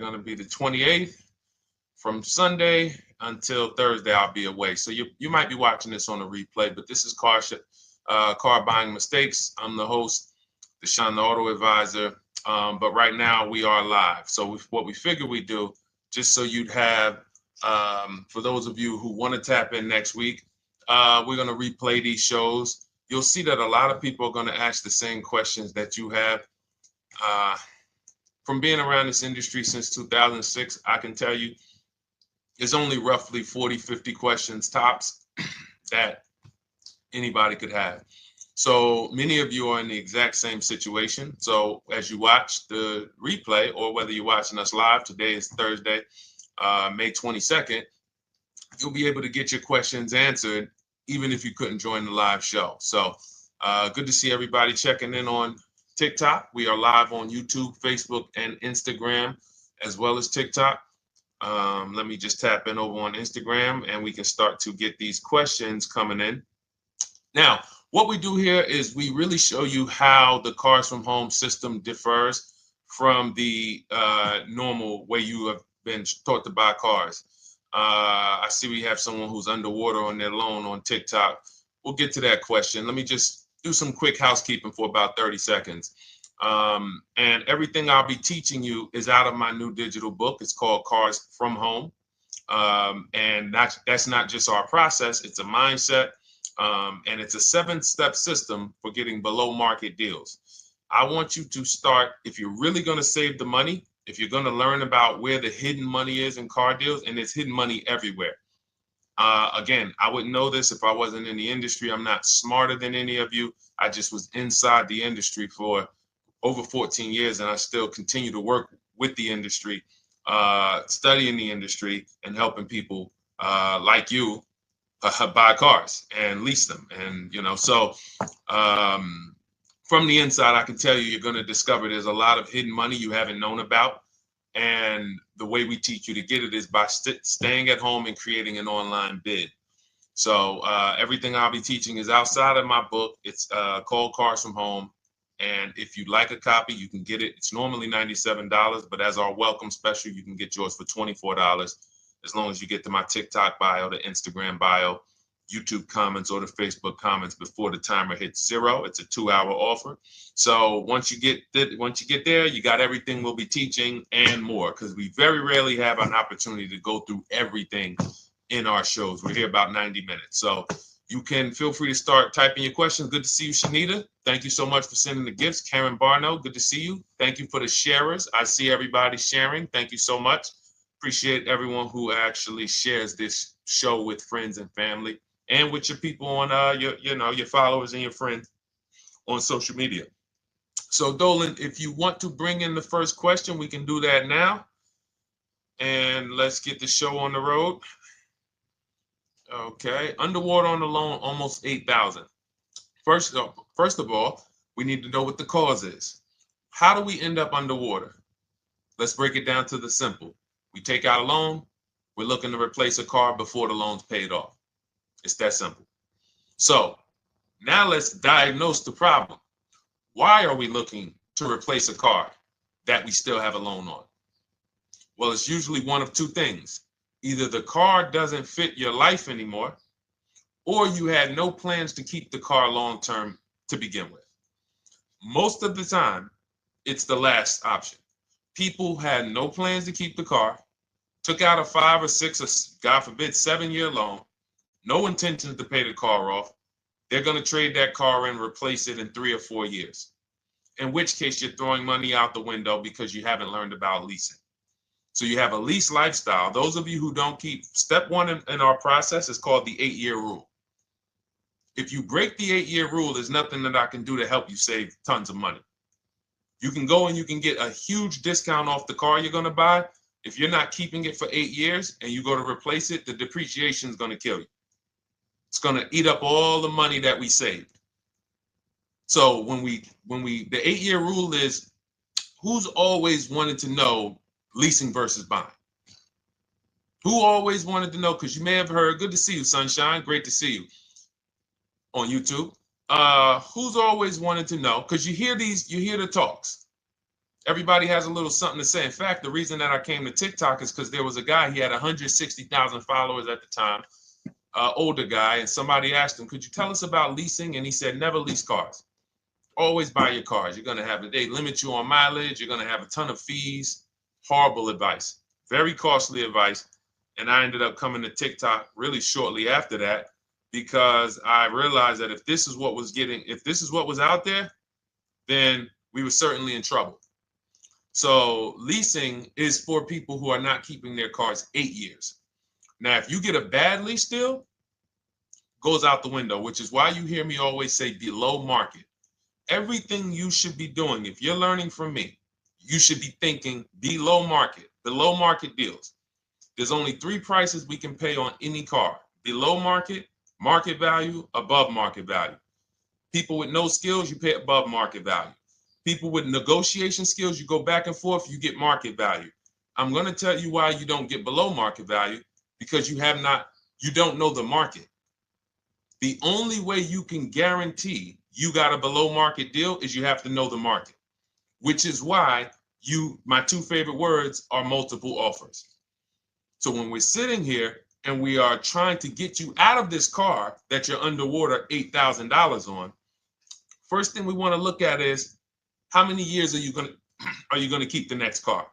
going to be the 28th. From Sunday until Thursday, I'll be away. So you might be watching this on a replay, but this is Car Buying Mistakes. I'm the host, Deshone the Auto Advisor. But right now we are live. So what we figure we do, just so you'd have, for those of you who want to tap in next week, we're going to replay these shows. You'll see that a lot of people are going to ask the same questions that you have. From being around this industry since 2006, I can tell you there's only roughly 40, 50 questions tops that anybody could have. So many of you are in the exact same situation. So as you watch the replay, or whether you're watching us live, today is Thursday, May 22nd, you'll be able to get your questions answered, even if you couldn't join the live show. So good to see everybody checking in on TikTok. We are live on YouTube, Facebook, and Instagram, as well as TikTok. Let me just tap in over on Instagram and we can start to get these questions coming in. Now, what we do here is we really show you how the Cars from Home system differs from the normal way you have been taught to buy cars. I see we have someone who's underwater on their loan on TikTok. We'll get to that question. Let me just do some quick housekeeping for about 30 seconds. And everything I'll be teaching you is out of my new digital book. It's called Cars from Home. And that's not just our process, it's a mindset. And it's a 7-step system for getting below market deals. I want you to start, if you're really going to save the money, if you're going to learn about where the hidden money is in car deals, and there's hidden money everywhere. Again, I wouldn't know this if I wasn't in the industry. I'm not smarter than any of you. I just was inside the industry for over 14 years, and I still continue to work with the industry, studying the industry and helping people like you buy cars and lease them. And, so from the inside, I can tell you, you're going to discover there's a lot of hidden money you haven't known about. And the way we teach you to get it is by staying at home and creating an online bid. So everything I'll be teaching is outside of my book. It's called Cars from Home. And if you'd like a copy, you can get it. It's normally $97, but as our welcome special, you can get yours for $24, as long as you get to my TikTok bio, the Instagram bio, YouTube comments, or the Facebook comments before the timer hits 0. It's a 2-hour offer. So once you get there, you got everything we'll be teaching and more, because we very rarely have an opportunity to go through everything in our shows. We're here about 90 minutes. So you can feel free to start typing your questions. Good to see you, Shanita. Thank you so much for sending the gifts. Karen Barno, good to see you. Thank you for the sharers. I see everybody sharing. Thank you so much. Appreciate everyone who actually shares this show with friends and family, and with your people on your followers and your friends on social media. So Dolan, if you want to bring in the first question, we can do that now. And let's get the show on the road. Okay, underwater on the loan, almost 8,000. First of all, we need to know what the cause is. How do we end up underwater? Let's break it down to the simple. We take out a loan, we're looking to replace a car before the loan's paid off. It's that simple. So now let's diagnose the problem. Why are we looking to replace a car that we still have a loan on? Well, it's usually one of two things. Either the car doesn't fit your life anymore, or you had no plans to keep the car long-term to begin with. Most of the time, it's the last option. People had no plans to keep the car, took out a 5 or 6 or, God forbid, 7-year loan, no intention to pay the car off. They're going to trade that car and replace it in 3 or 4 years, in which case you're throwing money out the window because you haven't learned about leasing. So you have a lease lifestyle. Those of you who don't keep, step 1 in our process is called the 8-year rule. If you break the 8-year rule, there's nothing that I can do to help you save tons of money. You can go and you can get a huge discount off the car you're going to buy. If you're not keeping it for 8 years and you go to replace it, the depreciation is going to kill you. It's going to eat up all the money that we saved. So the 8-year rule is, who's always wanted to know leasing versus buying? Who always wanted to know? Because you may have heard, good to see you, Sunshine. Great to see you on YouTube. Who's always wanted to know? Because you hear the talks. Everybody has a little something to say. In fact, the reason that I came to TikTok is because there was a guy, he had 160,000 followers at the time, older guy, and somebody asked him, could you tell us about leasing? And he said, never lease cars. Always buy your cars. You're going to have, they limit you on mileage. You're going to have a ton of fees. Horrible advice. Very costly advice. And I ended up coming to TikTok really shortly after that because I realized that if this is what was out there, then we were certainly in trouble. So leasing is for people who are not keeping their cars 8 years. Now, if you get a bad lease deal, goes out the window, which is why you hear me always say below market. Everything you should be doing, if you're learning from me, you should be thinking below market deals. There's only 3 prices we can pay on any car: below market, market value, above market value. People with no skills, you pay above market value. People with negotiation skills, you go back and forth, you get market value. I'm going to tell you why you don't get below market value, because you don't know the market. The only way you can guarantee you got a below market deal is you have to know the market, which is why my 2 favorite words are multiple offers. So when we're sitting here and we are trying to get you out of this car that you're underwater $8,000 on, first thing we want to look at is how many years are you going to keep the next car?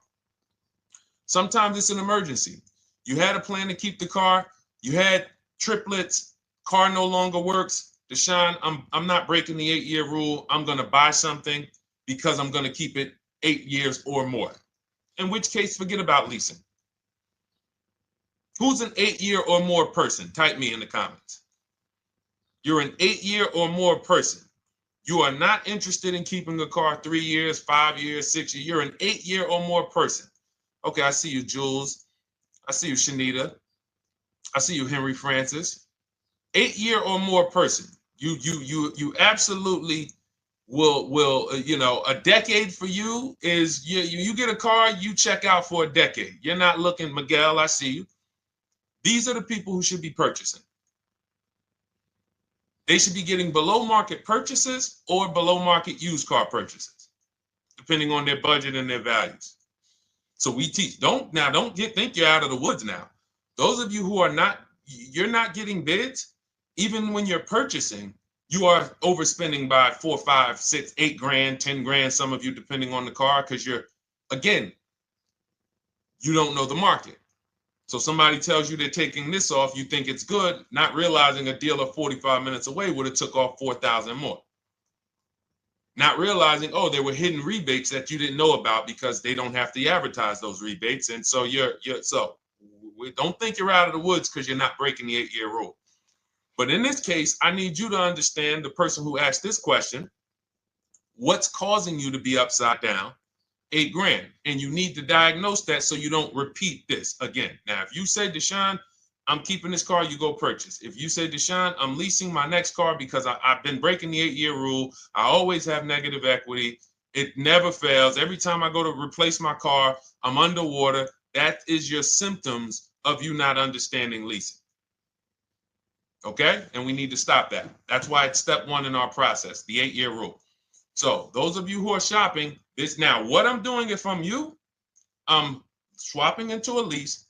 Sometimes it's an emergency. You had a plan to keep the car. You had triplets. Car no longer works. Deshone, I'm not breaking the 8-year rule. I'm going to buy something because I'm going to keep it 8 years or more. In which case, forget about leasing. Who's an 8-year or more person? Type me in the comments. You're an 8-year or more person. You are not interested in keeping a car 3 years, 5 years, 6 years. You're an 8-year or more person. Okay, I see you, Jules. I see you, Shanita. I see you, Henry Francis. 8-year or more person. You absolutely will a decade for you is you get a car, you check out for a decade. You're not looking, Miguel, I see you. These are the people who should be purchasing. They should be getting below market purchases or below market used car purchases, depending on their budget and their values. So we teach, think you're out of the woods now. Those of you who you're not getting bids, even when you're purchasing, you are overspending by 4, 5, 6, 8 grand, 10 grand, some of you, depending on the car, because you don't know the market. So somebody tells you they're taking this off, you think it's good, not realizing a dealer 45 minutes away would have took off 4,000 more. Not realizing, there were hidden rebates that you didn't know about because they don't have to advertise those rebates. And so don't think you're out of the woods because you're not breaking the 8-year rule. But in this case, I need you to understand, the person who asked this question, what's causing you to be upside down 8 grand? And you need to diagnose that so you don't repeat this again. Now, if you say, Deshone, I'm keeping this car, you go purchase. If you say, Deshone, I'm leasing my next car because I've been breaking the 8-year rule. I always have negative equity. It never fails. Every time I go to replace my car, I'm underwater. That is your symptoms of you not understanding leasing. Okay? And we need to stop that. That's why it's step 1 in our process, the 8-year rule. So those of you who are shopping this now, what I'm doing if I'm you, I'm swapping into a lease.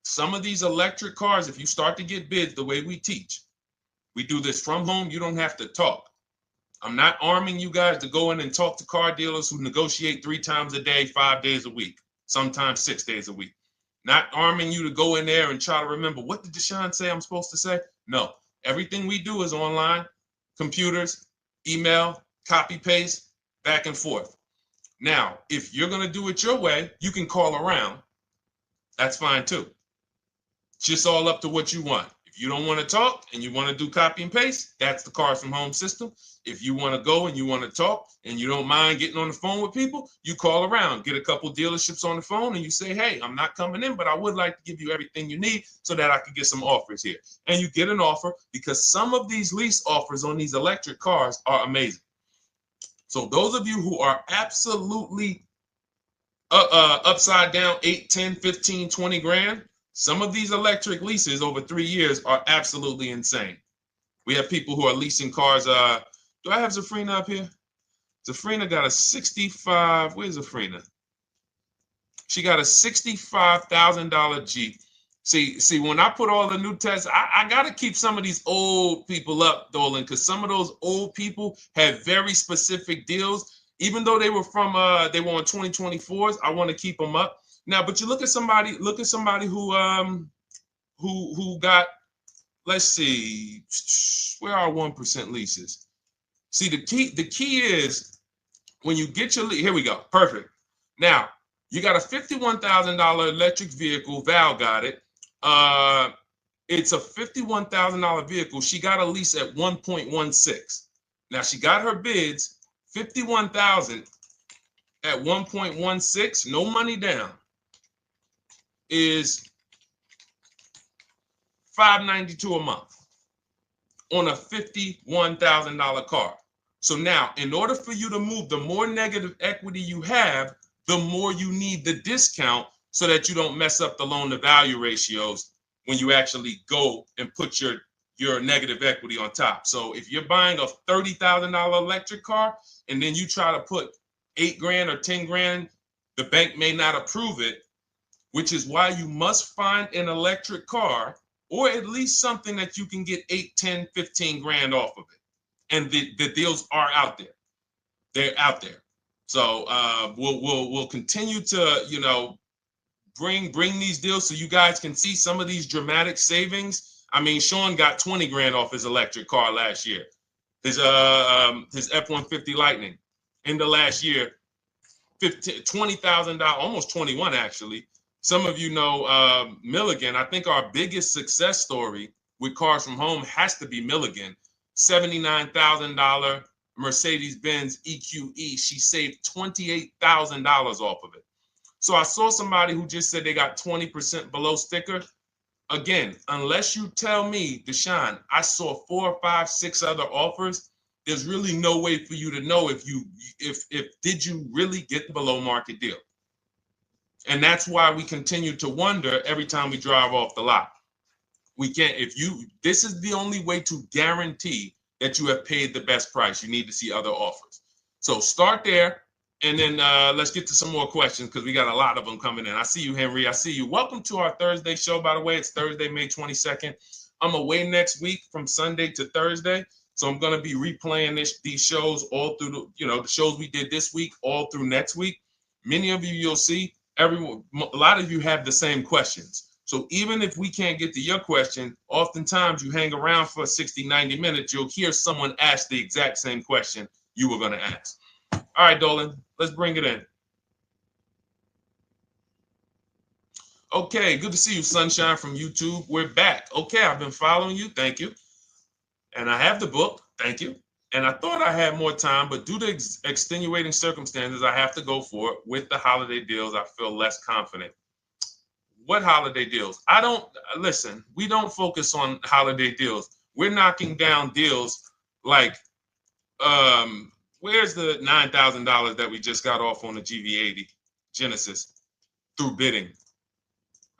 Some of these electric cars, if you start to get bids the way we teach, we do this from home. You don't have to talk. I'm not arming you guys to go in and talk to car dealers who negotiate 3 times a day, 5 days a week, sometimes 6 days a week. Not arming you to go in there and try to remember, what did Deshone say I'm supposed to say? No, everything we do is online, computers, email, copy, paste, back and forth. Now, if you're going to do it your way, you can call around. That's fine too. It's just all up to what you want. If you don't want to talk and you want to do copy and paste, that's the Cars from Home system. If you want to go and you want to talk and you don't mind getting on the phone with people, you call around, get a couple dealerships on the phone and you say, hey, I'm not coming in, but I would like to give you everything you need so that I could get some offers here. And you get an offer, because some of these lease offers on these electric cars are amazing. So those of you who are absolutely upside down 8, 10, 15, 20 grand, some of these electric leases over 3 years are absolutely insane. We have people who are leasing cars. Do I have Zafrina up here? Zafrina got a 65. Where's Zafrina? She got a $65,000 Jeep. See, when I put all the new tests, I got to keep some of these old people up, Dolan, because some of those old people have very specific deals. Even though they were on 2024s, I want to keep them up. Now, but you look at somebody who got, let's see, where are 1% leases? See, the key is when you get your lease, here we go, perfect. Now, you got a $51,000 electric vehicle, Val got it. It's a $51,000 vehicle. She got a lease at 1.16. Now she got her bids, 51,000 at 1.16, no money down, is $592 a month on a $51,000 car. So now, in order for you to move, the more negative equity you have, the more you need the discount so that you don't mess up the loan to value ratios when you actually go and put your negative equity on top. So if you're buying a $30,000 electric car and then you try to put $8,000 or $10,000, the bank may not approve it, which is why you must find an electric car or at least something that you can get 8, 10, 15 grand off of it. And the deals are out there. They're out there. So we'll continue to, bring these deals so you guys can see some of these dramatic savings. I mean, Sean got 20 grand off his electric car last year. His F-150 Lightning in the last year, $20,000, almost 21 actually. Some of you know Milligan. I think our biggest success story with Cars from Home has to be Milligan. $79,000 Mercedes-Benz EQE. She saved $28,000 off of it. So I saw somebody who just said they got 20% below sticker. Again, unless you tell me, Deshone, I saw 4, 5, 6 other offers, there's really no way for you to know if did you really get the below market deal. And that's why we continue to wonder every time we drive off the lot. We can't, this is the only way to guarantee that you have paid the best price. You need to see other offers. So start there. And then let's get to some more questions because we got a lot of them coming in. I see you, Henry. I see you. Welcome to our Thursday show, by the way. It's Thursday, May 22nd. I'm away next week from Sunday to Thursday. So I'm going to be replaying these shows all through, the shows we did this week, all through next week. Many of you, you'll see, a lot of you have the same questions. So even if we can't get to your question, oftentimes you hang around for 60, 90 minutes, you'll hear someone ask the exact same question you were going to ask. All right, Dolan, let's bring it in. Okay, good to see you, Sunshine from YouTube. We're back. Okay, I've been following you. Thank you. And I have the book. Thank you. And I thought I had more time, but due to extenuating circumstances, I have to go for it. With the holiday deals, I feel less confident. What holiday deals? Listen, we don't focus on holiday deals. We're knocking down deals like, where's the $9,000 that we just got off on the GV80 Genesis through bidding?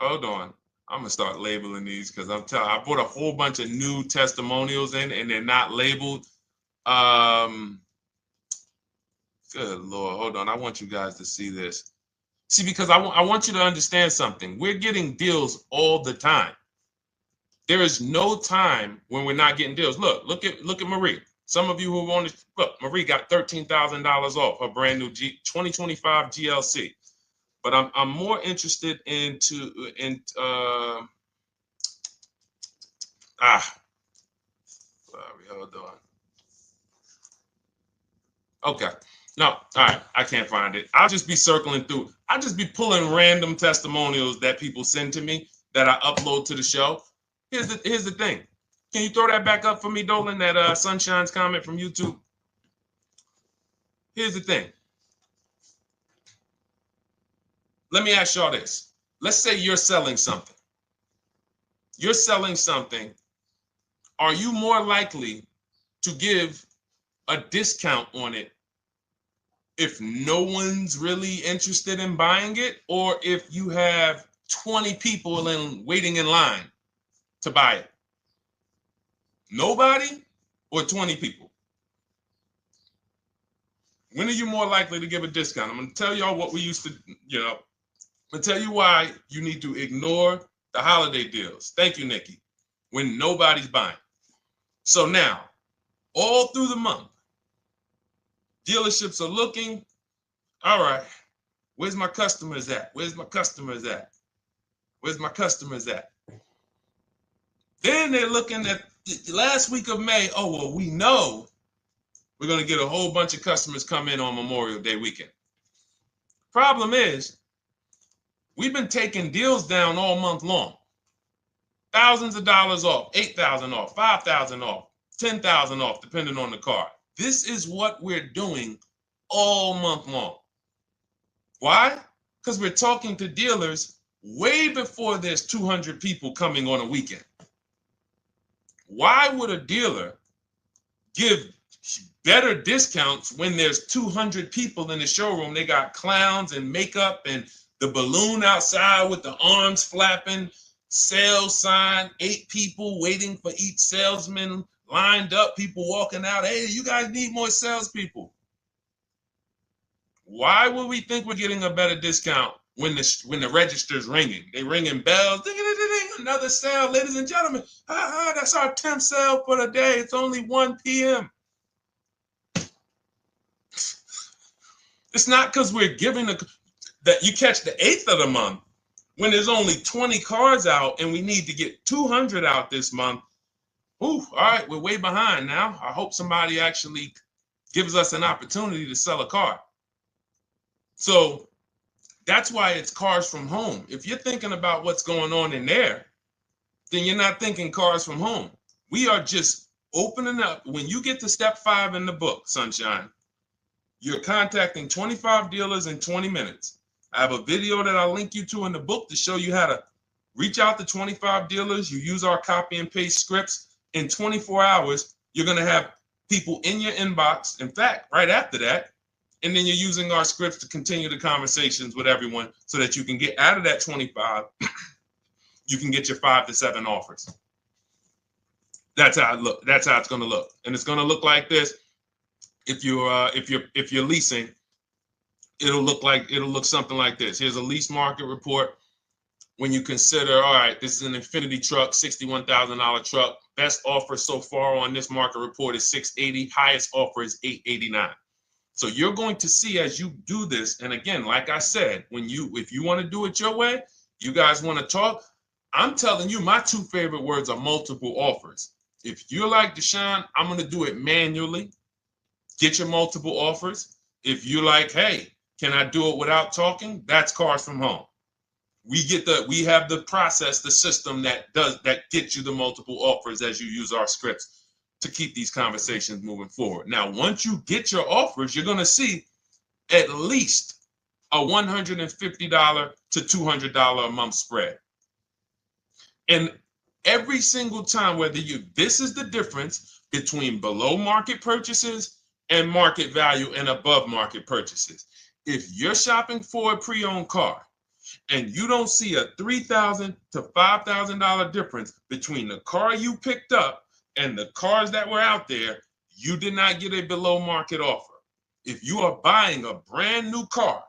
Hold on. I'm going to start labeling these because I bought a whole bunch of new testimonials in and they're not labeled. Good Lord. Hold on. I want you guys to see this. See, because I want you to understand something. We're getting deals all the time. There is no time when we're not getting deals. Look at Marie. Some of you who want to look, Marie got $13,000 off her brand new 2025 GLC. But I'm more interested sorry, hold on. Okay. No, all right. I can't find it. I'll just be circling through. I'll just be pulling random testimonials that people send to me that I upload to the show. Here's the thing. Can you throw that back up for me, Dolan, that Sunshine's comment from YouTube? Here's the thing. Let me ask y'all this. Let's say you're selling something. You're selling something. Are you more likely to give a discount on it if no one's really interested in buying it, or if you have 20 people waiting in line to buy it? Nobody or 20 people? When are you more likely to give a discount? I'm going to tell y'all what we used to, I'm going to tell you why you need to ignore the holiday deals. Thank you, Nikki. When nobody's buying. So now, all through the month, dealerships are looking, all right, where's my customers at? Where's my customers at? Where's my customers at? Then they're looking at the last week of May. Oh, well, we know we're going to get a whole bunch of customers come in on Memorial Day weekend. Problem is, we've been taking deals down all month long. Thousands of dollars off, 8,000 off, 5,000 off, 10,000 off, depending on the car. This is what we're doing all month long. Why? Because we're talking to dealers way before there's 200 people coming on a weekend. Why would a dealer give better discounts when there's 200 people in the showroom? They got clowns and makeup and the balloon outside with the arms flapping, sales sign, 8 people waiting for each salesman lined up, people walking out. Hey, you guys need more salespeople. Why would we think we're getting a better discount when the register's ringing? They ringing bells, ding, ding, ding, ding, another sale, ladies and gentlemen. That's our 10th sale for the day. It's only 1 p.m. It's not because we're giving that you catch the 8th of the month when there's only 20 cars out and we need to get 200 out this month. Ooh, all right, we're way behind now. I hope somebody actually gives us an opportunity to sell a car. So that's why it's cars from home. If you're thinking about what's going on in there, then you're not thinking cars from home. We are just opening up. When you get to step 5 in the book, Sunshine, you're contacting 25 dealers in 20 minutes. I have a video that I'll link you to in the book to show you how to reach out to 25 dealers. You use our copy and paste scripts. In 24 hours, you're going to have people in your inbox. In fact, right after that, and then you're using our scripts to continue the conversations with everyone so that you can get out of that 25, you can get your 5 to 7 offers. That's how it look. That's how it's going to look. And it's going to look like this. If you're leasing, it'll look something like this. Here's a lease market report. When you consider, all right, this is an Infinity truck, $61,000 truck. Best offer so far on this market report is $680. Highest offer is $889. So you're going to see as you do this, and again, like I said, if you want to do it your way, you guys want to talk, I'm telling you, my 2 favorite words are multiple offers. If you're like Deshone, I'm going to do it manually. Get your multiple offers. If you're like, hey, can I do it without talking? That's cars from home. We have the process, the system that gets you the multiple offers as you use our scripts to keep these conversations moving forward. Now, once you get your offers, you're going to see at least a $150 to $200 a month spread. And every single time, this is the difference between below market purchases and market value and above market purchases. If you're shopping for a pre-owned car and you don't see a $3,000 to $5,000 difference between the car you picked up and the cars that were out there, you did not get a below market offer. If you are buying a brand new car,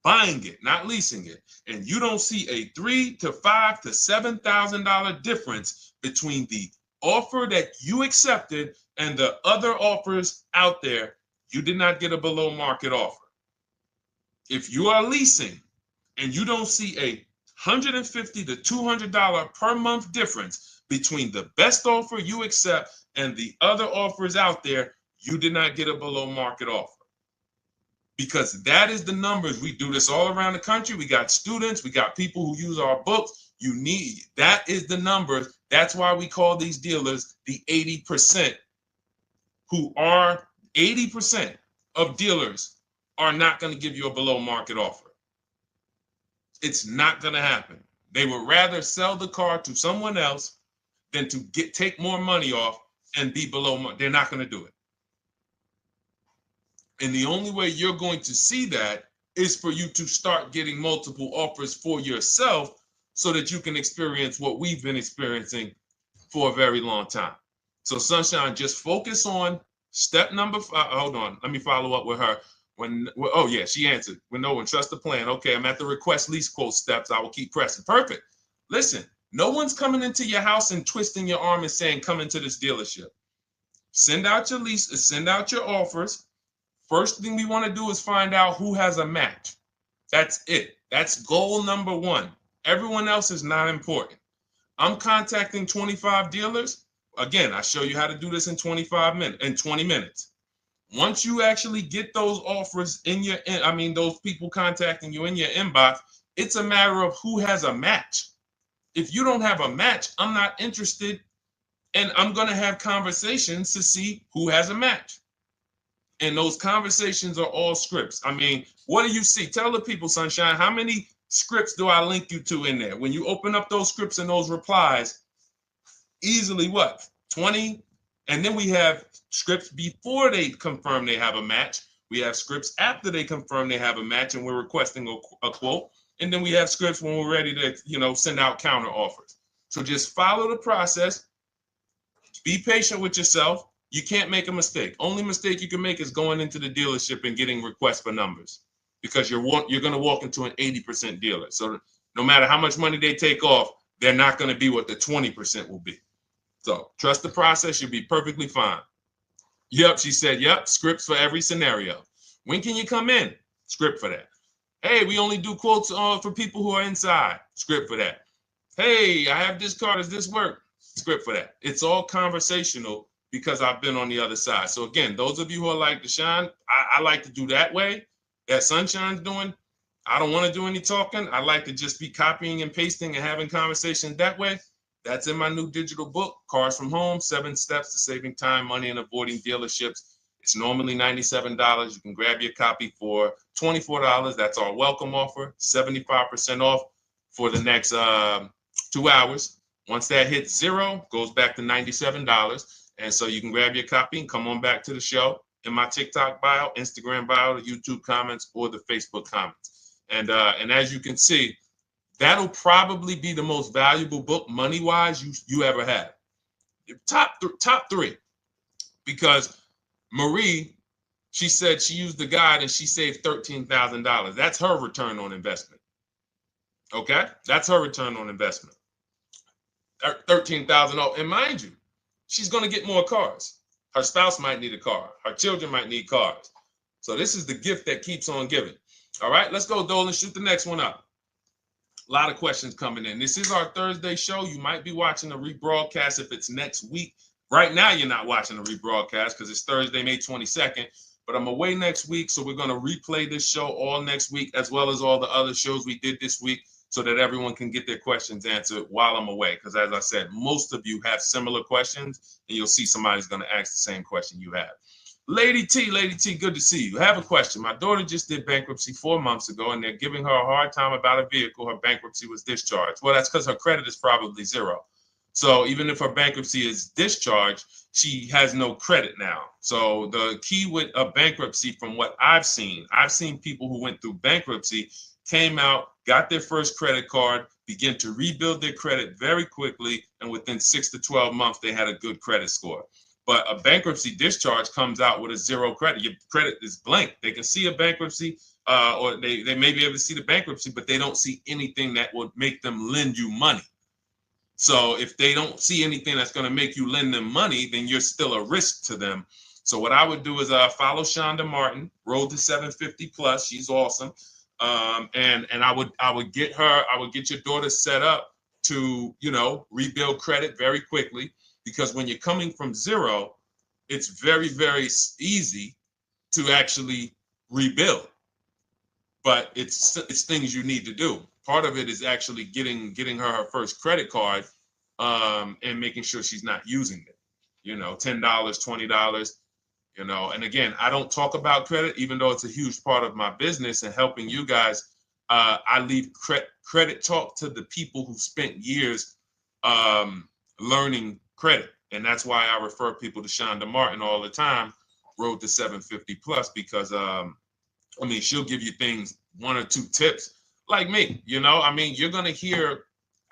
buying it, not leasing it, and you don't see a $3,000 to $5,000 to $7,000 difference between the offer that you accepted and the other offers out there, you did not get a below market offer. If you are leasing and you don't see a $150 to $200 per month difference between the best offer you accept and the other offers out there, you did not get a below market offer. Because that is the numbers. We do this all around the country. We got students, we got people who use our books. That is the numbers. That's why we call these dealers the 80%, who are 80% of dealers are not going to give you a below market offer. It's not going to happen. They would rather sell the car to someone else than to take more money off and be below market. They're not going to do it. And the only way you're going to see that is for you to start getting multiple offers for yourself so that you can experience what we've been experiencing for a very long time. So Sunshine, just focus on Step number five, hold on, let me follow up with her. Oh yeah, she answered. When no one trusts the plan. Okay, I'm at the request lease quote steps. I will keep pressing. Perfect. Listen, no one's coming into your house and twisting your arm and saying, come into this dealership. Send out your leases, send out your offers. First thing we want to do is find out who has a match. That's it. That's goal number one. Everyone else is not important. I'm contacting 25 dealers. Again, I show you how to do this in 20 minutes. Once you actually get those offers in your, those people contacting you in your inbox, it's a matter of who has a match. If you don't have a match, I'm not interested, and I'm going to have conversations to see who has a match. And those conversations are all scripts. I mean, what do you see? Tell the people, Sunshine, how many scripts do I link you to in there? When you open up those scripts and those replies, easily what? 20. And then we have scripts before they confirm they have a match. We have scripts after they confirm they have a match and we're requesting a quote. And then we have scripts when we're ready to, send out counter offers. So just follow the process. Be patient with yourself. You can't make a mistake. Only mistake you can make is going into the dealership and getting requests for numbers, because you're going to walk into an 80% dealer. So no matter how much money they take off, they're not going to be what the 20% will be. So trust the process. You'll be perfectly fine. Yep, she said, yep, scripts for every scenario. When can you come in? Script for that. Hey, we only do quotes for people who are inside. Script for that. Hey, I have this car. Does this work? Script for that. It's all conversational because I've been on the other side. So again, those of you who are like Deshone, I like to do that way, that Sunshine's doing. I don't want to do any talking. I like to just be copying and pasting and having conversations that way. That's in my new digital book, Cars from Home, 7 Steps to Saving Time, Money, and Avoiding Dealerships. It's normally $97. You can grab your copy for $24. That's our welcome offer, 75% off for the next 2 hours. Once that hits zero, goes back to $97. And so you can grab your copy and come on back to the show in my TikTok bio, Instagram bio, the YouTube comments, or the Facebook comments. And as you can see, that'll probably be the most valuable book money-wise you ever have. Top three. Because Marie, she said she used the guide and she saved $13,000. That's her return on investment. Okay? That's her return on investment. $13,000. And mind you, she's going to get more cars. Her spouse might need a car. Her children might need cars. So this is the gift that keeps on giving. All right, let's go, Dolan. Shoot the next one up. A lot of questions coming in. This is our Thursday show. You might be watching a rebroadcast if it's next week. Right now, you're not watching a rebroadcast because it's Thursday, May 22nd. But I'm away next week, so we're going to replay this show all next week, as well as all the other shows we did this week, so that everyone can get their questions answered while I'm away. Because as I said, most of you have similar questions, and you'll see somebody's going to ask the same question you have. Lady T, good to see you. I have a question. My daughter just did bankruptcy 4 months ago, and they're giving her a hard time about a vehicle. Her bankruptcy was discharged. Well, that's because her credit is probably zero. So even if her bankruptcy is discharged, she has no credit now. So the key with a bankruptcy, from what I've seen people who went through bankruptcy, came out, got their first credit card, began to rebuild their credit very quickly, and within 6 to 12 months, they had a good credit score. But a bankruptcy discharge comes out with a zero credit. Your credit is blank. They can see a bankruptcy, or they may be able to see the bankruptcy, but they don't see anything that would make them lend you money. So if they don't see anything that's going to make you lend them money, then you're still a risk to them. So what I would do is follow Shonda Martin, Road to 750 Plus. She's awesome. And I would get your daughter set up to, rebuild credit very quickly, because when you're coming from zero, it's very, very easy to actually rebuild. But it's things you need to do. Part of it is actually getting her first credit card, and making sure she's not using it. $10, $20. And again, I don't talk about credit, even though it's a huge part of my business and helping you guys. I leave credit talk to the people who spent years learning credit. And that's why I refer people to Shonda Martin all the time, Road to 750 Plus, because she'll give you things, 1 or 2 tips, like me. You're going to hear,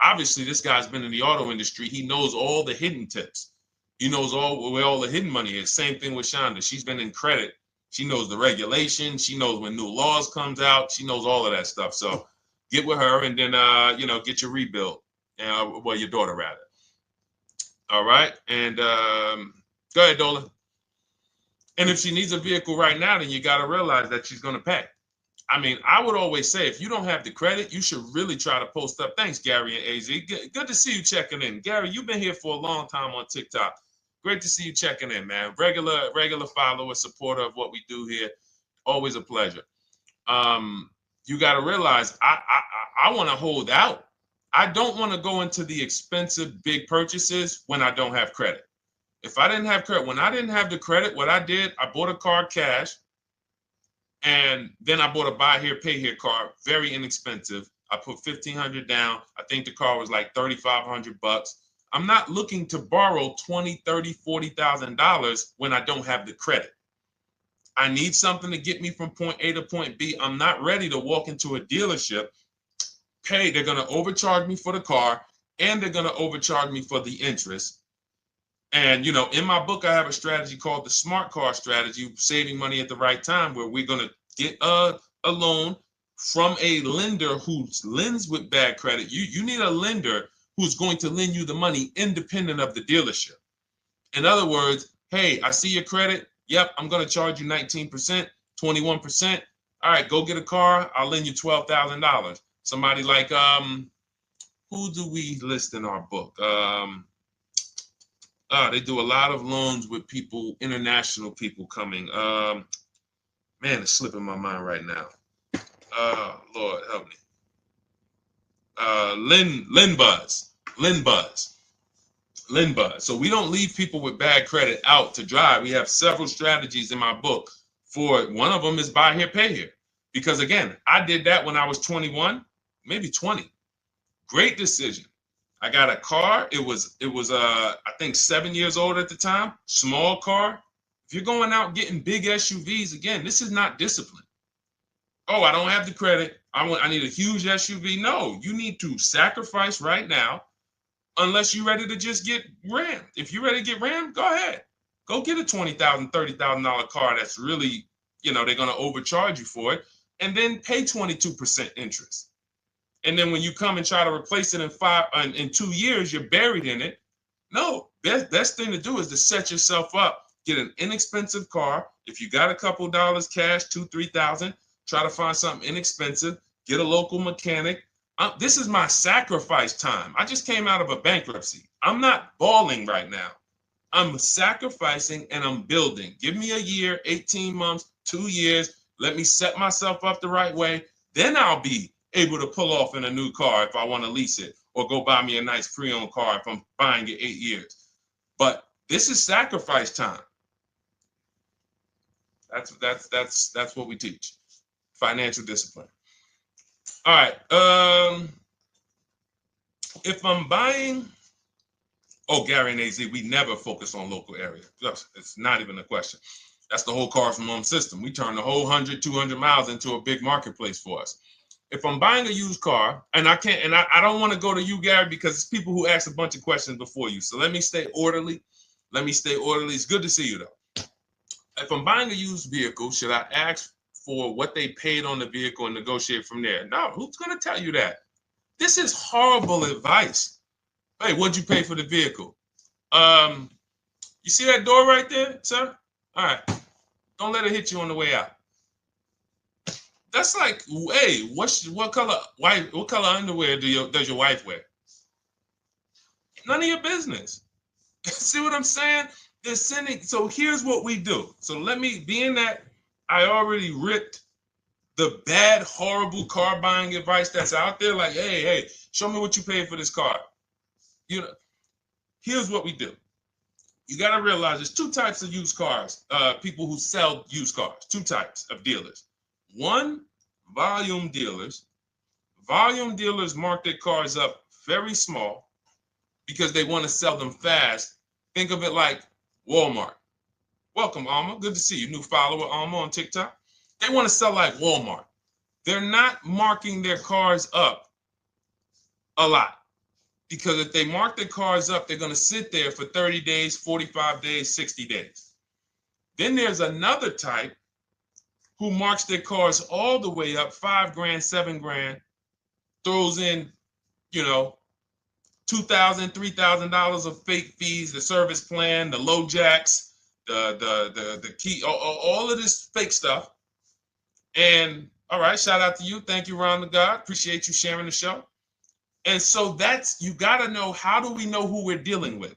obviously this guy's been in the auto industry. He knows all the hidden tips. He knows where all the hidden money is. Same thing with Shonda. She's been in credit. She knows the regulations. She knows when new laws comes out. She knows all of that stuff. So get with her and then, get your rebuild. Well, your daughter rather. All right. And go ahead, Dola. And if she needs a vehicle right now, then you got to realize that she's going to pay. I mean, I would always say if you don't have the credit, you should really try to post up. Thanks, Gary and AZ. Good to see you checking in. Gary, you've been here for a long time on TikTok. Great to see you checking in, man. Regular follower, supporter of what we do here. Always a pleasure. You got to realize I want to hold out. I don't want to go into the expensive big purchases when I don't have credit. If I didn't have credit, when I didn't have the credit, what I did, I bought a car cash. And then I bought a buy here, pay here car, very inexpensive. I put $1,500 down. I think the car was like $3,500. I'm not looking to borrow $20,000, $30,000, $40,000 when I don't have the credit. I need something to get me from point A to point B. I'm not ready to walk into a dealership, pay. They're going to overcharge me for the car, and they're going to overcharge me for the interest. And, in my book, I have a strategy called the smart car strategy, saving money at the right time, where we're going to get a loan from a lender who lends with bad credit. You need a lender who's going to lend you the money independent of the dealership. In other words, hey, I see your credit. Yep, I'm going to charge you 19%, 21%. All right, go get a car. I'll lend you $12,000. Somebody like, who do we list in our book? They do a lot of loans with people, international people coming. Man, it's slipping my mind right now. Lord help me. LendBuzz. So we don't leave people with bad credit out to dry. We have several strategies in my book. For one of them is buy here, pay here. Because again, I did that when I was 21, maybe 20. Great decision. I got a car. It was I think 7 years old at the time. Small car. If you're going out getting big SUVs, again, this is not discipline. Oh, I don't have the credit. I need a huge SUV. No, you need to sacrifice right now, unless you're ready to just get rammed. If you're ready to get rammed, go ahead. Go get a $20,000, $30,000 car that's really, they're going to overcharge you for it, and then pay 22% interest. And then when you come and try to replace it in 2 years, you're buried in it. No, best thing to do is to set yourself up. Get an inexpensive car. If you got a couple dollars cash, $2,000, $3,000, try to find something inexpensive. Get a local mechanic. This is my sacrifice time. I just came out of a bankruptcy. I'm not balling right now. I'm sacrificing and I'm building. Give me a year, 18 months, 2 years. Let me set myself up the right way. Then I'll be able to pull off in a new car if I want to lease it, or go buy me a nice pre-owned car if I'm buying it 8 years. But this is sacrifice time. That's what we teach. Financial discipline. All right. If I'm buying, Gary and AZ, we never focus on local area. It's not even a question. That's the whole car from home system. We turn the whole 100, 200 miles into a big marketplace for us. If I'm buying a used car, and I don't want to go to you, Gary, because it's people who ask a bunch of questions before you. So let me stay orderly. It's good to see you, though. If I'm buying a used vehicle, should I ask for what they paid on the vehicle and negotiate from there? No, who's going to tell you that? This is horrible advice. Hey, what'd you pay for the vehicle? You see that door right there, sir? All right. Don't let it hit you on the way out. That's like, hey, what color underwear does your wife wear? None of your business. See what I'm saying? They're sending. So here's what we do. So being that I already ripped the bad, horrible car buying advice that's out there, like, hey, show me what you paid for this car. Here's what we do. You got to realize there's two types of used cars, people who sell used cars, two types of dealers. One, volume dealers. Volume dealers mark their cars up very small because they want to sell them fast. Think of it like Walmart. Welcome, Alma. Good to see you. New follower, Alma, on TikTok. They want to sell like Walmart. They're not marking their cars up a lot. Because if they mark their cars up, they're going to sit there for 30 days, 45 days, 60 days. Then there's another type who marks their cars all the way up, 5 grand, 7 grand, throws in, you know, $2,000, $3,000 of fake fees, the service plan, the low jacks, the key, all of this fake stuff. And all right, shout out to you. Thank you, Ron the God. Appreciate you sharing the show. And so that's, you got to know, how do we know who we're dealing with?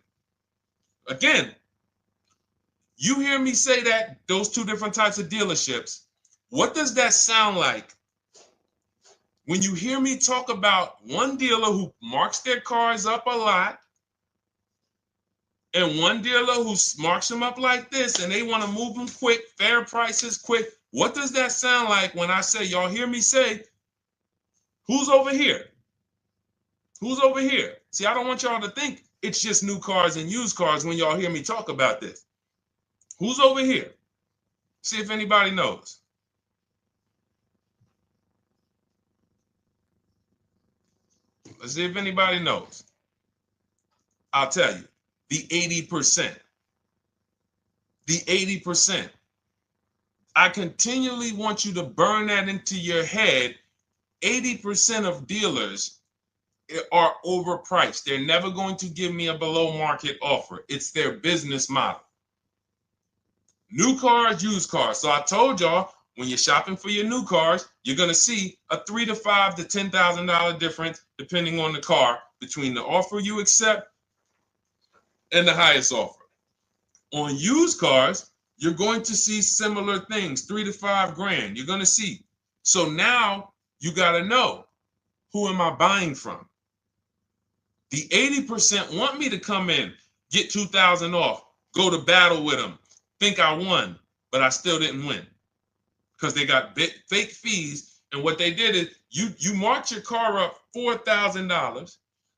Again, you hear me say that, those two different types of dealerships. What does that sound like when you hear me talk about one dealer who marks their cars up a lot and one dealer who marks them up like this and they want to move them quick, fair prices, quick? What does that sound like when I say, y'all hear me say, who's over here? Who's over here? See, I don't want y'all to think it's just new cars and used cars when y'all hear me talk about this. Who's over here? See if anybody knows. Let's see if anybody knows. I'll tell you, the 80%. The 80%. I continually want you to burn that into your head. 80% of dealers are overpriced. They're never going to give me a below market offer. It's their business model. New cars, used cars. So I told y'all, when you're shopping for your new cars, you're going to see a $3,000 to $5,000 to $10,000 difference, depending on the car, between the offer you accept and the highest offer. On used cars, you're going to see similar things, 3 to 5 grand. You're going to see. So now you got to know, who am I buying from? The 80% want me to come in, get 2,000 off, go to battle with them, think I won, but I still didn't win because they got fake fees. And what they did is you marked your car up $4,000,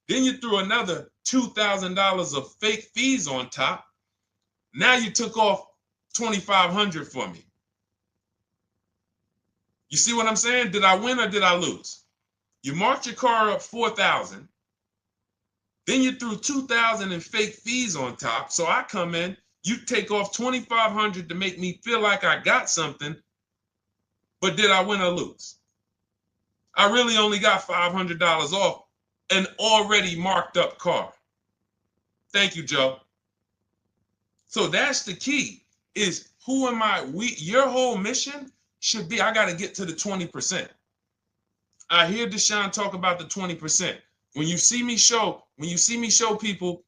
then you threw another $2,000 of fake fees on top. Now you took off $2,500 for me. You see what I'm saying? Did I win or did I lose? You marked your car up $4,000. Then you threw $2,000 in fake fees on top. So I come in, you take off $2,500 to make me feel like I got something. But did I win or lose? I really only got $500 off an already marked up car. Thank you, Joe. So that's the key, is who am I? Your whole mission should be, I got to get to the 20%. I hear Deshone talk about the 20%. When you see me show people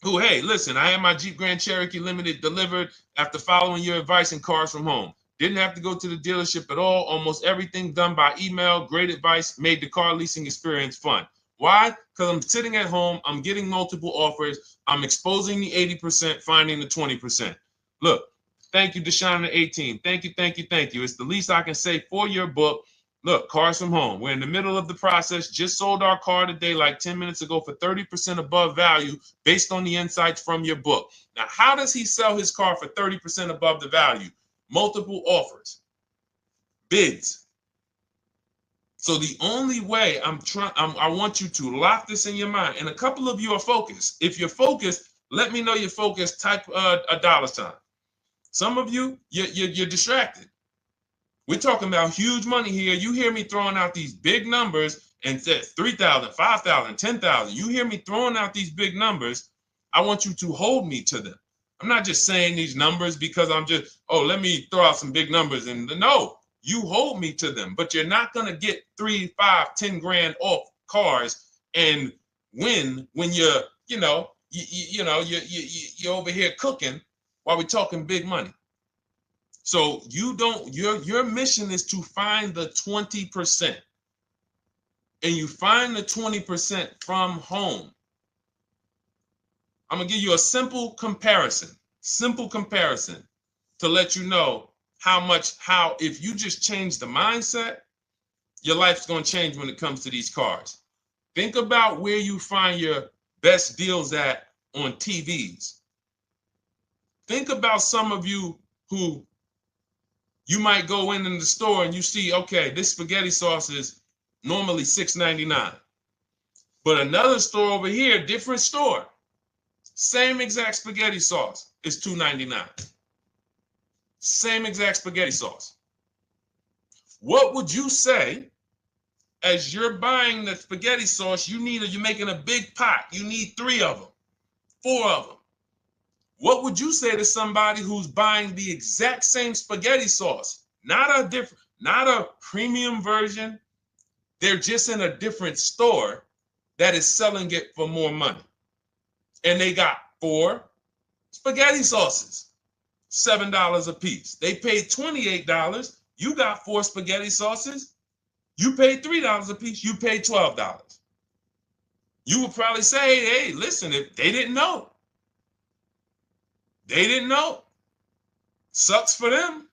who, hey, listen, I had my Jeep Grand Cherokee Limited delivered after following your advice and cars from home. Didn't have to go to the dealership at all. Almost everything done by email. Great advice. Made the car leasing experience fun. Why? Because I'm sitting at home. I'm getting multiple offers. I'm exposing the 80%, finding the 20%. Look, thank you, Deshone the 18. Thank you, thank you, thank you. It's the least I can say for your book. Look, cars from home. We're in the middle of the process. Just sold our car today, like 10 minutes ago, for 30% above value based on the insights from your book. Now, how does he sell his car for 30% above the value? Multiple offers, bids. So the only way I want you to lock this in your mind. And a couple of you are focused. If you're focused, let me know you're focused. Type a $. Some of you, you're distracted. We're talking about huge money here. You hear me throwing out these big numbers and said 3,000, 5,000, 10,000. You hear me throwing out these big numbers. I want you to hold me to them. I'm not just saying these numbers because I'm just, let me throw out some big numbers. And no, you hold me to them, but you're not going to get 3, 5, 10 grand off cars and win when you're over here cooking while we're talking big money. So your mission is to find the 20%. And you find the 20% from home. I'm going to give you a simple comparison to let you know how if you just change the mindset, your life's going to change when it comes to these cars. Think about where you find your best deals at on TVs. Think about some of you who you might go in the store and you see, okay, this spaghetti sauce is normally $6.99. But another store over here, different store, same exact spaghetti sauce is $2.99. Same exact spaghetti sauce. What would you say as you're buying the spaghetti sauce? You're making a big pot. You need 3 of them, 4 of them. What would you say to somebody who's buying the exact same spaghetti sauce? Not a premium version. They're just in a different store that is selling it for more money. And they got 4 spaghetti sauces, $7 a piece. They paid $28. You got 4 spaghetti sauces. You paid $3 a piece. You paid $12. You would probably say, hey, listen, if they didn't know. They didn't know. Sucks for them.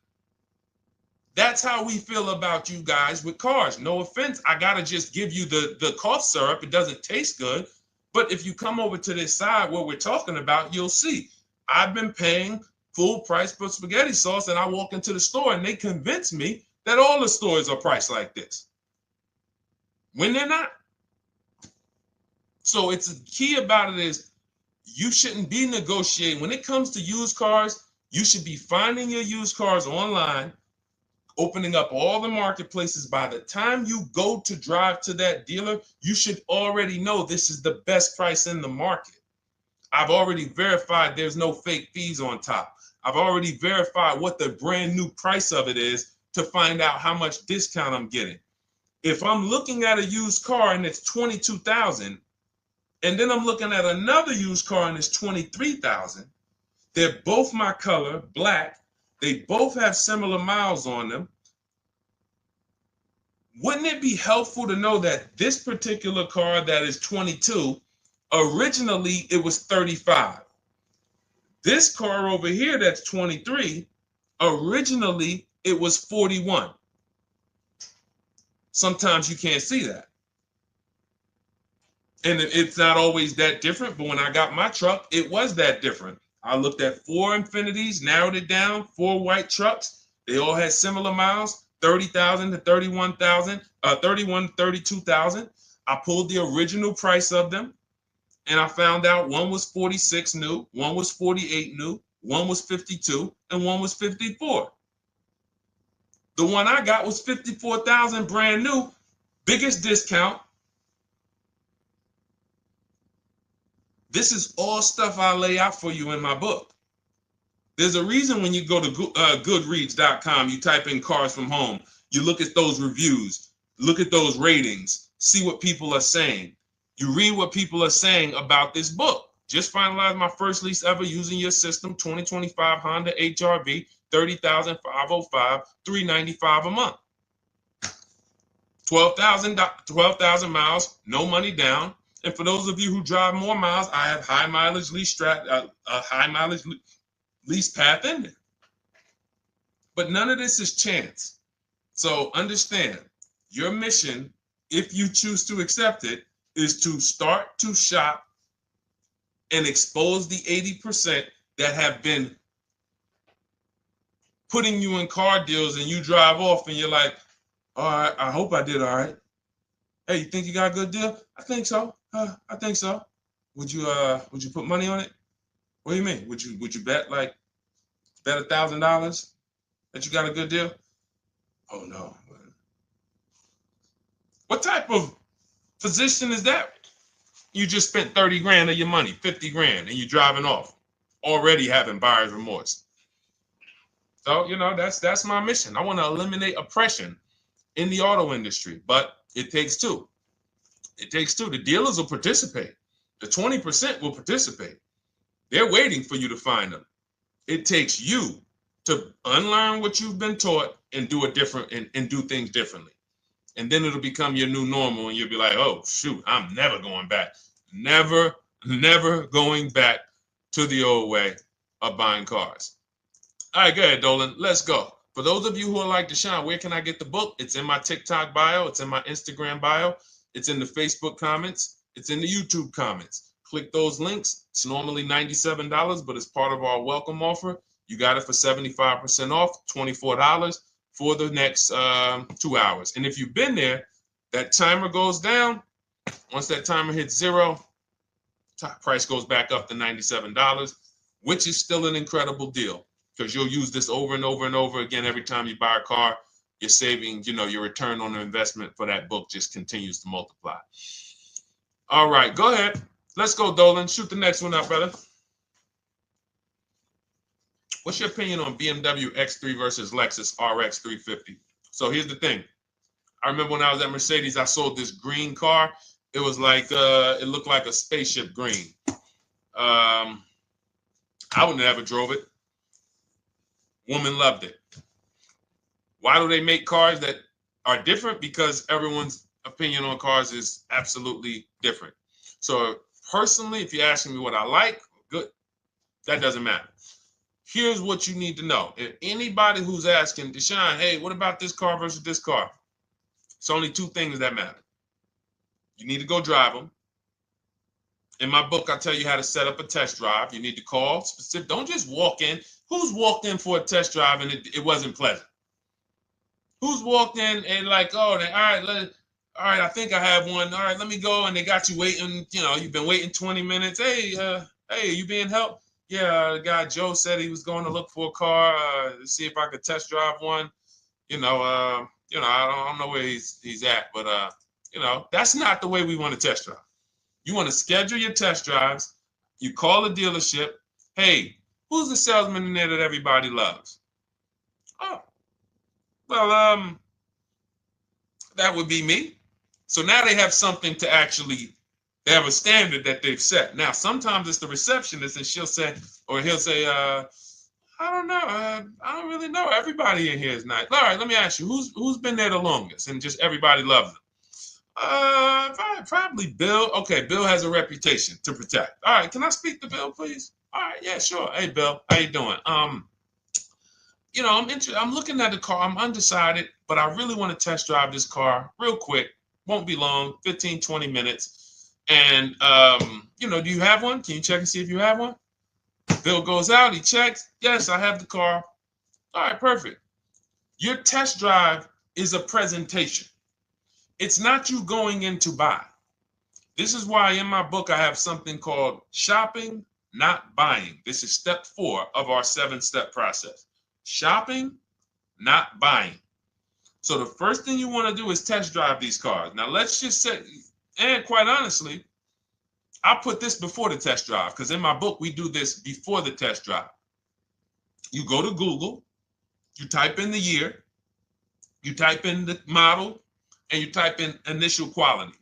That's how we feel about you guys with cars. No offense. I got to just give you the cough syrup. It doesn't taste good. But if you come over to this side where we're talking about, you'll see. I've been paying full price for spaghetti sauce, and I walk into the store and they convince me that all the stores are priced like this, when they're not. So it's the key about it is you shouldn't be negotiating. When it comes to used cars, you should be finding your used cars online, opening up all the marketplaces. By the time you go to drive to that dealer, you should already know this is the best price in the market. I've already verified there's no fake fees on top. I've already verified what the brand new price of it is to find out how much discount I'm getting. If I'm looking at a used car and it's $22,000, and then I'm looking at another used car and it's $23,000, they're both my color, black. They both have similar miles on them. Wouldn't it be helpful to know that this particular car that is 22, originally it was 35? This car over here that's 23, originally it was 41. Sometimes you can't see that. And it's not always that different, but when I got my truck, it was that different. I looked at 4 Infinities, narrowed it down, 4 white trucks. They all had similar miles, 30,000 to 31,000, 31, 32,000. I pulled the original price of them, and I found out one was 46 new, one was 48 new, one was 52, and one was 54. The one I got was 54,000 brand new, biggest discount. This is all stuff I lay out for you in my book. There's a reason when you go to Goodreads.com, you type in cars from home, you look at those reviews, look at those ratings, see what people are saying. You read what people are saying about this book. Just finalized my first lease ever using your system, 2025 Honda HRV, 30,505, $395 a month. 12,000 miles, no money down. And for those of you who drive more miles, I have high mileage lease lease path in there. But none of this is chance. So understand, your mission, if you choose to accept it, is to start to shop and expose the 80% that have been putting you in car deals, and you drive off and you're like, all right, I hope I did all right. Hey, you think you got a good deal? I think so. I think so. Would you put money on it? What do you mean? Would you bet $1,000 that you got a good deal? Oh no. What type of position is that? You just spent 30 grand of your money, 50 grand, and you're driving off, already having buyer's remorse. So, that's my mission. I want to eliminate oppression in the auto industry, but it takes two. It takes two. The dealers will participate. The 20% will participate. They're waiting for you to find them. It takes you to unlearn what you've been taught and do it different and do things differently. And then it'll become your new normal, and you'll be like, oh, shoot, I'm never going back. Never going back to the old way of buying cars. All right, go ahead, Dolan. Let's go. For those of you who are like Deshone, where can I get the book? It's in my TikTok bio. It's in my Instagram bio. It's in the Facebook comments. It's in the YouTube comments. Click those links. It's normally $97, but it's part of our welcome offer. You got it for 75% off, $24 for the next 2 hours. And if you've been there, that timer goes down. Once that timer hits 0, top price goes back up to $97, which is still an incredible deal because you'll use this over and over and over again every time you buy a car. You're saving, your return on the investment for that book just continues to multiply. All right, go ahead. Let's go, Dolan. Shoot the next one up, brother. What's your opinion on BMW X3 versus Lexus RX 350? So here's the thing. I remember when I was at Mercedes, I sold this green car. It was like, it looked like a spaceship green. I would never drove it. Woman loved it. Why do they make cars that are different? Because everyone's opinion on cars is absolutely different. So personally, if you're asking me what I like, good. That doesn't matter. Here's what you need to know. If anybody who's asking, Deshone, hey, what about this car versus this car? It's only two things that matter. You need to go drive them. In my book, I tell you how to set up a test drive. You need to call specific. Don't just walk in. Who's walked in for a test drive and it wasn't pleasant? Who's walked in and like, oh, all right, I think I have one. All right, let me go. And they got you waiting. You've been waiting 20 minutes. Hey, you being helped? Yeah, the guy Joe said he was going to look for a car to see if I could test drive one. I don't know where he's at, but that's not the way we want to test drive. You want to schedule your test drives. You call the dealership. Hey, who's the salesman in there that everybody loves? Oh, well, that would be me. So now they have something to actually, they have a standard that they've set. Now, sometimes it's the receptionist and he'll say, I don't know. I don't really know. Everybody in here is nice. All right, let me ask you, who's been there the longest? And just everybody loves them. Probably Bill. Okay, Bill has a reputation to protect. All right, can I speak to Bill, please? All right, yeah, sure. Hey, Bill, how you doing? I'm looking at the car. I'm undecided, but I really want to test drive this car real quick. Won't be long, 15, 20 minutes. And, do you have one? Can you check and see if you have one? Bill goes out, he checks. Yes, I have the car. All right, perfect. Your test drive is a presentation. It's not you going in to buy. This is why in my book I have something called shopping, not buying. This is step 4 of our 7-step process. Shopping, not buying. So the first thing you want to do is test drive these cars. Now let's just say, and quite honestly, I put this before the test drive because in my book we do this before the test drive. You go to Google, you type in the year, you type in the model, and you type in initial quality.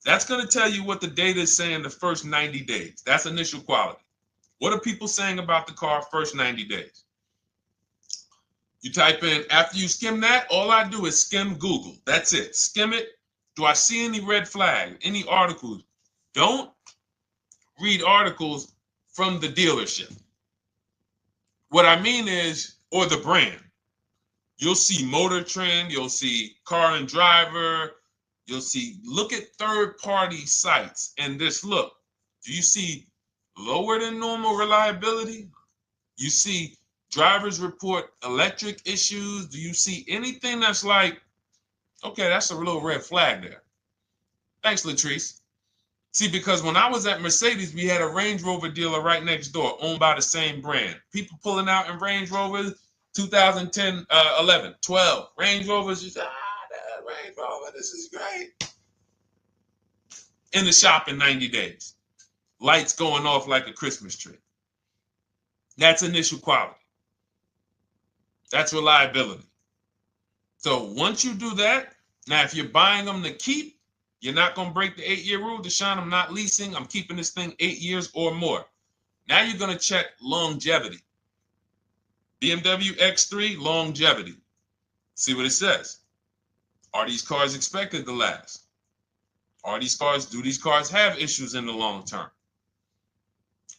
That's going to tell you what the data is saying the first 90 days. That's initial quality. What are people saying about the car first 90 days? You type in, after you skim that, all I do is skim Google. That's it. Skim it. Do I see any red flags, any articles? Don't read articles from the dealership. What I mean is, or the brand. You'll see Motor Trend, you'll see Car and Driver, look at third-party sites and just look. Do you see lower than normal reliability? You see drivers report electric issues? Do you see anything that's like, okay, that's a little red flag there? Thanks, Latrice. See, because when I was at Mercedes, we had a Range Rover dealer right next door owned by the same brand. People pulling out in Range Rovers, 2010, 11, 12. Range Rovers, that Range Rover, this is great. In the shop in 90 days. Lights going off like a Christmas tree. That's initial quality. That's reliability. So once you do that, now if you're buying them to keep, you're not going to break the 8-year rule. Deshone, I'm not leasing. I'm keeping this thing 8 years or more. Now you're going to check longevity. BMW X3, longevity. See what it says. Are these cars expected to last? Do these cars have issues in the long term?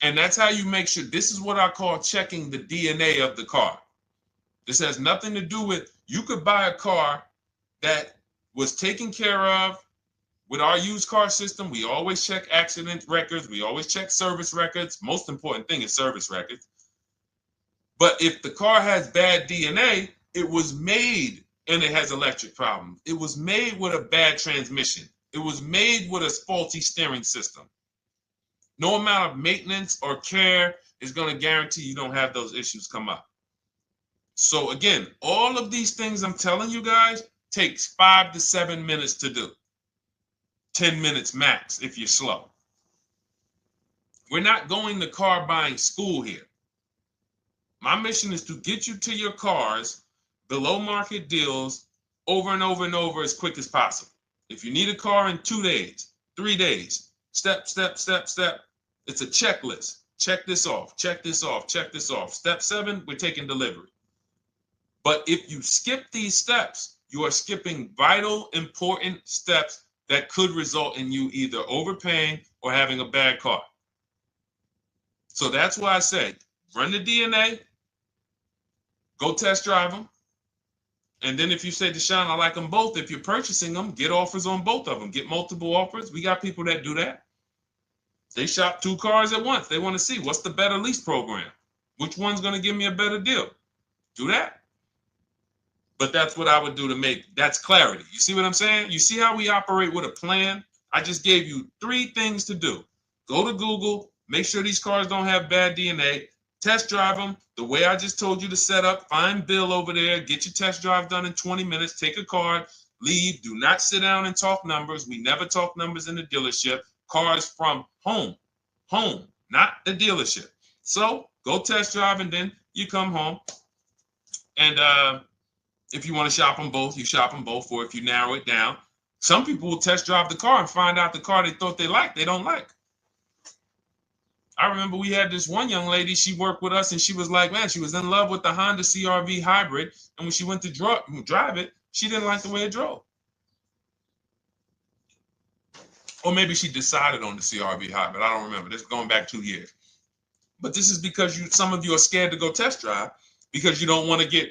And that's how you make sure. This is what I call checking the DNA of the car. This has nothing to do with, you could buy a car that was taken care of. With our used car system, we always check accident records. We always check service records. Most important thing is service records. But if the car has bad DNA, it was made and it has electric problems. It was made with a bad transmission. It was made with a faulty steering system. No amount of maintenance or care is going to guarantee you don't have those issues come up. So again, all of these things I'm telling you guys takes 5 to 7 minutes to do. 10 minutes max if you're slow. We're not going to car buying school here. My mission is to get you to your cars below market deals over and over and over as quick as possible. If you need a car in 2 days, 3 days, step, step, step, step. It's a checklist. Check this off, check this off, check this off. Step 7, we're taking delivery. But if you skip these steps, you are skipping vital, important steps that could result in you either overpaying or having a bad car. So that's why I say, run the DNA, go test drive them. And then if you say, Deshone, I like them both, if you're purchasing them, get offers on both of them. Get multiple offers. We got people that do that. They shop 2 cars at once. They want to see what's the better lease program. Which one's going to give me a better deal? Do that. But that's what I would do to make, that's clarity. You see what I'm saying? You see how we operate with a plan? I just gave you 3 things to do. Go to Google, make sure these cars don't have bad DNA, test drive them the way I just told you to set up, find Bill over there, get your test drive done in 20 minutes, take a card, leave, do not sit down and talk numbers. We never talk numbers in the dealership. Cars from home, not the dealership. So go test drive and then you come home. And if you want to shop them both, you shop them both. Or if you narrow it down, some people will test drive the car and find out the car they thought they liked, they don't like. I remember we had this one young lady, she worked with us and she was like, man, she was in love with the Honda CR-V hybrid. And when she went to drive it, she didn't like the way it drove. Or maybe she decided on the CR-V hybrid. I don't remember. This is going back 2 years. But this is because some of you are scared to go test drive because you don't want to get,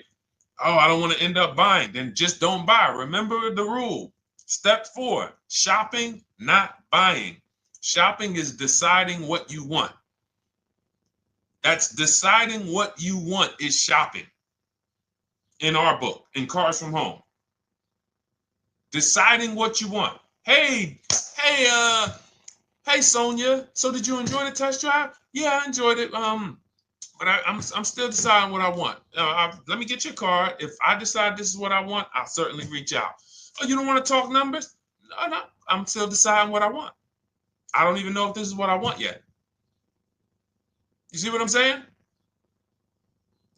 oh, I don't want to end up buying. Then just don't buy. Remember the rule. Step 4, shopping, not buying. Shopping is deciding what you want. That's deciding what you want is shopping. In our book, in Cars from Home. Deciding what you want. Hey, Sonia. So did you enjoy the test drive? Yeah, I enjoyed it. But I'm still deciding what I want. Let me get your card. If I decide this is what I want, I'll certainly reach out. Oh, you don't want to talk numbers? No. I'm still deciding what I want. I don't even know if this is what I want yet. You see what I'm saying?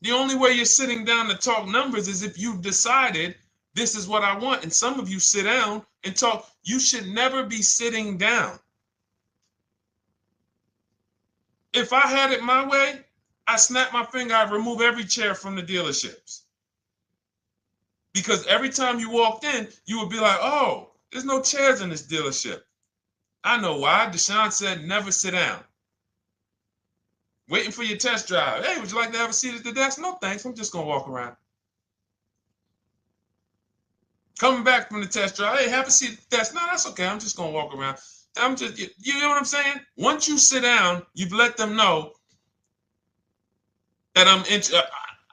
The only way you're sitting down to talk numbers is if you've decided this is what I want. And some of you sit down and talk. You should never be sitting down. If I had it my way, I snap my finger, I'd remove every chair from the dealerships. Because every time you walked in, you would be like, oh, there's no chairs in this dealership. I know why. Deshone said never sit down. Waiting for your test drive. Hey, would you like to have a seat at the desk? No, thanks. I'm just going to walk around. Coming back from the test drive. Hey, have a seat at the desk. No, that's okay. I'm just going to walk around. You know what I'm saying? Once you sit down, you've let them know that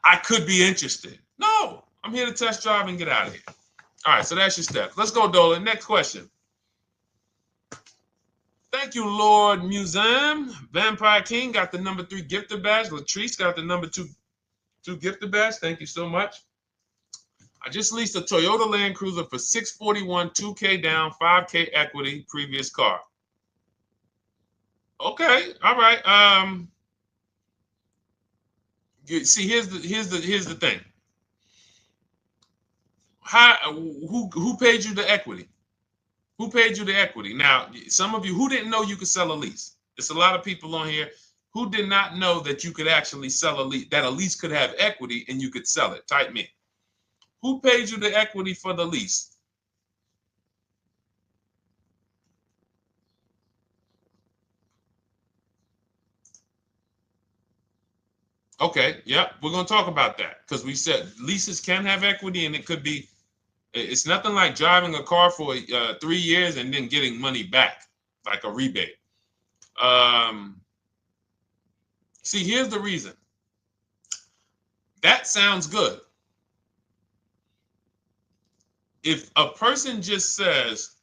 I could be interested. No, I'm here to test drive and get out of here. All right, so that's your steps. Let's go, Dolan. Next question. Thank you, Lord Museum. Vampire King got the number 3 gifter badge. Latrice got the number 2 gifter badge. Thank you so much. I just leased a Toyota Land Cruiser for $641, $2K down, $5K equity, previous car. Okay, all right. See, here's the thing. Who paid you the equity? Who paid you the equity? Now, some of you who didn't know you could sell a lease. There's a lot of people on here who did not know that you could actually sell a lease, that a lease could have equity and you could sell it. Type me. Who paid you the equity for the lease? Okay, yep, we're going to talk about that because we said leases can have equity and it could be, it's nothing like driving a car for 3 years and then getting money back, like a rebate. See, here's the reason. That sounds good. If a person just says,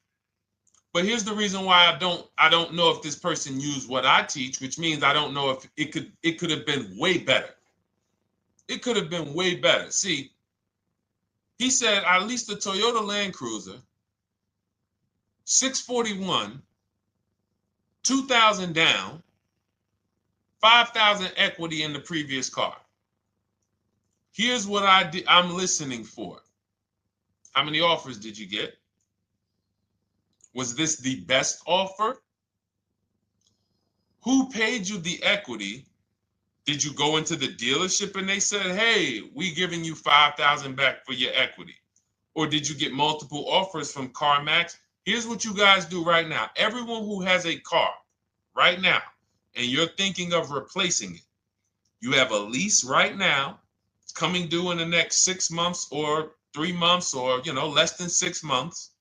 But here's the reason why I don't know if this person used what I teach, which means I don't know if it could have been way better. It could have been way better. See, he said I leased a Toyota Land Cruiser, 641, 2,000 down, 5,000 equity in the previous car. Here's what I'm listening for. How many offers did you get? Was this the best offer? Who paid you the equity? Did you go into the dealership and they said, hey, we giving you 5,000 back for your equity? Or did you get multiple offers from CarMax? Here's what you guys do right now. Everyone who has a car right now, and you're thinking of replacing it, you have a lease right now. It's coming due in the next 6 months or 3 months or, less than 6 months.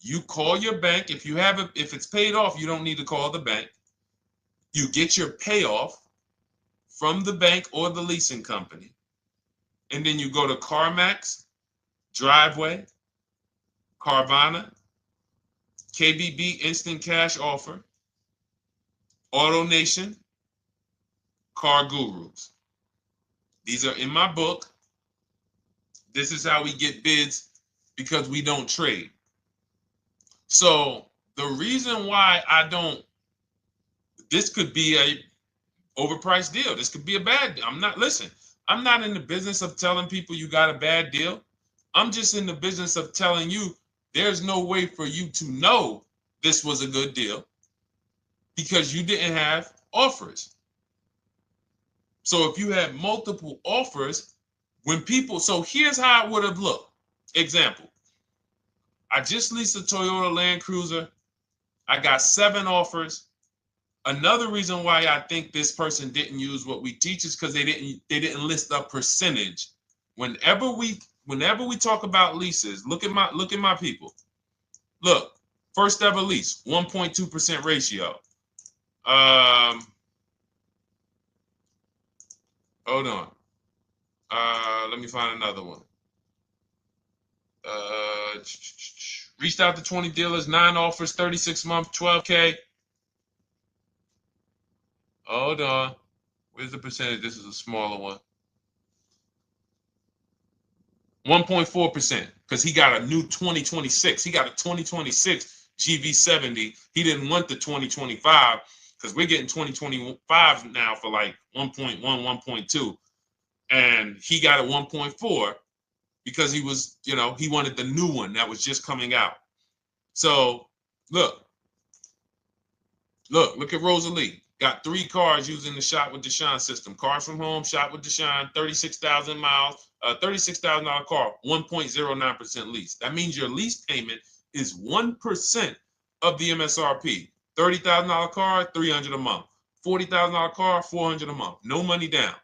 You call your bank. If it's paid off, you don't need to call the bank. You get your payoff from the bank or the leasing company. And then you go to CarMax, Driveway, Carvana, KBB Instant Cash Offer, AutoNation, Car Gurus. These are in my book. This is how we get bids because we don't trade. So the reason why this could be a overpriced deal. This could be a bad deal. I'm not in the business of telling people you got a bad deal. I'm just in the business of telling you there's no way for you to know this was a good deal because you didn't have offers. So if you had multiple offers, so here's how it would have looked. Example, I just leased a Toyota Land Cruiser. I got 7 offers. Another reason why I think this person didn't use what we teach is because they didn't list a percentage. Whenever we talk about leases, look at my people. Look, first ever lease, 1.2% ratio. Hold on. Let me find another one. Reached out to 20 dealers, 9 offers, 36 months, 12K. Hold on. Where's the percentage? This is a smaller one. 1.4%, because he got a new 2026. He got a 2026 GV70. He didn't want the 2025 because we're getting 2025 now for like 1.1, 1.2. And he got a 1.4 because he was, he wanted the new one that was just coming out. So look at Rosalie. Got 3 cars using the Shop with Deshone system. Cars from home, Shop with Deshone, 36,000 miles, $36,000 car, 1.09% lease. That means your lease payment is 1% of the MSRP. $30,000 car, $300 a month. $40,000 car, $400 a month. No money down.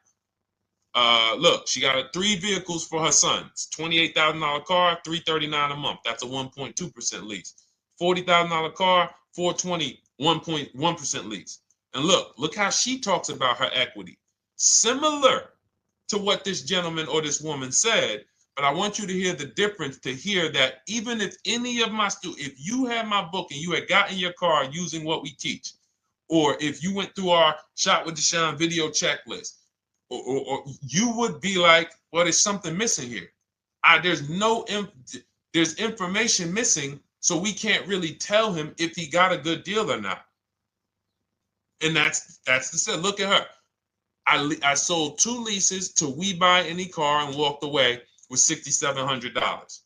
Look, she got 3 vehicles for her sons. $28,000 car, $339 a month. That's a 1.2% lease. $40,000 car, $420, 1.1% lease. And look how she talks about her equity. Similar to what this gentleman or this woman said, but I want you to hear the difference, to hear that even if any of my students, if you had my book and you had gotten your car using what we teach, or if you went through our Shop with Deshone video checklist, or you would be like, well, there's something missing here. There's information missing, so we can't really tell him if he got a good deal or not. And that's the set. Look at her. I sold 2 leases to We Buy Any Car and walked away with $6,700.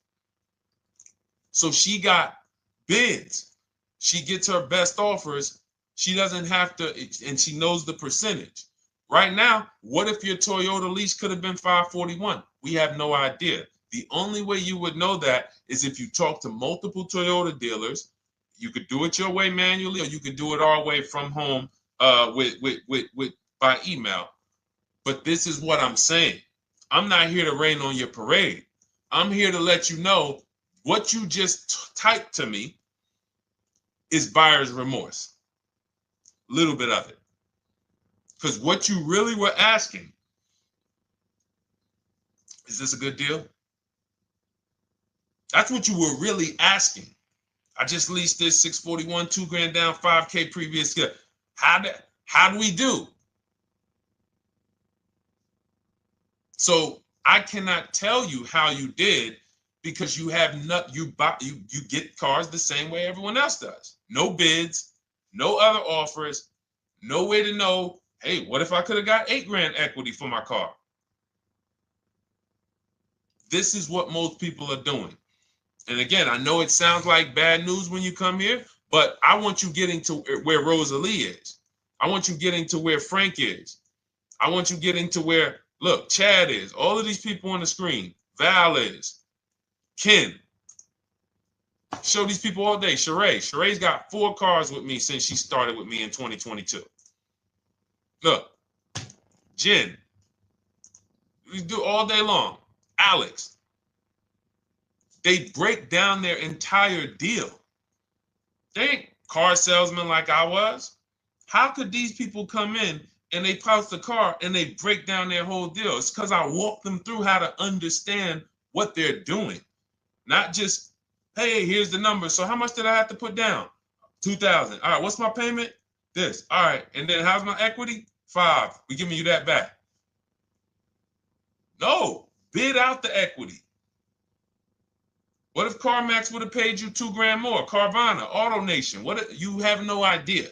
So she got bids. She gets her best offers. She doesn't have to, and she knows the percentage. Right now, what if your Toyota lease could have been 541? We have no idea. The only way you would know that is if you talk to multiple Toyota dealers. You could do it your way manually, or you could do it our way from home by email. But this is what I'm saying. I'm not here to rain on your parade. I'm here to let you know what you just typed to me is buyer's remorse. A little bit of it. Because what you really were asking, is this a good deal? That's what you were really asking. I just leased this 641, 2 grand down, 5K previous. How do we do? So I cannot tell you how you did because you have not you get cars the same way everyone else does. No bids, no other offers, no way to know, hey, what if I could have got 8 grand equity for my car? This is what most people are doing. And again, I know it sounds like bad news when you come here, but I want you getting to where Rosalie is. I want you getting to where Frank is. I want you getting to where, look, Chad is. All of these people on the screen. Val is. Ken. Show these people all day. Sheree. Sheree's got 4 cars with me since she started with me in 2022. Look. Jen. We do all day long. Alex. They break down their entire deal. They ain't car salesmen like I was. How could these people come in and they post the car and they break down their whole deal? It's because I walk them through how to understand what they're doing. Not just, hey, here's the number. So how much did I have to put down? 2,000. All right, what's my payment? This. All right, and then how's my equity? 5. We giving you that back. No, bid out the equity. What if CarMax would have paid you 2 grand more? Carvana, AutoNation, what? You have no idea.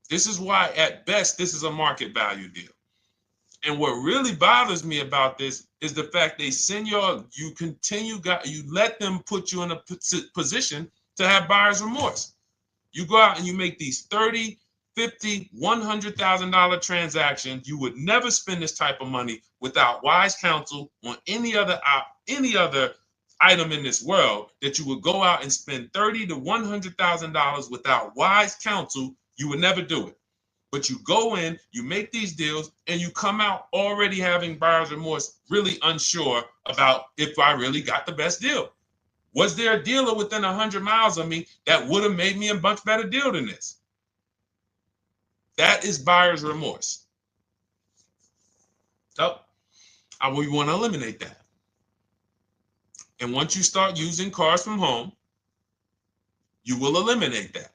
This is why, at best, this is a market value deal. And what really bothers me about this is the fact they send you let them put you in a position to have buyer's remorse. You go out and you make these $30,000, $50,000, $100,000 transactions. You would never spend this type of money without wise counsel on any other item in this world, that you would go out and spend $30,000 to $100,000 without wise counsel. You would never do it. But you go in, you make these deals, and you come out already having buyer's remorse, really unsure about if I really got the best deal. Was there a dealer within 100 miles of me that would have made me a much better deal than this? That is buyer's remorse. So we want to eliminate that. And once you start using cars from home, you will eliminate that.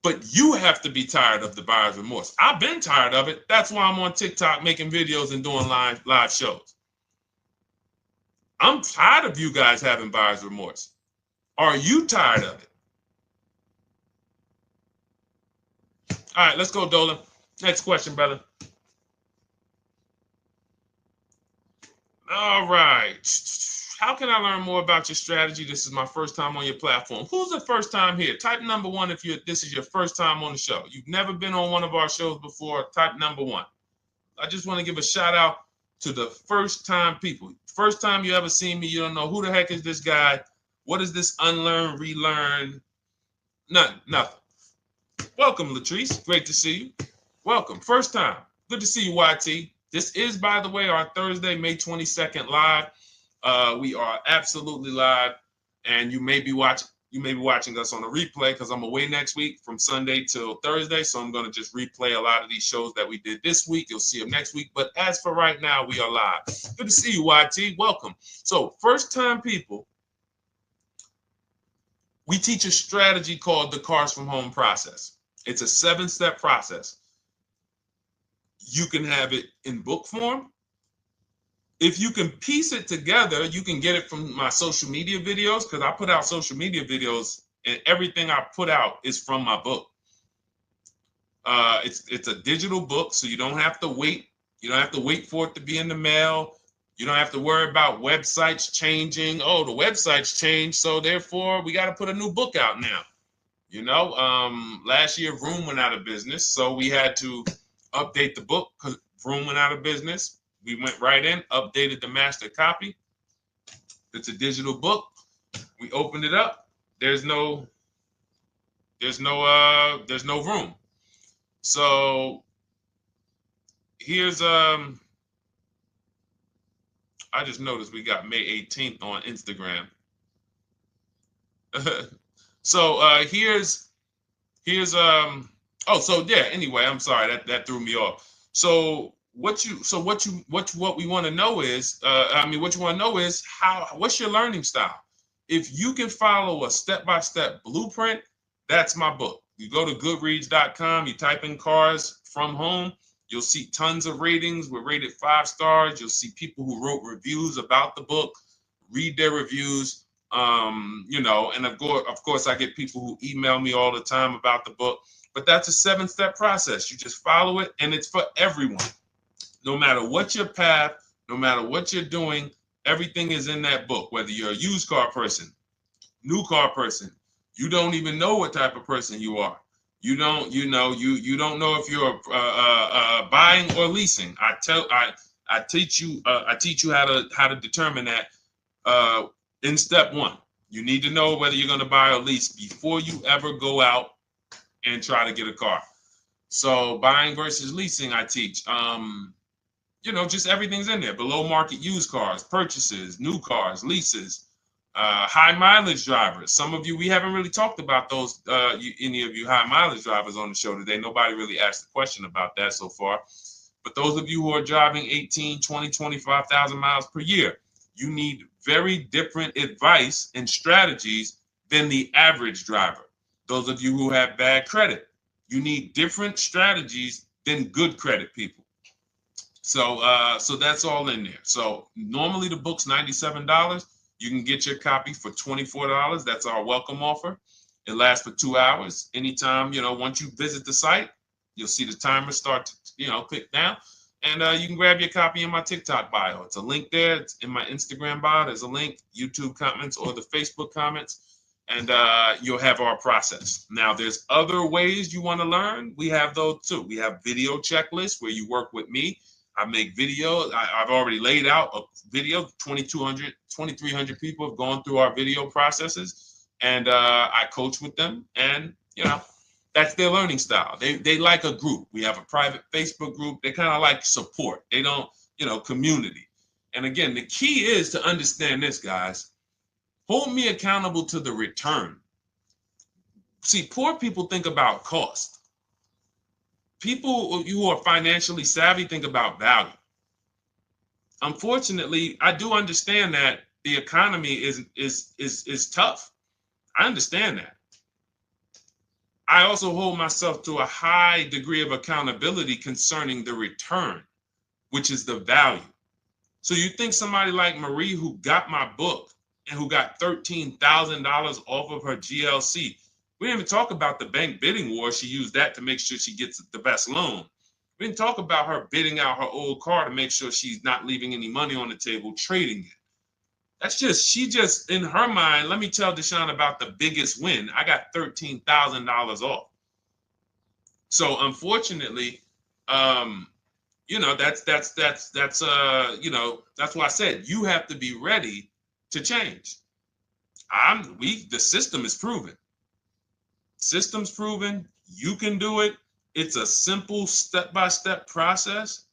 But you have to be tired of the buyer's remorse. I've been tired of it. That's why I'm on TikTok making videos and doing live shows. I'm tired of you guys having buyer's remorse. Are you tired of it? All right, let's go, Dolan. Next question, brother. All right. How can I learn more about your strategy? This is my first time on your platform. Who's the first time here? Type number 1 if this is your first time on the show. You've never been on one of our shows before. Type number 1. I just want to give a shout out to the first time people. First time you ever seen me, you don't know who the heck is this guy. What is this unlearn, relearn? Nothing. Welcome, Latrice. Great to see you. Welcome. First time. Good to see you, YT. This is, by the way, our Thursday, May 22nd live. We are absolutely live, and you may be watching us on a replay because I'm away next week from Sunday till Thursday, so I'm going to just replay a lot of these shows that we did this week. You'll see them next week, but as for right now, we are live. Good to see you, YT. Welcome. So, first-time people, we teach a strategy called the Cars from Home process. It's a 7-step process. You can have it in book form. If you can piece it together, you can get it from my social media videos, because I put out social media videos and everything I put out is from my book. It's a digital book, so you don't have to wait. You don't have to wait for it to be in the mail. You don't have to worry about websites changing. Oh, the website's changed, so therefore we got to put a new book out now. You know, last year Vroom went out of business, so we had to update the book because Vroom went out of business. We went right in, updated the master copy. It's a digital book. We opened it up. There's no room. So here's I just noticed we got May 18th on Instagram. So here's anyway, I'm sorry, that threw me off. So what we want to know is, what's your learning style? If you can follow a step-by-step blueprint, that's my book. You go to goodreads.com, you type in cars from home, you'll see tons of ratings. We're rated 5 stars. You'll see people who wrote reviews about the book, read their reviews. And of course, I get people who email me all the time about the book. But that's a 7-step process. You just follow it, and it's for everyone. No matter what your path, no matter what you're doing, everything is in that book. Whether you're a used car person, new car person, you don't even know what type of person you are. You don't know if you're buying or leasing. I teach you how to determine that in step 1. You need to know whether you're going to buy or lease before you ever go out and try to get a car. So buying versus leasing, I teach. Just everything's in there. Below market used cars, purchases, new cars, leases, high mileage drivers. Some of you, we haven't really talked about those, any of you high mileage drivers on the show today. Nobody really asked a question about that so far. But those of you who are driving 18, 20, 25,000 miles per year, you need very different advice and strategies than the average driver. Those of you who have bad credit, you need different strategies than good credit people. So that's all in there. So normally the book's $97. You can get your copy for $24. That's our welcome offer. It lasts for 2 hours. Anytime, once you visit the site, you'll see the timer start to, click down. And you can grab your copy in my TikTok bio. It's a link there. It's in my Instagram bio. There's a link, YouTube comments or the Facebook comments. And you'll have our process. Now, there's other ways you want to learn. We have those too. We have video checklists where you work with me. I make videos. I've already laid out a video. 2,300 people have gone through our video processes, and I coach with them. And that's their learning style. They like a group. We have a private Facebook group. They kind of like support. They don't, community. And again, the key is to understand this, guys. Hold me accountable to the return. See, poor people think about cost. People who are financially savvy think about value. Unfortunately, I do understand that the economy is tough. I understand that. I also hold myself to a high degree of accountability concerning the return, which is the value. So you think somebody like Marie, who got my book and who got $13,000 off of her GLC, we didn't even talk about the bank bidding war. She used that to make sure she gets the best loan. We didn't talk about her bidding out her old car to make sure she's not leaving any money on the table, trading it. She just, in her mind, let me tell Deshone about the biggest win. I got $13,000 off. So unfortunately, that's why I said you have to be ready to change. The system is proven. System's proven. You can do it. It's a simple step-by-step process.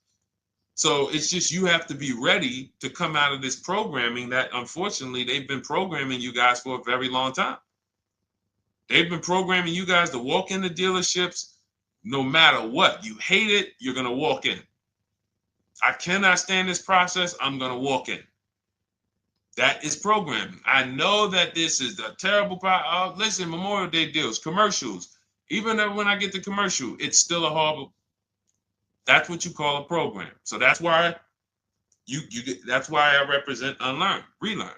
So it's just you have to be ready to come out of this programming that, unfortunately, they've been programming you guys for a very long time. They've been programming you guys to walk into dealerships no matter what. You hate it, you're going to walk in. I cannot stand this process, I'm going to walk in. That is programming. I know that this is a terrible problem. Listen, Memorial Day deals, commercials. Even when I get the commercial, it's still a horrible. That's what you call a program. So that's why that's why I represent unlearn, relearn.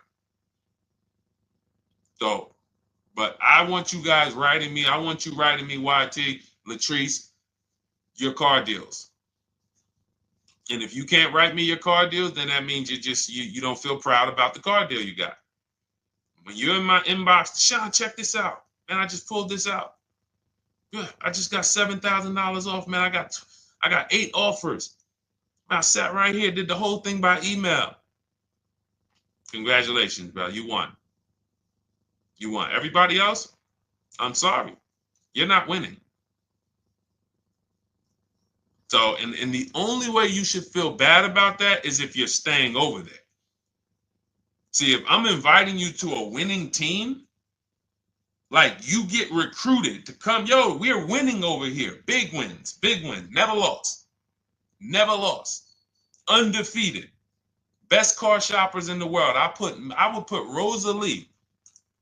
So, but I want you guys writing me. I want you writing me, YT, Latrice, your car deals. And if you can't write me your car deals, then that means you don't feel proud about the car deal you got. When you're in my inbox, Deshone, check this out. Man, I just pulled this out. Yeah, I just got $7,000 off, man. I got 8 offers. I sat right here, did the whole thing by email. Congratulations, bro. You won. You won. Everybody else, I'm sorry. You're not winning. So, and the only way you should feel bad about that is if you're staying over there. See, if I'm inviting you to a winning team, like you get recruited to come, yo, we're winning over here. Big wins, never lost. Never lost. Undefeated. Best car shoppers in the world. I would put Rosalie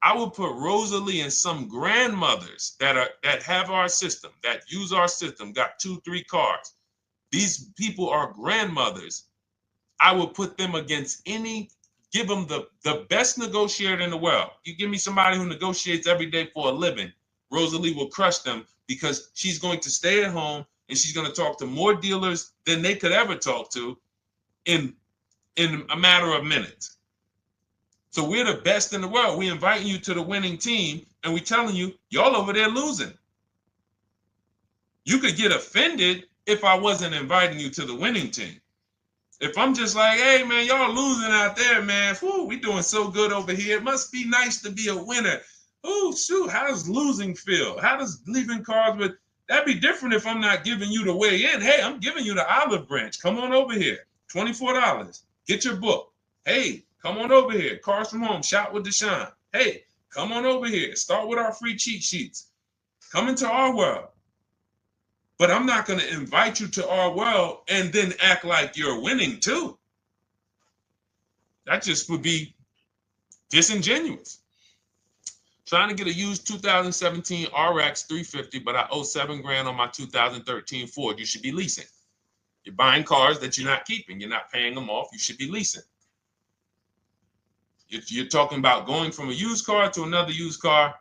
I will put Rosalie and some grandmothers that have our system, that use our system, got 2-3 cars. These people are grandmothers. I will put them against give them the best negotiator in the world. You give me somebody who negotiates every day for a living, Rosalie will crush them because she's going to stay at home and she's going to talk to more dealers than they could ever talk to in a matter of minutes. So we're the best in the world. We inviting you to the winning team and we telling you, y'all over there losing. You could get offended if I wasn't inviting you to the winning team. If I'm just like, hey, man, y'all losing out there, man. Whew, we doing so good over here. It must be nice to be a winner. Oh, shoot, how does losing feel? How does leaving cars with... That'd be different if I'm not giving you the way in. Hey, I'm giving you the olive branch. Come on over here. $24. Get your book. Hey, come on over here. Cars from Home. Shop with Deshone. Hey, come on over here. Start with our free cheat sheets. Come into our world. But I'm not going to invite you to our world and then act like you're winning too. That just would be disingenuous. Trying to get a used 2017 RX 350, but I owe $7,000 on my 2013 Ford. You should be leasing. You're buying cars that you're not keeping. You're not paying them off. You should be leasing. If you're talking about going from a used car to another used car,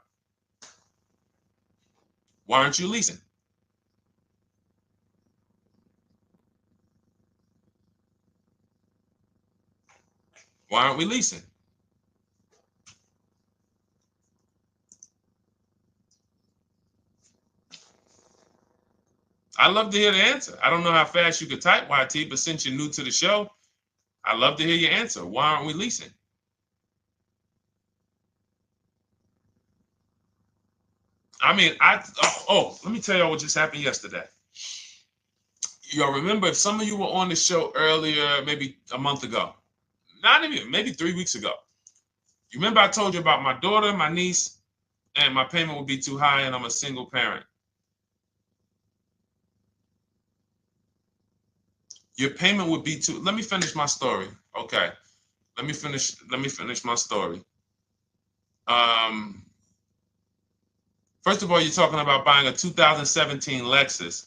why aren't you leasing? Why aren't we leasing? I'd love to hear the answer. I don't know how fast you could type, YT, but since you're new to the show, I'd love to hear your answer. Why aren't we leasing? I mean, let me tell y'all what just happened yesterday. Y'all remember, if some of you were on the show earlier, maybe a month ago, not even, maybe 3 weeks ago. You remember I told you about my daughter, my niece, and my payment would be too high and I'm a single parent. Your payment would be too, let me finish my story. Okay. Let me finish my story. First of all, you're talking about buying a 2017 Lexus.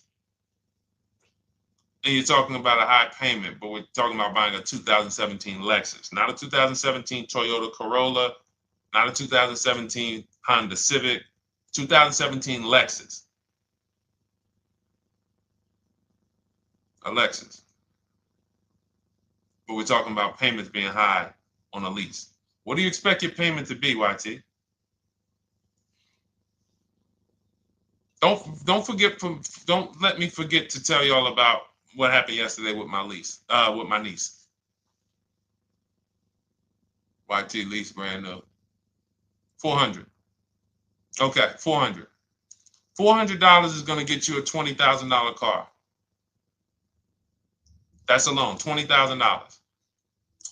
And you're talking about a high payment, but we're talking about buying a 2017 Lexus, not a 2017 Toyota Corolla, not a 2017 Honda Civic, 2017 Lexus. A Lexus. But we're talking about payments being high on a lease. What do you expect your payment to be, YT? Don't let me forget to tell y'all about what happened yesterday with my niece. YT lease brand new. $400. Okay, $400. $400 is going to get you a $20,000 car. That's alone, $20,000.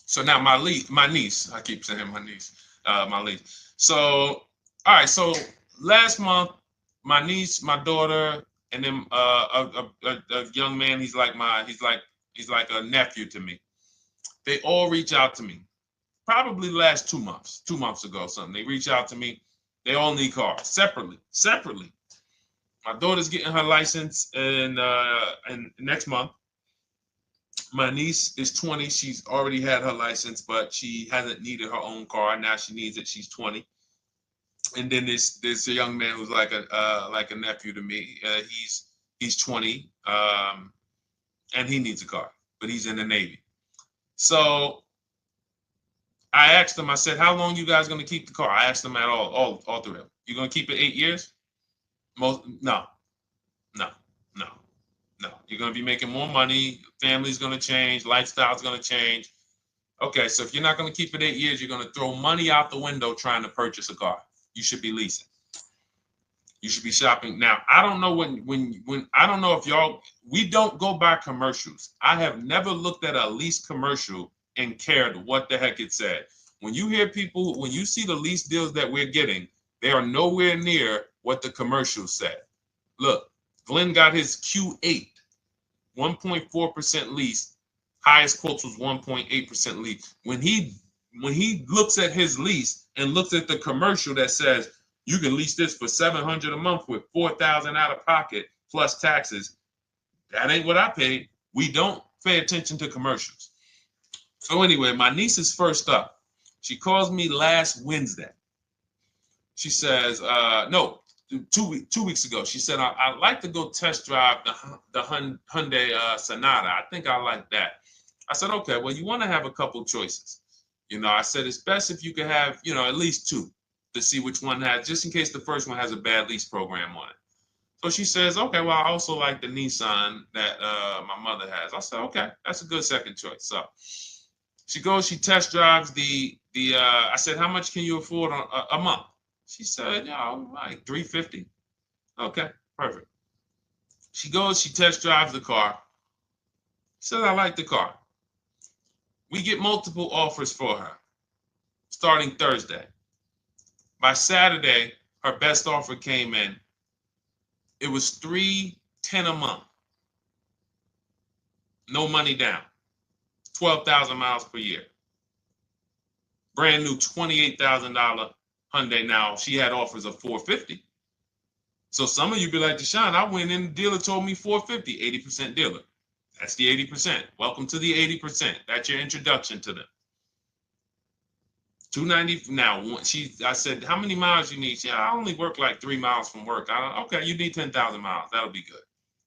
So now my niece, I keep saying my niece, my niece. So, all right, so last month, my niece, my daughter, and then a young man, he's like a nephew to me. They all reach out to me. Probably the last 2 months ago, something. They reach out to me. They all need cars separately. My daughter's getting her license in next month. My niece is 20. She's already had her license, but she hasn't needed her own car. Now she needs it. She's 20. And then there's a young man who's like a nephew to me. He's 20, and he needs a car, but he's in the Navy. So I asked them. I said, "How long you guys gonna keep the car?" I asked them at all three of them. You gonna keep it 8 years? No. You're gonna be making more money. Family's gonna change. Lifestyle's gonna change. Okay, so if you're not gonna keep it 8 years, you're gonna throw money out the window trying to purchase a car. You should be leasing. You should be shopping. Now, I don't know when I don't know if y'all, we don't go by commercials. I have never looked at a lease commercial and cared what the heck it said. When you hear people, when you see the lease deals that we're getting, they are nowhere near what the commercial said. Look, Glenn got his Q8, 1.4% lease. Highest quotes was 1.8% lease. When he looks at his lease, and looks at the commercial that says you can lease this for $700 a month with $4,000 out of pocket plus taxes, that ain't what I paid. We don't pay attention to commercials. So anyway, my niece is first up. She calls me last Wednesday. She says, no, 2 weeks ago. She said, I'd like to go test drive the Hyundai Sonata. I think I like that. I said, okay, well, you want to have a couple choices. I said, it's best if you could have, at least two to see which one has, just in case the first one has a bad lease program on it. So she says, okay, well, I also like the Nissan that my mother has. I said, okay, that's a good second choice. So she goes, she test drives I said, how much can you afford a month? She said, like $350. Okay, perfect. She goes, she test drives the car. She says, I like the car. We get multiple offers for her starting Thursday. By Saturday, her best offer came in. It was $310 a month. No money down. 12,000 miles per year. Brand new $28,000 Hyundai. Now, she had offers of $450. So some of you be like, Deshone, I went in, the dealer told me $450, 80% dealer. That's the 80%. Welcome to the 80%. That's your introduction to them. $290. Now, I said, how many miles you need? She said, I only work like 3 miles from work. Okay, you need 10,000 miles. That'll be good.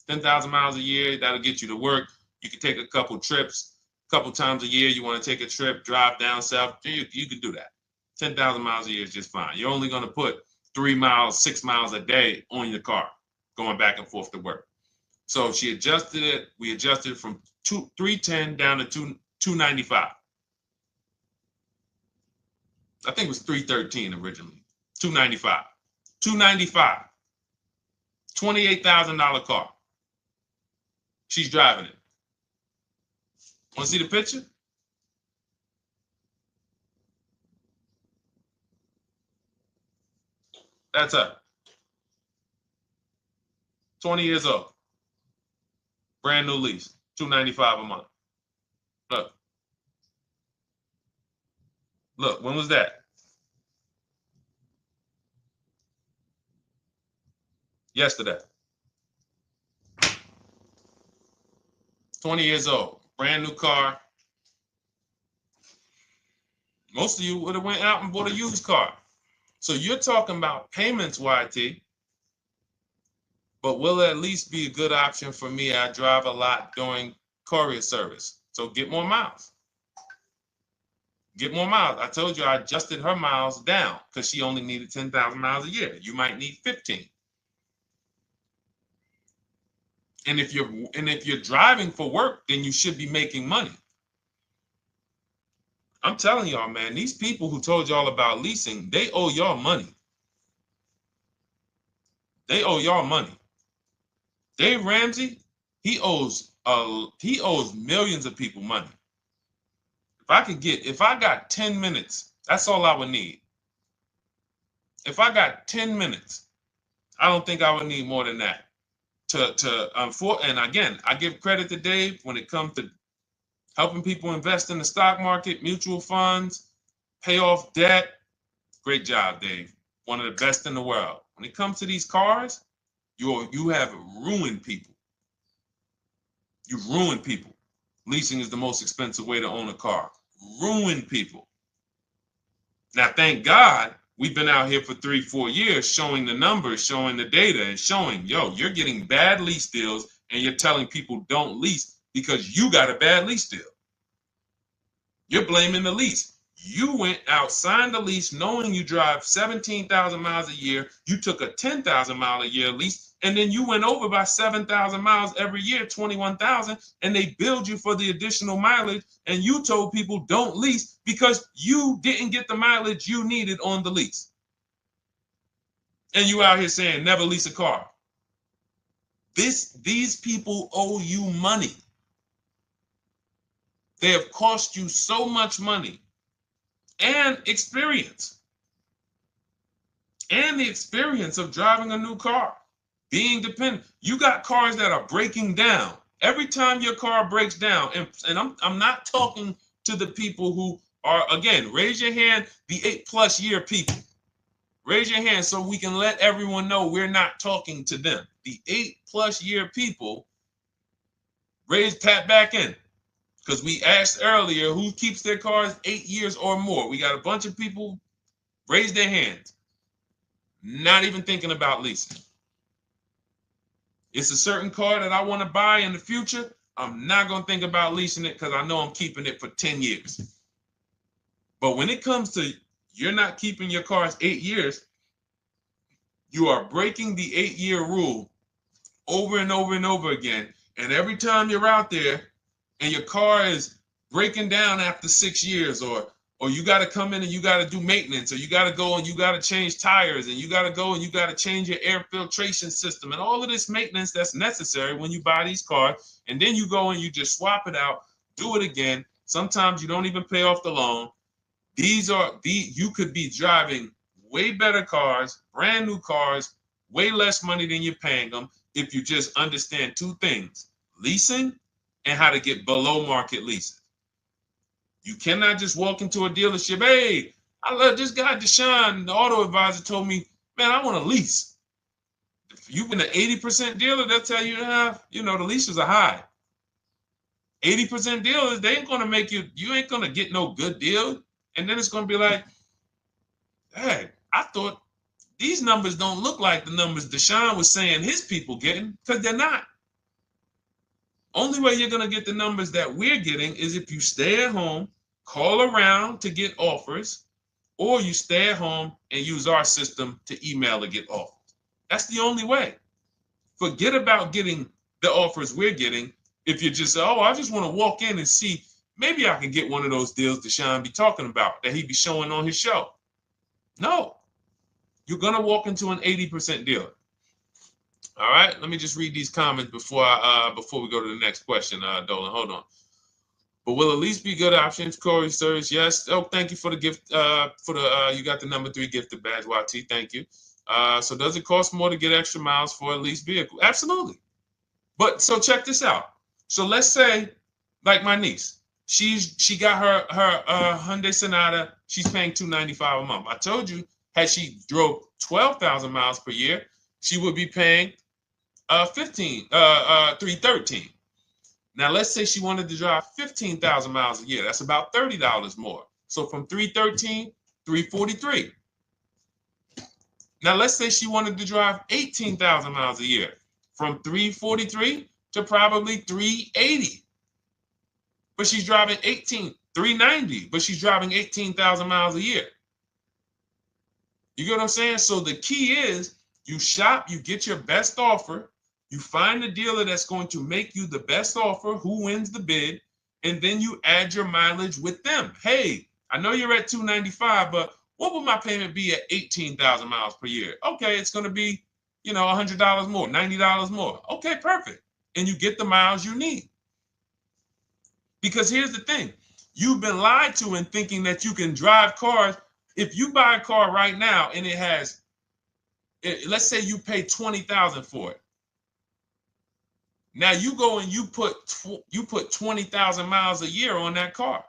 10,000 miles a year, that'll get you to work. You can take a couple trips, a couple times a year. You want to take a trip, drive down south. You can do that. 10,000 miles a year is just fine. You're only going to put 3 miles, 6 miles a day on your car, going back and forth to work. So she adjusted it. We adjusted it from $310 down to $295. I think it was $313 originally. $295. $295. $28,000 car. She's driving it. Want to see the picture? That's her. 20 years old. Brand new lease. $295 a month. Look. Look, when was that? Yesterday. 20 years old. Brand new car. Most of you would have went out and bought a used car. So you're talking about payments, YT. But will it at least be a good option for me? I drive a lot during courier service. So get more miles. Get more miles. I told you I adjusted her miles down because she only needed 10,000 miles a year. You might need 15. And if you're driving for work, then you should be making money. I'm telling y'all, man, these people who told y'all about leasing, they owe y'all money. They owe y'all money. Dave Ramsey, he owes millions of people money. If I got 10 minutes, that's all I would need. If I got 10 minutes, I don't think I would need more than that. And again, I give credit to Dave when it comes to helping people invest in the stock market, mutual funds, pay off debt. Great job, Dave. One of the best in the world. When it comes to these cars, you have ruined people. You've ruined people. Leasing is the most expensive way to own a car. Ruined people. Now, thank God, we've been out here for 3-4 years showing the numbers, showing the data, and showing, you're getting bad lease deals, and you're telling people don't lease because you got a bad lease deal. You're blaming the lease. You went out, signed the lease, knowing you drive 17,000 miles a year. You took a 10,000 mile a year lease, and then you went over by 7,000 miles every year, 21,000, and they billed you for the additional mileage, and you told people don't lease because you didn't get the mileage you needed on the lease. And you out here saying never lease a car. These people owe you money. They have cost you so much money and experience. And the experience of driving a new car, being dependent. You got cars that are breaking down. Every time your car breaks down, and I'm not talking to the people who Or again, raise your hand, the 8+ year people. Raise your hand so we can let everyone know we're not talking to them. The 8+ year people, tap back in. Because we asked earlier who keeps their cars 8 years or more. We got a bunch of people raise their hands, not even thinking about leasing. It's a certain car that I want to buy in the future. I'm not going to think about leasing it because I know I'm keeping it for 10 years. But when it comes to you're not keeping your cars 8 years, you are breaking the 8-year rule over and over and over again. And every time you're out there and your car is breaking down after 6 years, or you got to come in and you got to do maintenance, or you got to go and you got to change tires, and you got to go and you got to change your air filtration system, and all of this maintenance that's necessary when you buy these cars, and then you go and you just swap it out, do it again. Sometimes you don't even pay off the loan. You could be driving way better cars, brand new cars, way less money than you're paying them if you just understand 2 things: leasing and how to get below market leases. You cannot just walk into a dealership. Hey, I love this guy, Deshone, the auto advisor, told me, man, I want to lease. If you've been an 80% dealer, they'll tell you, the leases are high. 80% dealers, they ain't going to make you ain't going to get no good deal. And then it's going to be like, hey, I thought these numbers don't look like the numbers Deshone was saying his people getting, because they're not. Only way you're going to get the numbers that we're getting is if you stay at home, call around to get offers, or you stay at home and use our system to email to get offers. That's the only way. Forget about getting the offers we're getting. If you just say, oh, I just want to walk in and see, maybe I can get one of those deals Deshone be talking about that he be showing on his show. No, you're going to walk into an 80% dealer. All right, let me just read these comments before we go to the next question, Dolan. Hold on. But will a lease be good options? Corey Sirs, yes. Oh, thank you for the gift. You got the number 3 gifted badge, YT. Thank you. So does it cost more to get extra miles for a leased vehicle? Absolutely. But so check this out. So let's say, like my niece, she got her Hyundai Sonata. She's paying $295 a month. I told you, had she drove 12,000 miles per year, she would be paying $313. Now let's say she wanted to drive 15,000 miles a year. That's about $30 more. So from $313, $343. Now let's say she wanted to drive 18,000 miles a year, from $343 to probably $380. But she's driving $390, but she's driving 18,000 miles a year. You get what I'm saying? So the key is you shop, you get your best offer, you find the dealer that's going to make you the best offer, who wins the bid, and then you add your mileage with them. Hey, I know you're at $295, but what would my payment be at 18,000 miles per year? Okay, it's going to be, $100 more, $90 more. Okay, perfect. And you get the miles you need. Because here's the thing. You've been lied to in thinking that you can drive cars. If you buy a car right now and it has, let's say you pay $20,000 for it. Now you go and you put 20,000 miles a year on that car.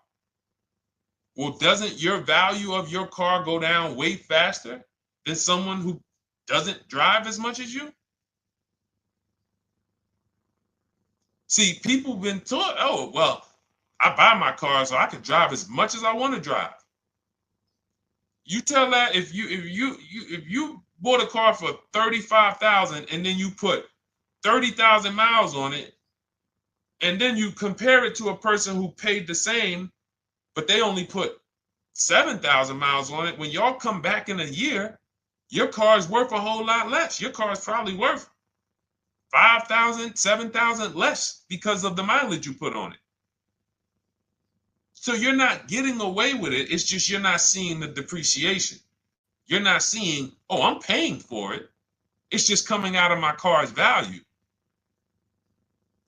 Well, doesn't your value of your car go down way faster than someone who doesn't drive as much as you? See, people have been taught, oh, well, I buy my car so I can drive as much as I want to drive. You tell that if you bought a car for $35,000 and then you put 30,000 miles on it, and then you compare it to a person who paid the same, but they only put 7,000 miles on it. When y'all come back in a year, your car is worth a whole lot less. Your car is probably worth 5,000, 7,000 less because of the mileage you put on it. So you're not getting away with it. It's just you're not seeing the depreciation. You're not seeing, oh, I'm paying for it. It's just coming out of my car's value.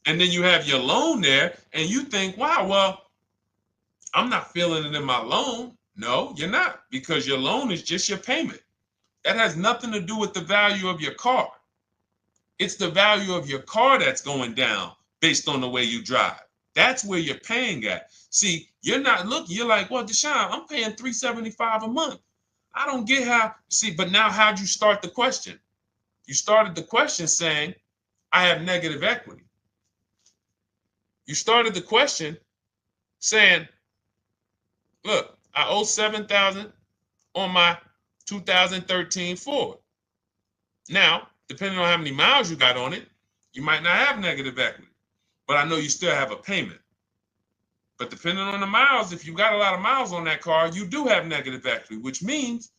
And then you have your loan there and you think, wow, well, I'm not feeling it in my loan. No, you're not, because your loan is just your payment. That has nothing to do with the value of your car. It's the value of your car that's going down based on the way you drive. That's where you're paying at. See, You're not looking, you're like, well, Deshone, I'm paying $375 a month. I don't get how, see, but now how'd you start the question? You started the question saying, I have negative equity. You started the question saying, look, I owe $7,000 on my 2013 Ford. Now, depending on how many miles you got on it, you might not have negative equity, but I know you still have a payment. But depending on the miles, if you got a lot of miles on that car, you do have negative equity, which means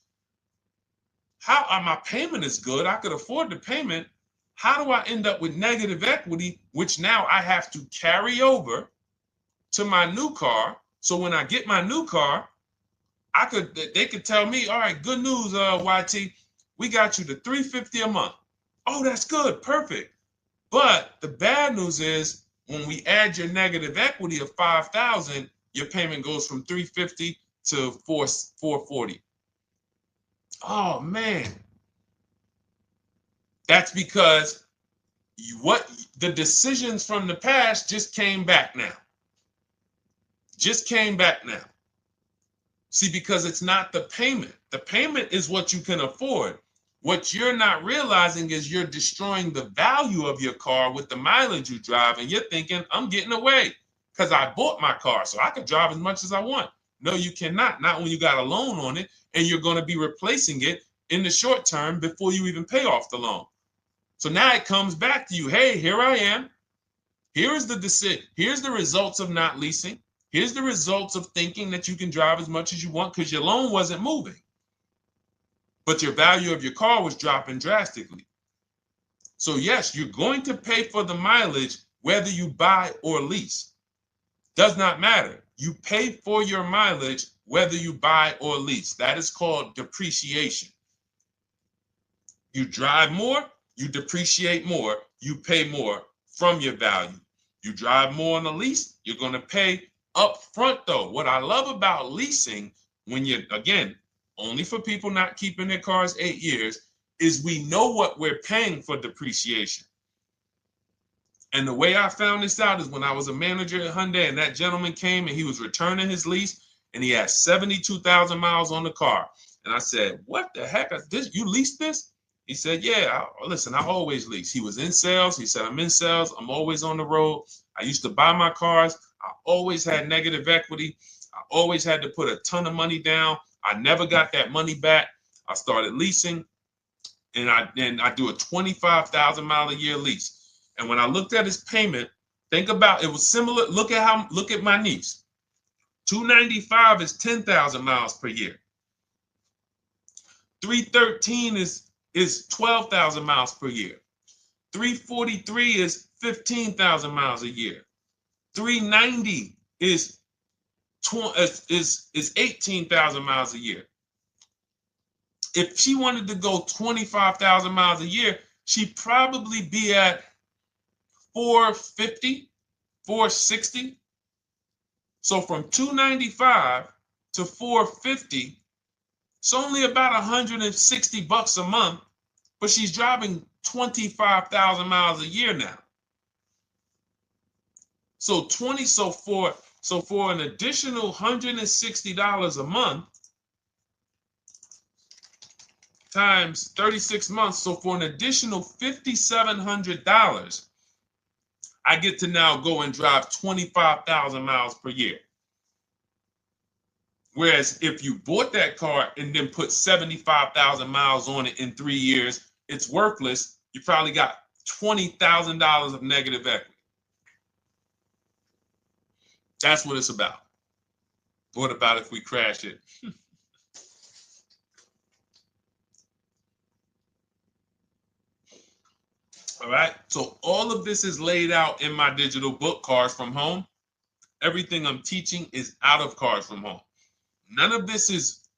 my payment is good. I could afford the payment. How do I end up with negative equity, which now I have to carry over to my new car? So when I get my new car, they could tell me, all right, good news, YT, we got you to $350 a month. Oh, that's good, perfect. But the bad news is when we add your negative equity of $5,000, your payment goes from $350 to $440. Oh man, that's because the decisions from the past just came back now. Just came back now. See, because it's not the payment. The payment is what you can afford. What you're not realizing is you're destroying the value of your car with the mileage you drive, and you're thinking, I'm getting away because I bought my car, so I can drive as much as I want. No, you cannot. Not when you got a loan on it, and you're going to be replacing it in the short term before you even pay off the loan. So now it comes back to you. Hey, here I am. Here's the decision. Here's the results of not leasing. Here's the results of thinking that you can drive as much as you want because your loan wasn't moving. But your value of your car was dropping drastically. So yes, you're going to pay for the mileage whether you buy or lease. Does not matter. You pay for your mileage whether you buy or lease. That is called depreciation. You drive more, you depreciate more, you pay more from your value. You drive more on a lease, you're going to pay up front though. What I love about leasing, when you're, again, only for people not keeping their cars 8 years, is we know what we're paying for depreciation. And the way I found this out is when I was a manager at Hyundai and that gentleman came and he was returning his lease and he had 72,000 miles on the car. And I said, what the heck? You leased this? He said, yeah, listen, I always lease. He was in sales. He said, I'm in sales. I'm always on the road. I used to buy my cars. I always had negative equity. I always had to put a ton of money down. I never got that money back. I started leasing, and I do a 25,000 mile a year lease. And when I looked at his payment, think about it was similar. Look at my niece. 295 is 10,000 miles per year. 313 is 12,000 miles per year. 343 is 15,000 miles a year. 390 is 18,000 miles a year. If she wanted to go 25,000 miles a year, she'd probably be at 450, 460. So from 295 to 450, it's only about 160 bucks a month, but she's driving 25,000 miles a year now. So for an additional $160 a month times 36 months, so for an additional $5,700, I get to now go and drive 25,000 miles per year. Whereas if you bought that car and then put 75,000 miles on it in 3 years, it's worthless. You probably got $20,000 of negative equity. That's what it's about. What about if we crash it? All right. So all of this is laid out in my digital book, Cars from Home. Everything I'm teaching is out of Cars from Home. None of this is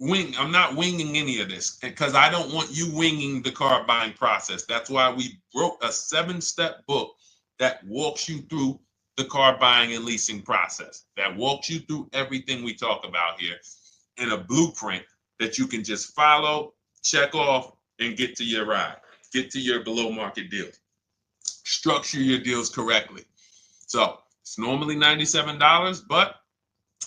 I'm not winging any of this because I don't want you winging the car buying process. That's why we wrote a 7-step book that walks you through the car buying and leasing process, that walks you through everything we talk about here in a blueprint that you can just follow, check off, and get to your ride, get to your below market deals, structure your deals correctly. So It's normally $97, but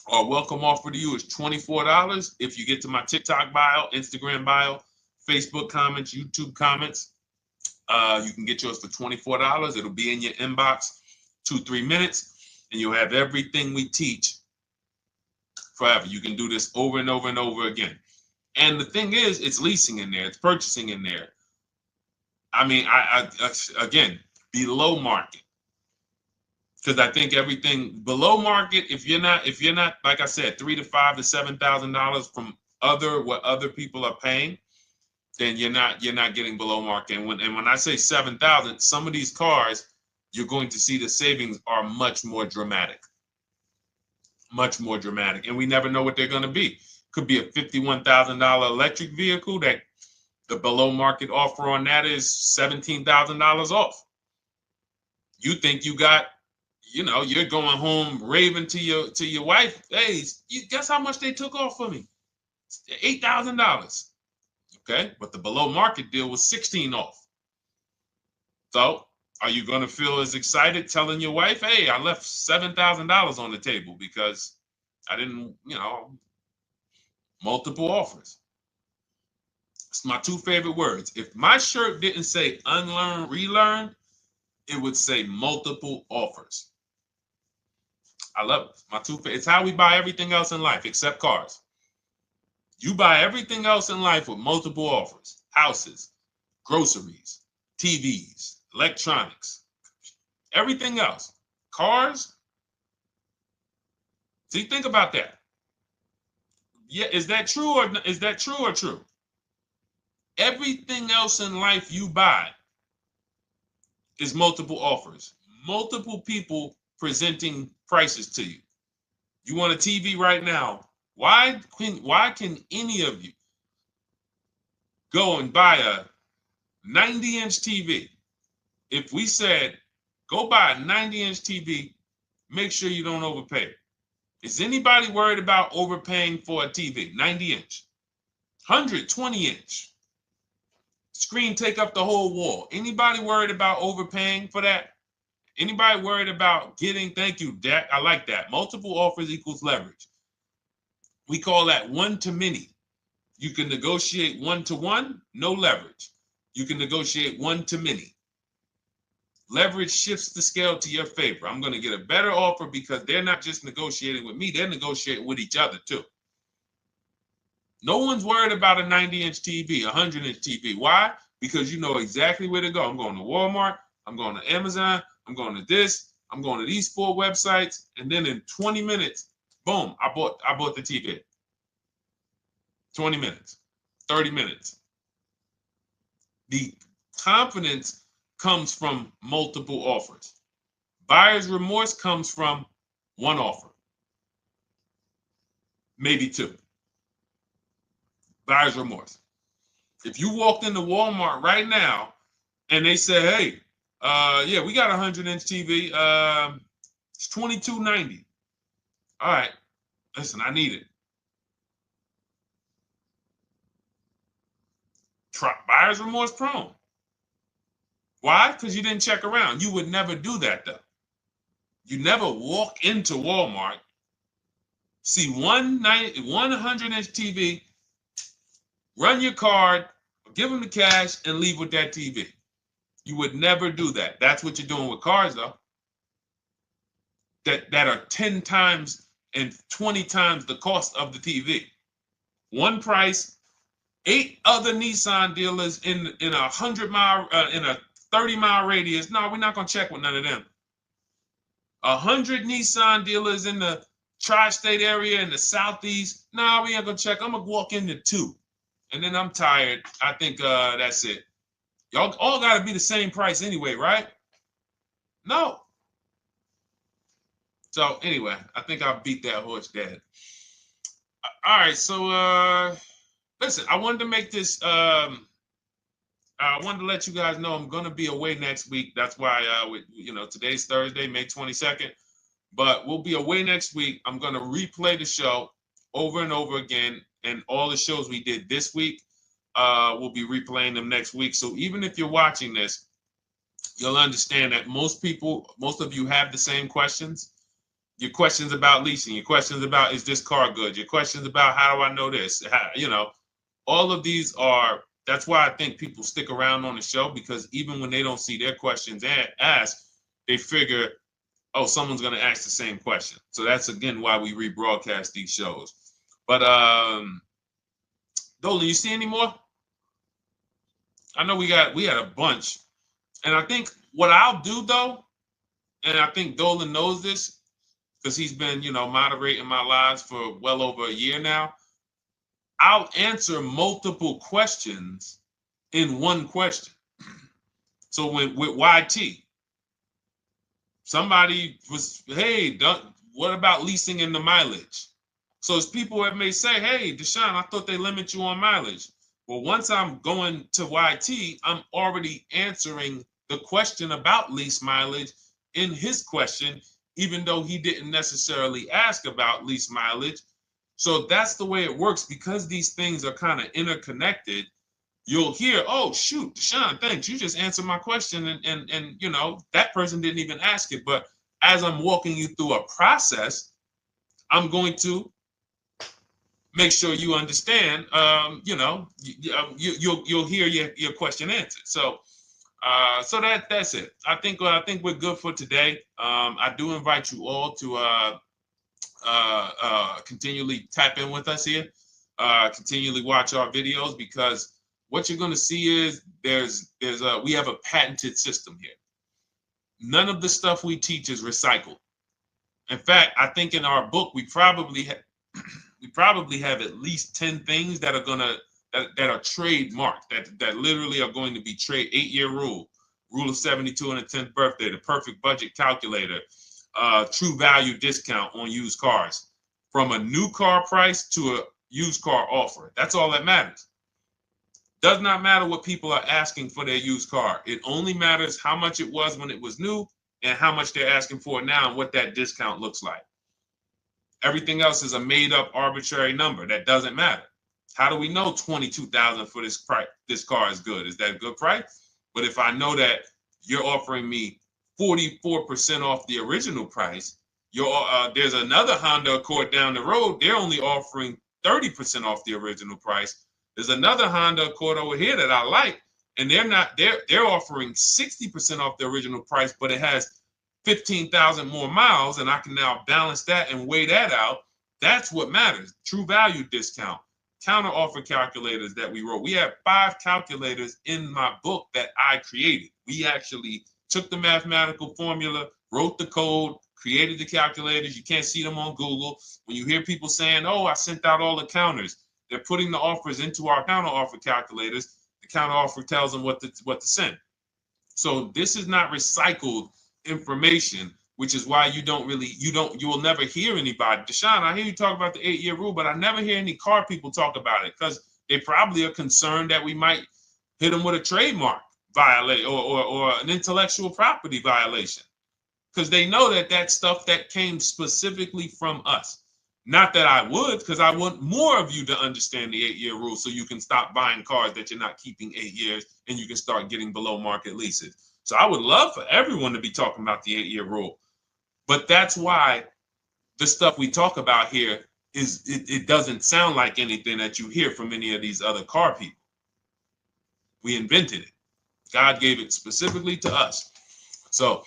our welcome offer to you is $24 if you get to my TikTok bio, Instagram bio, Facebook comments, YouTube comments. You can get yours for $24. It'll be in your inbox 2-3 minutes, and you'll have everything we teach forever. You can do this over and over and over again. And the thing is, it's leasing in there, it's purchasing in there. I mean, I again, below market. Because I think everything below market, if you're not, like I said, $3,000 to $5,000 to $7,000 from what other people are paying, then you're not getting below market. And when I say 7,000, some of these cars, you're going to see the savings are much more dramatic, and we never know what they're going to be. Could be a $51,000 electric vehicle that the below market offer on that is $17,000 off. You think you got, you're going home raving to your wife. Hey, you guess how much they took off for me? $8,000. Okay, but the below market deal was 16 off. So are you going to feel as excited telling your wife, hey, I left $7,000 on the table because I didn't, multiple offers? It's my two favorite words. If my shirt didn't say unlearn, relearn, it would say multiple offers. I love it. My two favorite. It's how we buy everything else in life except cars. You buy everything else in life with multiple offers: houses, groceries, TVs, electronics, everything else. Cars. See, think about that. Yeah, is that true or true? Everything else in life you buy is multiple offers, multiple people presenting prices to you. You want a TV right now? Why can any of you go and buy a 90-inch TV? If we said, go buy a 90-inch TV, make sure you don't overpay. Is anybody worried about overpaying for a TV? 90-inch, 120-inch. Screen take up the whole wall. Anybody worried about overpaying for that? Anybody worried about getting, thank you, Dak, I like that. Multiple offers equals leverage. We call that one to many. You can negotiate 1-to-1, no leverage. You can negotiate 1 to many. Leverage shifts the scale to your favor. I'm going to get a better offer because they're not just negotiating with me, they're negotiating with each other too. No one's worried about a 90-inch TV, a 100-inch TV. Why? Because you know exactly where to go. I'm going to Walmart, I'm going to Amazon, I'm going to this, I'm going to these 4 websites, and then in 20 minutes, boom, I bought the TV. 20 minutes, 30 minutes. The confidence comes from multiple offers. Buyer's remorse comes from one offer, maybe 2. Buyer's remorse. If you walked into Walmart right now and they say, hey, yeah, we got a 100-inch TV. It's $22.90. All right, listen, I need it. Buyer's remorse prone. Why? Because you didn't check around. You would never do that, though. You never walk into Walmart, see one 100-inch TV, run your card, give them the cash, and leave with that TV. You would never do that. That's what you're doing with cars, though. That are 10 times and 20 times the cost of the TV. One price, 8 other Nissan dealers in a 100-mile, in a 30-mile radius. No, we're not gonna check with none of them. 100 Nissan dealers in the tri-state area in the southeast. No, we ain't gonna check. I'm gonna walk into 2, and then I'm tired. I think that's it. Y'all all gotta be the same price anyway, right? No. So anyway, I think I beat that horse dead. All right, so listen, I wanted to make this. I wanted to let you guys know I'm gonna be away next week. That's why today's Thursday, May 22nd, but we'll be away next week. I'm gonna replay the show over and over again, and all the shows we did this week, we'll be replaying them next week. So even if you're watching this you'll understand that most of you have the same questions. Your questions about leasing, your questions about, is this car good? Your questions about, how do I know this? All of these are, that's why I think people stick around on the show, because even when they don't see their questions asked, they figure, oh, someone's going to ask the same question. So that's, again, why we rebroadcast these shows. But Dolan, you see any more? I know we had a bunch. And I think what I'll do, though, and I think Dolan knows this because he's been, moderating my lives for well over a year now, I'll answer multiple questions in one question. So with YT, somebody was, hey, what about leasing in the mileage? So as people that may say, hey, Deshone, I thought they limit you on mileage. Well, once I'm going to YT, I'm already answering the question about lease mileage in his question, even though he didn't necessarily ask about lease mileage. So that's the way it works. Because these things are kind of interconnected, you'll hear, oh, shoot, Deshone, thanks. You just answered my question. And that person didn't even ask it. But as I'm walking you through a process, I'm going to make sure you understand, you'll hear your question answered. So that's it. I think we're good for today. I do invite you all to continually tap in with us here, continually watch our videos, because what you're going to see is we have a patented system here. None of the stuff we teach is recycled. In fact, I think in our book we probably have at least 10 things that are that are trademarked, that literally are going to be 8-year rule of 72 on the 10th birthday, the perfect budget calculator, true value discount on used cars, from a new car price to a used car offer. That's all that matters. Does not matter what people are asking for their used car. It only matters how much it was when it was new and how much they're asking for it now and what that discount looks like. Everything else is a made up arbitrary number that doesn't matter. How do we know $22,000 for this price? This car is good. Is that a good price? But if I know that you're offering me 44% off the original price, there's another Honda Accord down the road. They're only offering 30% off the original price. There's another Honda Accord over here that I like, and they're offering 60% off the original price, but it has 15,000 more miles, and I can now balance that and weigh that out. That's what matters. True value discount, counter offer calculators that we wrote. We have 5 calculators in my book that I created. We actually took the mathematical formula, wrote the code, created the calculators. You can't see them on Google. When you hear people saying, oh, I sent out all the counters, they're putting the offers into our counter offer calculators. The counter offer tells them what to send. So this is not recycled information, which is why you will never hear anybody. Deshone, I hear you talk about the 8-year rule, but I never hear any car people talk about it, because they probably are concerned that we might hit them with a trademark violation or an intellectual property violation, because they know that stuff that came specifically from us. Not that I would, because I want more of you to understand the 8-year rule, so you can stop buying cars that you're not keeping 8 years and you can start getting below market leases. So I would love for everyone to be talking about the 8-year rule. But that's why the stuff we talk about here it doesn't sound like anything that you hear from any of these other car people. We invented it. God gave it specifically to us. So,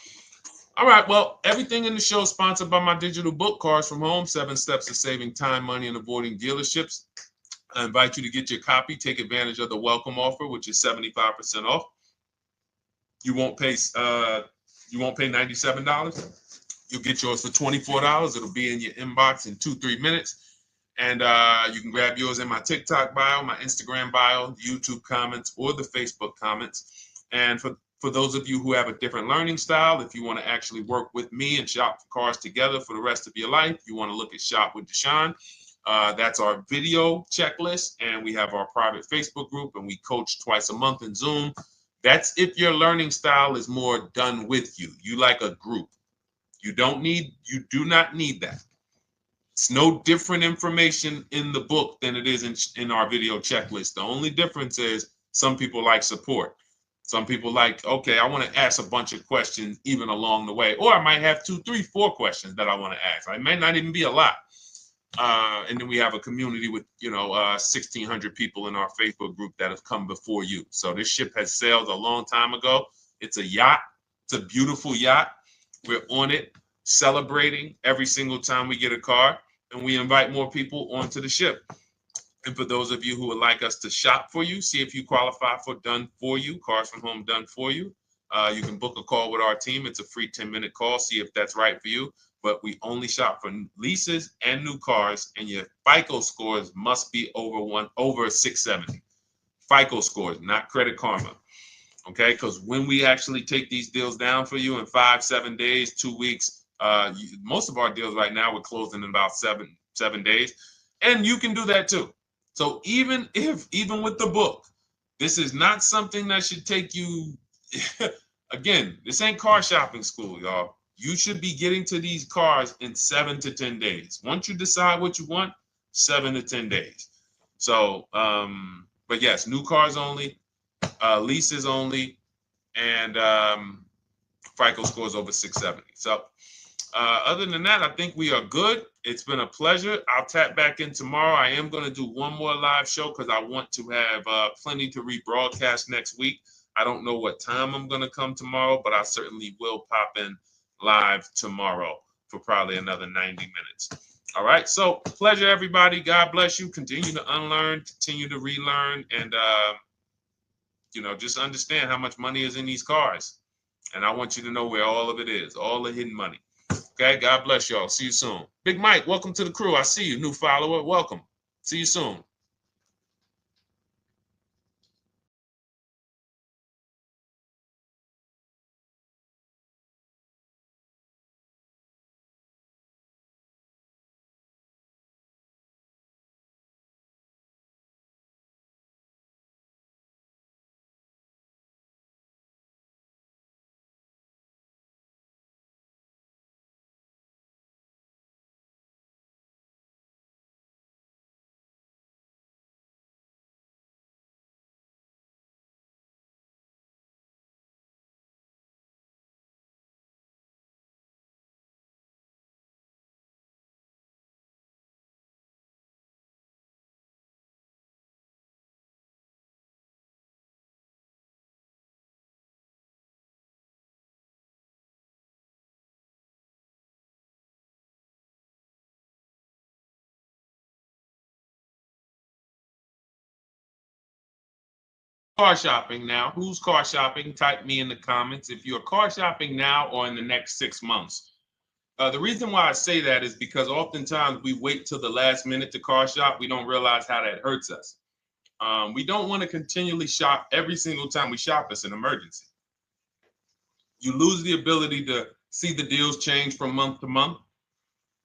all right, well, everything in the show is sponsored by my digital book, Cars from Home, 7 Steps to Saving Time, Money, and Avoiding Dealerships. I invite you to get your copy. Take advantage of the welcome offer, which is 75% off. You won't pay $97. You'll get yours for $24. It'll be in your inbox in 2-3 minutes. And you can grab yours in my TikTok bio, my Instagram bio, YouTube comments, or the Facebook comments. And for those of you who have a different learning style, if you want to actually work with me and shop for cars together for the rest of your life, you want to look at Shop with Deshone. That's our video checklist. And we have our private Facebook group, and we coach twice a month in Zoom. That's if your learning style is more done with you. You like a group. You do not need that. It's no different information in the book than it is in our video checklist. The only difference is some people like support. Some people like, okay, I want to ask a bunch of questions even along the way, or I might have 2, 3, 4 questions that I want to ask. It might not even be a lot. And then we have a community with, 1,600 people in our Facebook group that have come before you. So this ship has sailed a long time ago. It's a yacht. It's a beautiful yacht. We're on it, celebrating every single time we get a car, and we invite more people onto the ship. And for those of you who would like us to shop for you, see if you qualify for Done For You, Cars from Home Done For You. You can book a call with our team. It's a free 10-minute call. See if that's right for you. But we only shop for leases and new cars, and your FICO scores must be over 670. FICO scores, not Credit Karma. Okay, because when we actually take these deals down for you in 5, 7 days, 2 weeks, most of our deals right now we're closing in about seven days, and you can do that too. So even with the book, this is not something that should take you. Again, this ain't car shopping school, y'all. You should be getting to these cars in 7 to 10 days. Once you decide what you want, 7 to 10 days. So, but yes, new cars only, leases only, and FICO scores over 670. So other than that, I think we are good. It's been a pleasure. I'll tap back in tomorrow. I am going to do one more live show because I want to have plenty to rebroadcast next week. I don't know what time I'm going to come tomorrow, but I certainly will pop in live tomorrow for probably another 90 minutes. All right. So pleasure, everybody. God bless you. Continue to unlearn, continue to relearn, and, just understand how much money is in these cars. And I want you to know where all of it is, all the hidden money. Okay. God bless y'all. See you soon. Big Mike, welcome to the crew. I see you. New follower. Welcome. See you soon. Car shopping now. Who's car shopping? Type me in the comments if you're car shopping now or in the next 6 months. The reason why I say that is because oftentimes we wait till the last minute to car shop. We don't realize how that hurts us. We don't want to continually shop every single time we shop. It's an emergency. You lose the ability to see the deals change from month to month.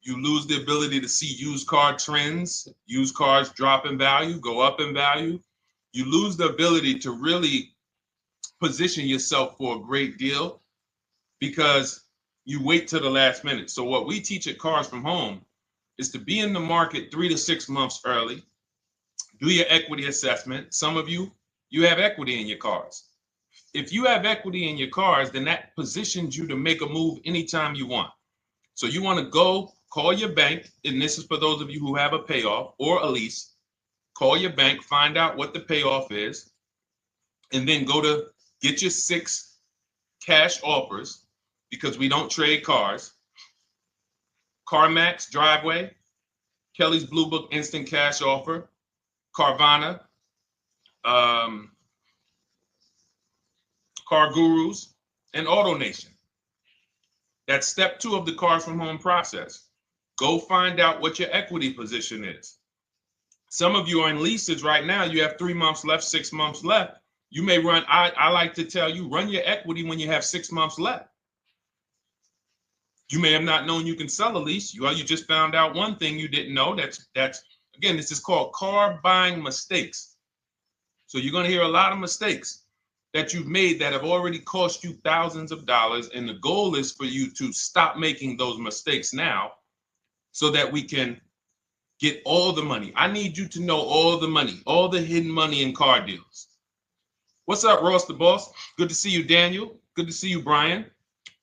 You lose the ability to see used car trends, used cars drop in value, go up in value. You lose the ability to really position yourself for a great deal because you wait till the last minute. So what we teach at Cars from Home is to be in the market 3 to 6 months early. Do your equity assessment. Some of you have equity in your cars. If you have equity in your cars, then that positions you to make a move anytime you want. So you want to go call your bank, and this is for those of you who have a payoff or a lease. Call your bank, find out what the payoff is, and then go to get your 6 cash offers, because we don't trade cars. CarMax Driveway, Kelly's Blue Book Instant Cash Offer, Carvana, Car Gurus, and AutoNation. That's step 2 of the Cars from Home process. Go find out what your equity position is. Some of you are in leases right now. You have 3 months left, 6 months left. You may run, I like to tell you, run your equity when you have 6 months left. You may have not known you can sell a lease. You just found out one thing you didn't know. That's again, this is called car buying mistakes. So you're going to hear a lot of mistakes that you've made that have already cost you thousands of dollars. And the goal is for you to stop making those mistakes now so that we can get all the money. I need you to know all the money, all the hidden money in car deals. What's up, Ross the Boss? Good to see you, Daniel. Good to see you, Brian.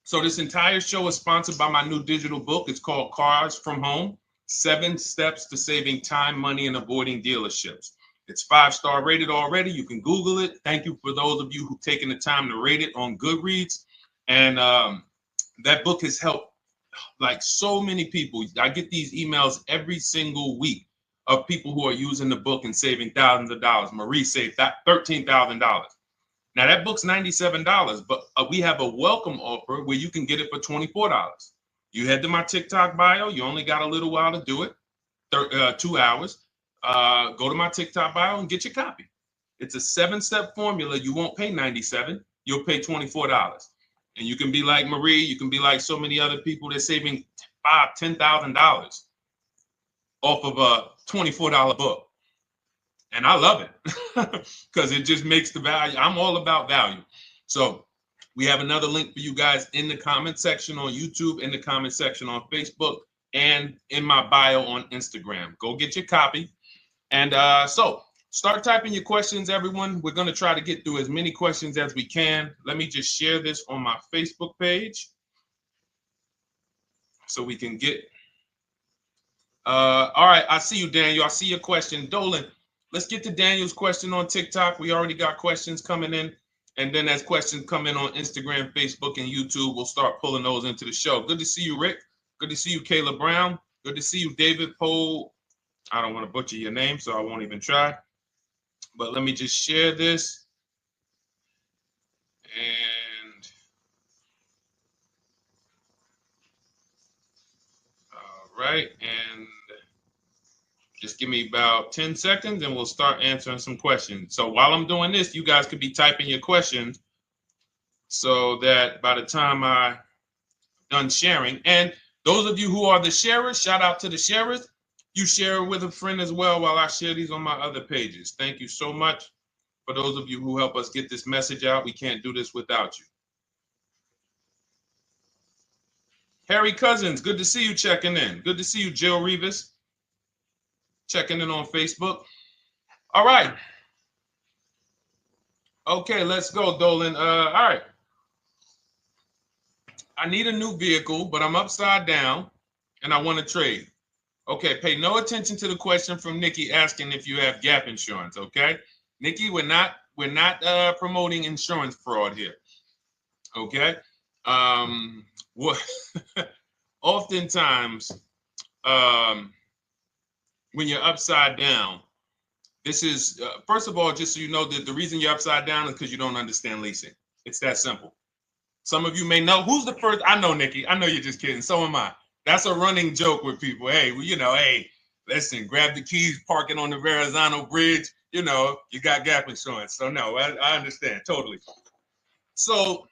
So this entire show is sponsored by my new digital book. It's called Cars from Home, 7 Steps to Saving Time, Money, and Avoiding Dealerships. It's 5-star rated already. You can Google it. Thank you for those of you who've taken the time to rate it on Goodreads. And that book has helped like so many people. I get these emails every single week of people who are using the book and saving thousands of dollars. Marie saved $13,000. Now that book's $97, but we have a welcome offer where you can get it for $24. You head to my TikTok bio. You only got a little while to do it, 2 hours. Go to my TikTok bio and get your copy. It's a 7-step formula. You won't pay $97. You'll pay $24. And you can be like Marie. You can be like so many other people. They're saving $5,000, $10,000 off of a $24 book. And I love it because it just makes the value. I'm all about value. So we have another link for you guys in the comment section on YouTube, in the comment section on Facebook, and in my bio on Instagram. Go get your copy. And so start typing your questions, everyone. We're going to try to get through as many questions as we can. Let me just share this on my Facebook page so we can get. All right. I see you, Daniel. I see your question. Dolan, let's get to Daniel's question on TikTok. We already got questions coming in. And then as questions come in on Instagram, Facebook, and YouTube, we'll start pulling those into the show. Good to see you, Rick. Good to see you, Kayla Brown. Good to see you, David Poe. I don't want to butcher your name, so I won't even try. But let me just share this. And all right. And just give me about 10 seconds and we'll start answering some questions. So while I'm doing this, you guys could be typing your questions so that by the time I'm done sharing, and those of you who are the sharers, shout out to the sharers. You share it with a friend as well while I share these on my other pages. Thank you so much for those of you who help us get this message out. We can't do this without you. Harry Cousins, good to see you checking in. Good to see you, Jill Rivas, checking in on Facebook. All right. Okay, let's go, Dolan. All right. I need a new vehicle, but I'm upside down and I want to trade. Okay, pay no attention to the question from Nikki asking if you have gap insurance, okay? Nikki, we're not promoting insurance fraud here, okay? Oftentimes, when you're upside down, this is, first of all, just so you know that the reason you're upside down is because you don't understand leasing. It's that simple. Some of you may know, who's the first? I know, Nikki. I know you're just kidding. So am I. That's a running joke with people. Hey, well, you know, hey, listen, grab the keys, park it on the Verrazano Bridge. You know, you got gap insurance. So no, I understand totally. So,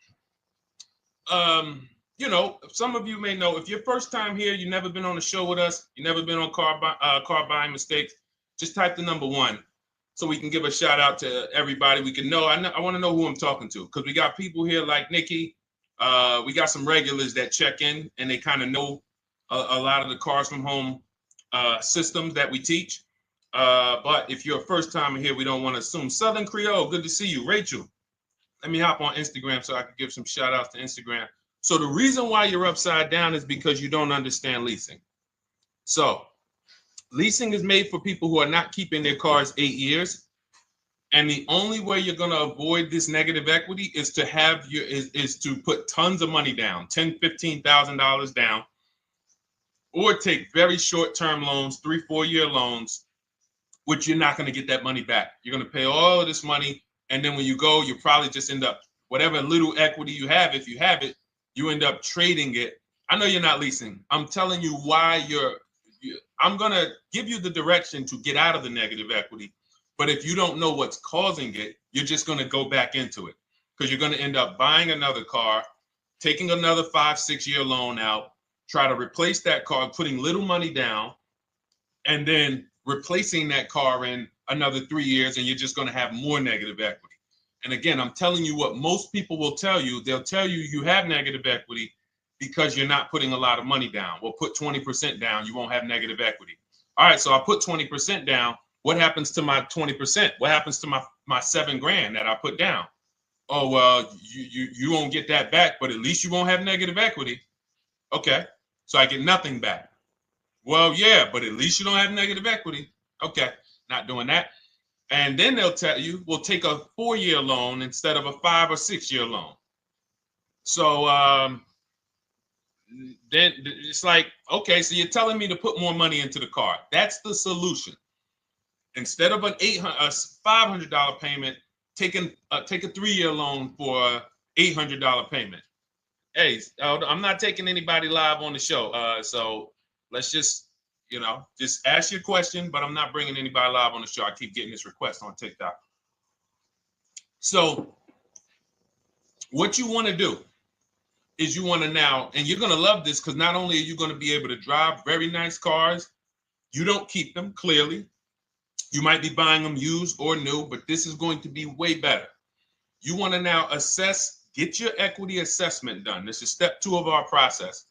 you know, some of you may know, if you're first time here, you've never been on a show with us, you've never been on car buying mistakes, just type the number 1 so we can give a shout out to everybody. We can know. I want to know who I'm talking to because we got people here like Nikki. We got some regulars that check in and they kind of know a lot of the Cars from Home systems that we teach. But if you're a first timer here, we don't want to assume. Southern Creole, good to see you. Rachel, let me hop on Instagram so I can give some shout outs to Instagram. So the reason why you're upside down is because you don't understand leasing. So leasing is made for people who are not keeping their cars 8 years. And the only way you're going to avoid this negative equity is to have is to put tons of money down, $10,000, $15,000 down, or take very short-term loans, 3-4 year loans, which you're not going to get that money back. You're going to pay all of this money. And then when you go, you probably just end up, whatever little equity you have, if you have it, you end up trading it. I know you're not leasing. I'm telling you why I'm going to give you the direction to get out of the negative equity. But if you don't know what's causing it, you're just going to go back into it because you're going to end up buying another car, taking another 5-6 year loan out, try to replace that car, putting little money down, and then replacing that car in another 3 years, and you're just going to have more negative equity. And again, I'm telling you what most people will tell you. They'll tell you you have negative equity because you're not putting a lot of money down. Well, put 20% down, you won't have negative equity. All right, so I put 20% down. What happens to my 20%? What happens to my my $7,000 that I put down. Oh, well, you won't get that back, but at least you won't have negative equity. Okay, so I get nothing back. Well, yeah, but at least you don't have negative equity. Okay, not doing that. And then they'll tell you, we'll take a 4-year loan instead of a 5 or 6-year loan. So then it's like, okay, so you're telling me to put more money into the car. That's the solution. Instead of a $500 payment, take a 3-year loan for a $800 payment. Hey, I'm not taking anybody live on the show. So let's just, just ask your question, but I'm not bringing anybody live on the show. I keep getting this request on TikTok. So what you want to do is you want to now, and you're going to love this because not only are you going to be able to drive very nice cars, you don't keep them, clearly. You might be buying them used or new, but this is going to be way better. You want to now assess, get your equity assessment done. This is step 2 of our process.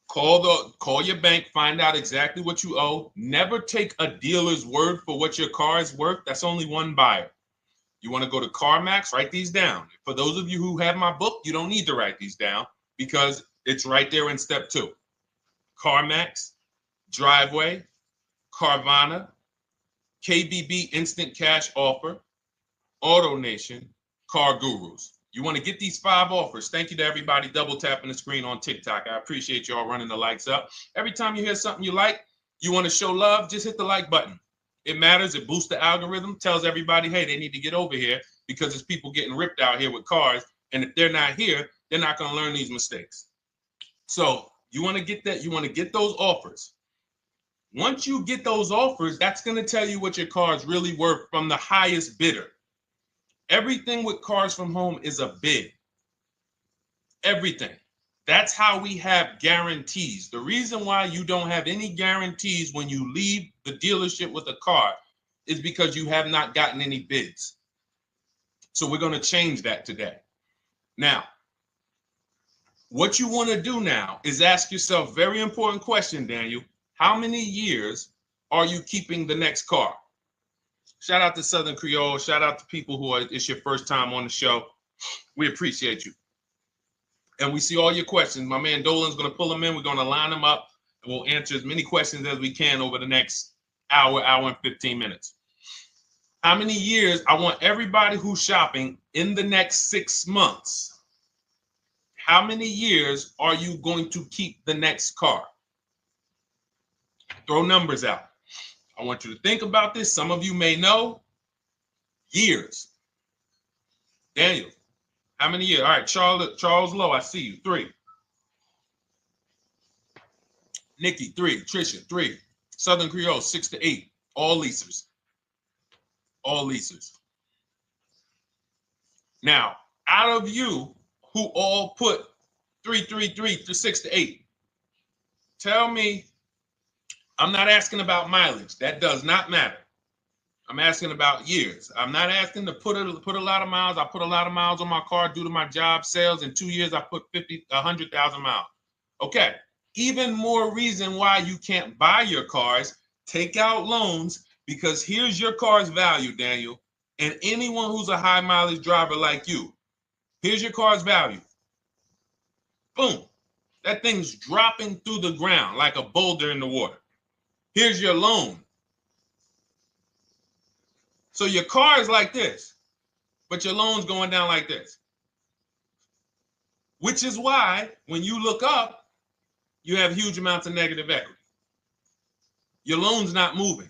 Call your bank, find out exactly what you owe. Never take a dealer's word for what your car is worth. That's only one buyer. You want to go to CarMax, write these down. For those of you who have my book, you don't need to write these down because it's right there in step 2. CarMax, Driveway, Carvana, KBB Instant Cash Offer, AutoNation, Car Gurus. You want to get these 5 offers. Thank you to everybody double tapping the screen on TikTok. I appreciate y'all running the likes up. Every time you hear something you like, you want to show love, just hit the like button. It matters. It boosts the algorithm, tells everybody, hey, they need to get over here because there's people getting ripped out here with cars. And if they're not here, they're not going to learn these mistakes. So you want to get that. You want to get those offers. Once you get those offers, that's going to tell you what your car is really worth from the highest bidder. Everything with Cars from Home is a bid. Everything. That's how we have guarantees. The reason why you don't have any guarantees when you leave the dealership with a car is because you have not gotten any bids. So we're going to change that today. Now, what you want to do now is ask yourself, very important question, Daniel. How many years are you keeping the next car? Shout out to Southern Creole. Shout out to people who it's your first time on the show. We appreciate you. And we see all your questions. My man Dolan's going to pull them in. We're going to line them up. And we'll answer as many questions as we can over the next hour and 15 minutes. How many years? I want everybody who's shopping in the next 6 months. How many years are you going to keep the next car? Throw numbers out. I want you to think about this. Some of you may know. Years. Daniel, how many years? All right, Charles Lowe, I see you. 3. Nikki, 3. Trisha, 3. Southern Creole, 6 to 8. All leasers. All leasers. Now, out of you who all put 3 to 6 to 8, tell me. I'm not asking about mileage. That does not matter. I'm asking about years. I'm not asking to put a lot of miles. I put a lot of miles on my car due to my job sales. In 2 years, I put 100,000 miles. Okay. Even more reason why you can't buy your cars. Take out loans because here's your car's value, Daniel. And anyone who's a high mileage driver like you, here's your car's value. Boom. That thing's dropping through the ground like a boulder in the water. Here's your loan. So your car is like this, but your loan's going down like this. Which is why when you look up, you have huge amounts of negative equity. Your loan's not moving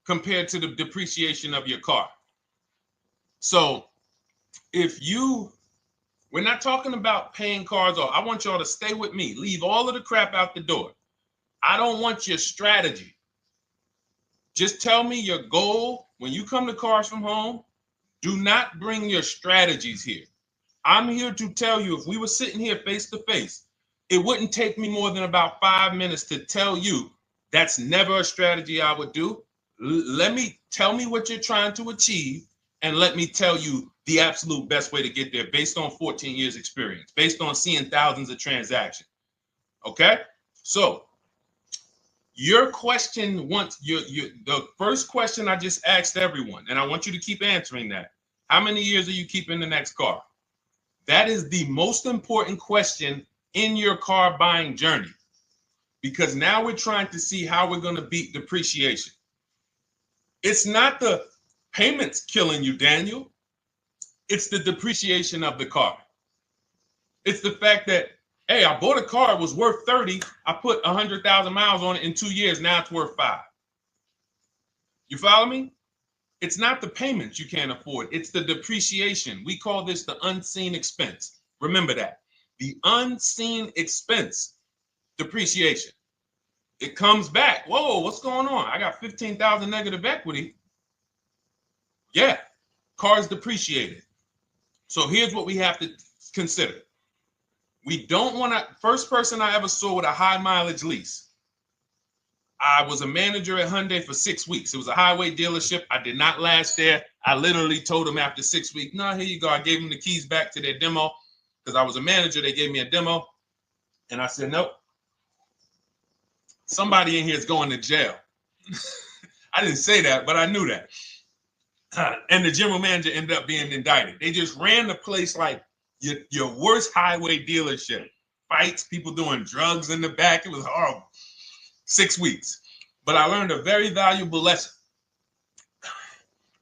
compared to the depreciation of your car. So we're not talking about paying cars off. I want y'all to stay with me. Leave all of the crap out the door. I don't want your strategy. Just tell me your goal. When you come to Cars from Home, do not bring your strategies here. I'm here to tell you, if we were sitting here face to face, it wouldn't take me more than about 5 minutes to tell you that's never a strategy I would do. Tell me what you're trying to achieve, and let me tell you the absolute best way to get there based on 14 years experience, based on seeing thousands of transactions. Okay? So Your question the first question I just asked everyone, and I want you to keep answering that. How many years are you keeping the next car? That is the most important question in your car buying journey, because now we're trying to see how we're going to beat depreciation. It's not the payments killing you, Daniel. It's the depreciation of the car. It's the fact that, hey, I bought a car, it was worth 30. I put 100,000 miles on it in 2 years. Now it's worth 5. You follow me? It's not the payments you can't afford. It's the depreciation. We call this the unseen expense. Remember that. The unseen expense, depreciation. It comes back. Whoa, what's going on? I got 15,000 negative equity. Yeah, car's depreciated. So here's what we have to consider. We don't want to, first person I ever saw with a high mileage lease. I was a manager at Hyundai for 6 weeks. It was a highway dealership. I did not last there. I literally told them after 6 weeks, no, here you go. I gave them the keys back to their demo because I was a manager. They gave me a demo. And I said, nope. Somebody in here is going to jail. I didn't say that, but I knew that. And the general manager ended up being indicted. They just ran the place like your worst highway dealership. Fights, people doing drugs in the back. It was horrible. 6 weeks. But I learned a very valuable lesson.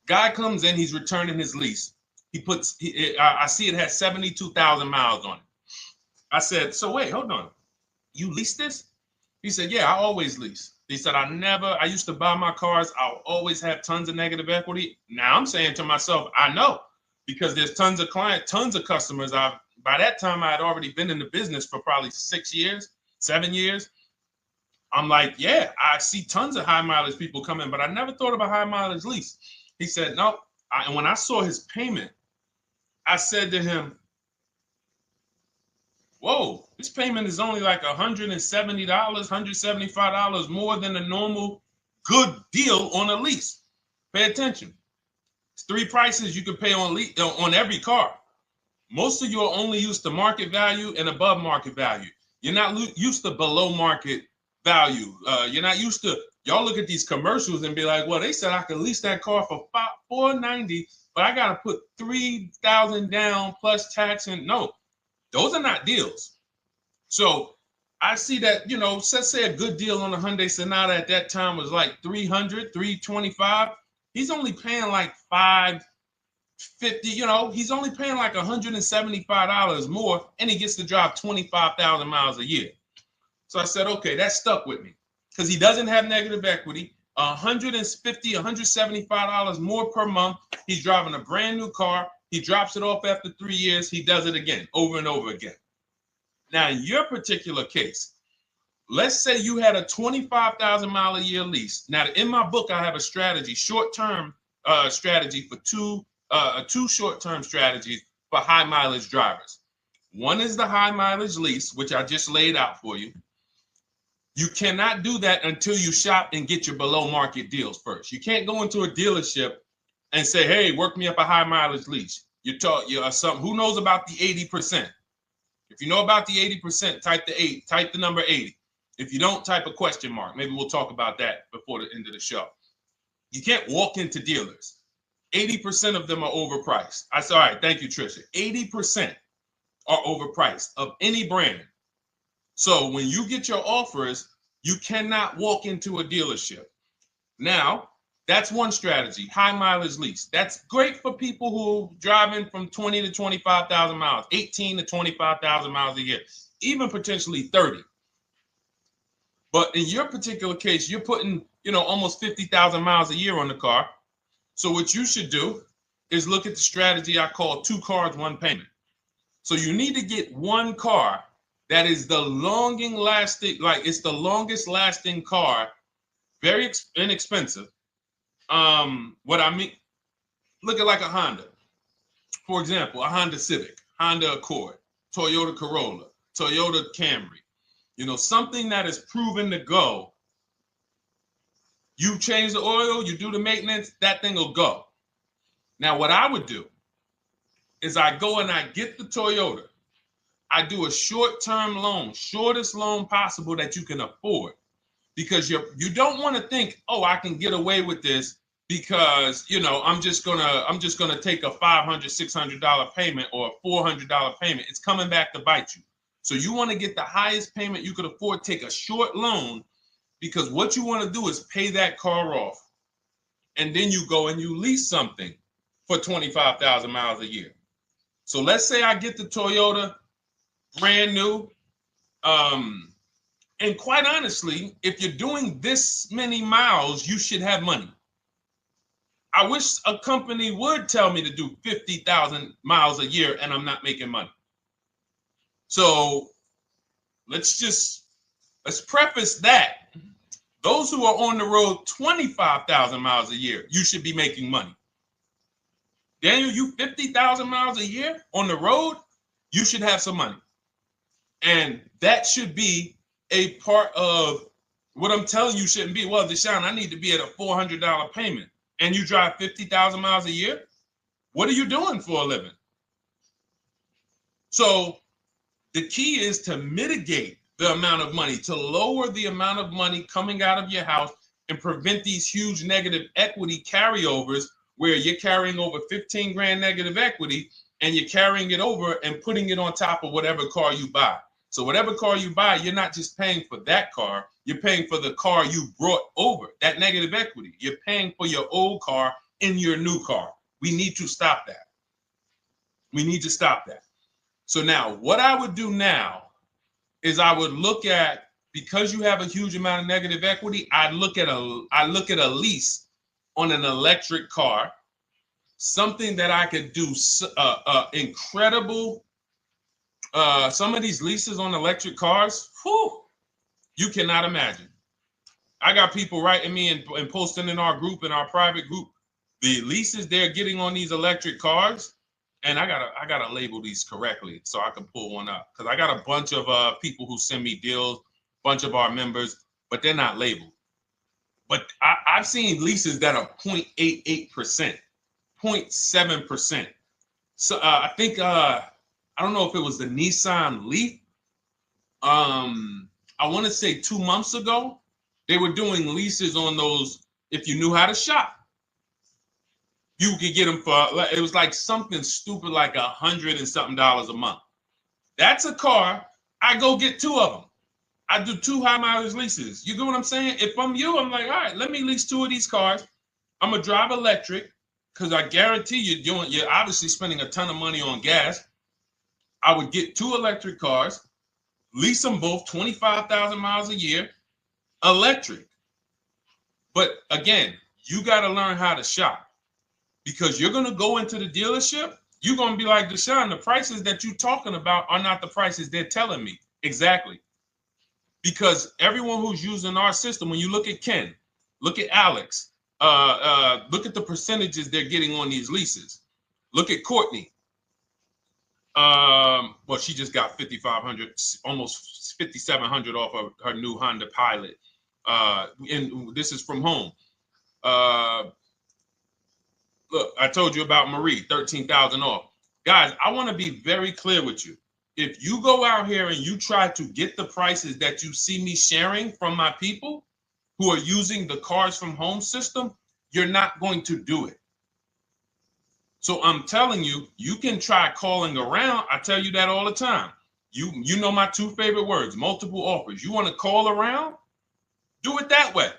Guy comes in, he's returning his lease. I see it has 72,000 miles on it. I said, so wait, hold on. You leased this? He said, yeah, I always lease. He said, I used to buy my cars. I'll always have tons of negative equity. Now I'm saying to myself, I know, because there's tons of clients, tons of customers. By that time, I had already been in the business for probably 6 years, 7 years. I'm like, yeah, I see tons of high mileage people coming, but I never thought about high mileage lease. He said, no. And when I saw his payment, I said to him, whoa, this payment is only like $170, $175 more than a normal good deal on a lease. Pay attention. It's 3 prices you can pay on every car. Most of you are only used to market value and above market value. You're not used to below market value. You're not used to, y'all look at these commercials and be like, well, they said I could lease that car for $490, but I got to put $3,000 down plus tax. And no, those are not deals. So I see that, let's say a good deal on a Hyundai Sonata at that time was like $300, $325. He's only paying like $550, he's only paying like $175 more, and he gets to drive 25,000 miles a year. So I said, okay, that stuck with me because he doesn't have negative equity. $150, $175 more per month. He's driving a brand new car. He drops it off after 3 years. He does it again, over and over again. Now, in your particular case, let's say you had a 25,000 mile a year lease. Now, in my book, I have a strategy, short-term strategy for two short-term strategies for high mileage drivers. One is the high mileage lease, which I just laid out for you. You cannot do that until you shop and get your below market deals first. You can't go into a dealership and say, hey, work me up a high mileage lease. You're who knows about the 80%? If you know about the 80%, type the number 80. If you don't, type a question mark. Maybe we'll talk about that before the end of the show. You can't walk into dealers. 80% of them are overpriced. I said, all right, thank you, Trisha. 80% are overpriced of any brand. So when you get your offers, you cannot walk into a dealership. Now, that's one strategy, high mileage lease. That's great for people who are driving from 20 to 25,000 miles, 18 to 25,000 miles a year, even potentially 30. But in your particular case, you're putting, almost 50,000 miles a year on the car. So what you should do is look at the strategy I call 2 cars, 1 payment. So you need to get one car that is the longest lasting car, very inexpensive. What I mean, look at like a Honda. For example, a Honda Civic, Honda Accord, Toyota Corolla, Toyota Camry. Something that is proven to go. You change the oil, you do the maintenance, that thing will go. Now, what I would do is I go and I get the Toyota. I do a short-term loan, shortest loan possible that you can afford. because you don't want to think, oh, I can get away with this because, you know, I'm just gonna take a $500, $600 payment or a $400 payment. It's coming back to bite you. So you want to get the highest payment you could afford, take a short loan, because what you want to do is pay that car off. And then you go and you lease something for 25,000 miles a year. So let's say I get the Toyota brand new. And quite honestly, if you're doing this many miles, you should have money. I wish a company would tell me to do 50,000 miles a year and I'm not making money. So let's preface that. Those who are on the road 25,000 miles a year, you should be making money. Daniel, you 50,000 miles a year on the road, you should have some money. And that should be a part of what I'm telling you shouldn't be. Well, Deshone, I need to be at a $400 payment. And you drive 50,000 miles a year? What are you doing for a living? So the key is to mitigate the amount of money, to lower the amount of money coming out of your house and prevent these huge negative equity carryovers where you're carrying over 15 grand negative equity and you're carrying it over and putting it on top of whatever car you buy. So whatever car you buy, you're not just paying for that car, you're paying for the car you brought over, that negative equity. You're paying for your old car in your new car. We need to stop that. We need to stop that. So now what I would do now is I would look at, because you have a huge amount of negative equity, I look at a lease on an electric car, something that I could do incredible. Some of these leases on electric cars, whew, you cannot imagine. I got people writing me and posting in our group, in our private group, the leases they're getting on these electric cars. And I gotta label these correctly so I can pull one up, because I got a bunch of people who send me deals, bunch of our members, but they're not labeled. But I've seen leases that are 0.88%, 0.7%. So I think I don't know if it was the Nissan Leaf. I want to say 2 months ago, they were doing leases on those. If you knew how to shop, you could get them for, it was like something stupid like $100 and something a month. That's a car. I go get 2 of them. I do 2 high mileage leases. You get what I'm saying? If I'm you, I'm like, all right, let me lease 2 of these cars. I'm gonna drive electric, because I guarantee you're obviously spending a ton of money on gas. I would get 2 electric cars, lease them both 25,000 miles a year, electric. But again, you got to learn how to shop. Because you're going to go into the dealership, you're going to be like, Deshone, the prices that you're talking about are not the prices they're telling me. Exactly. Because everyone who's using our system, when you look at Ken, look at Alex, look at the percentages they're getting on these leases. Look at Courtney. Well, she just got 5,500, almost 5,700 off of her new Honda Pilot. And this is from home. Look, I told you about Marie, 13,000 off. Guys, I want to be very clear with you. If you go out here and you try to get the prices that you see me sharing from my people who are using the Cars from Home system, you're not going to do it. So I'm telling you, you can try calling around. I tell you that all the time. You know my 2 favorite words, multiple offers. You want to call around? Do it that way.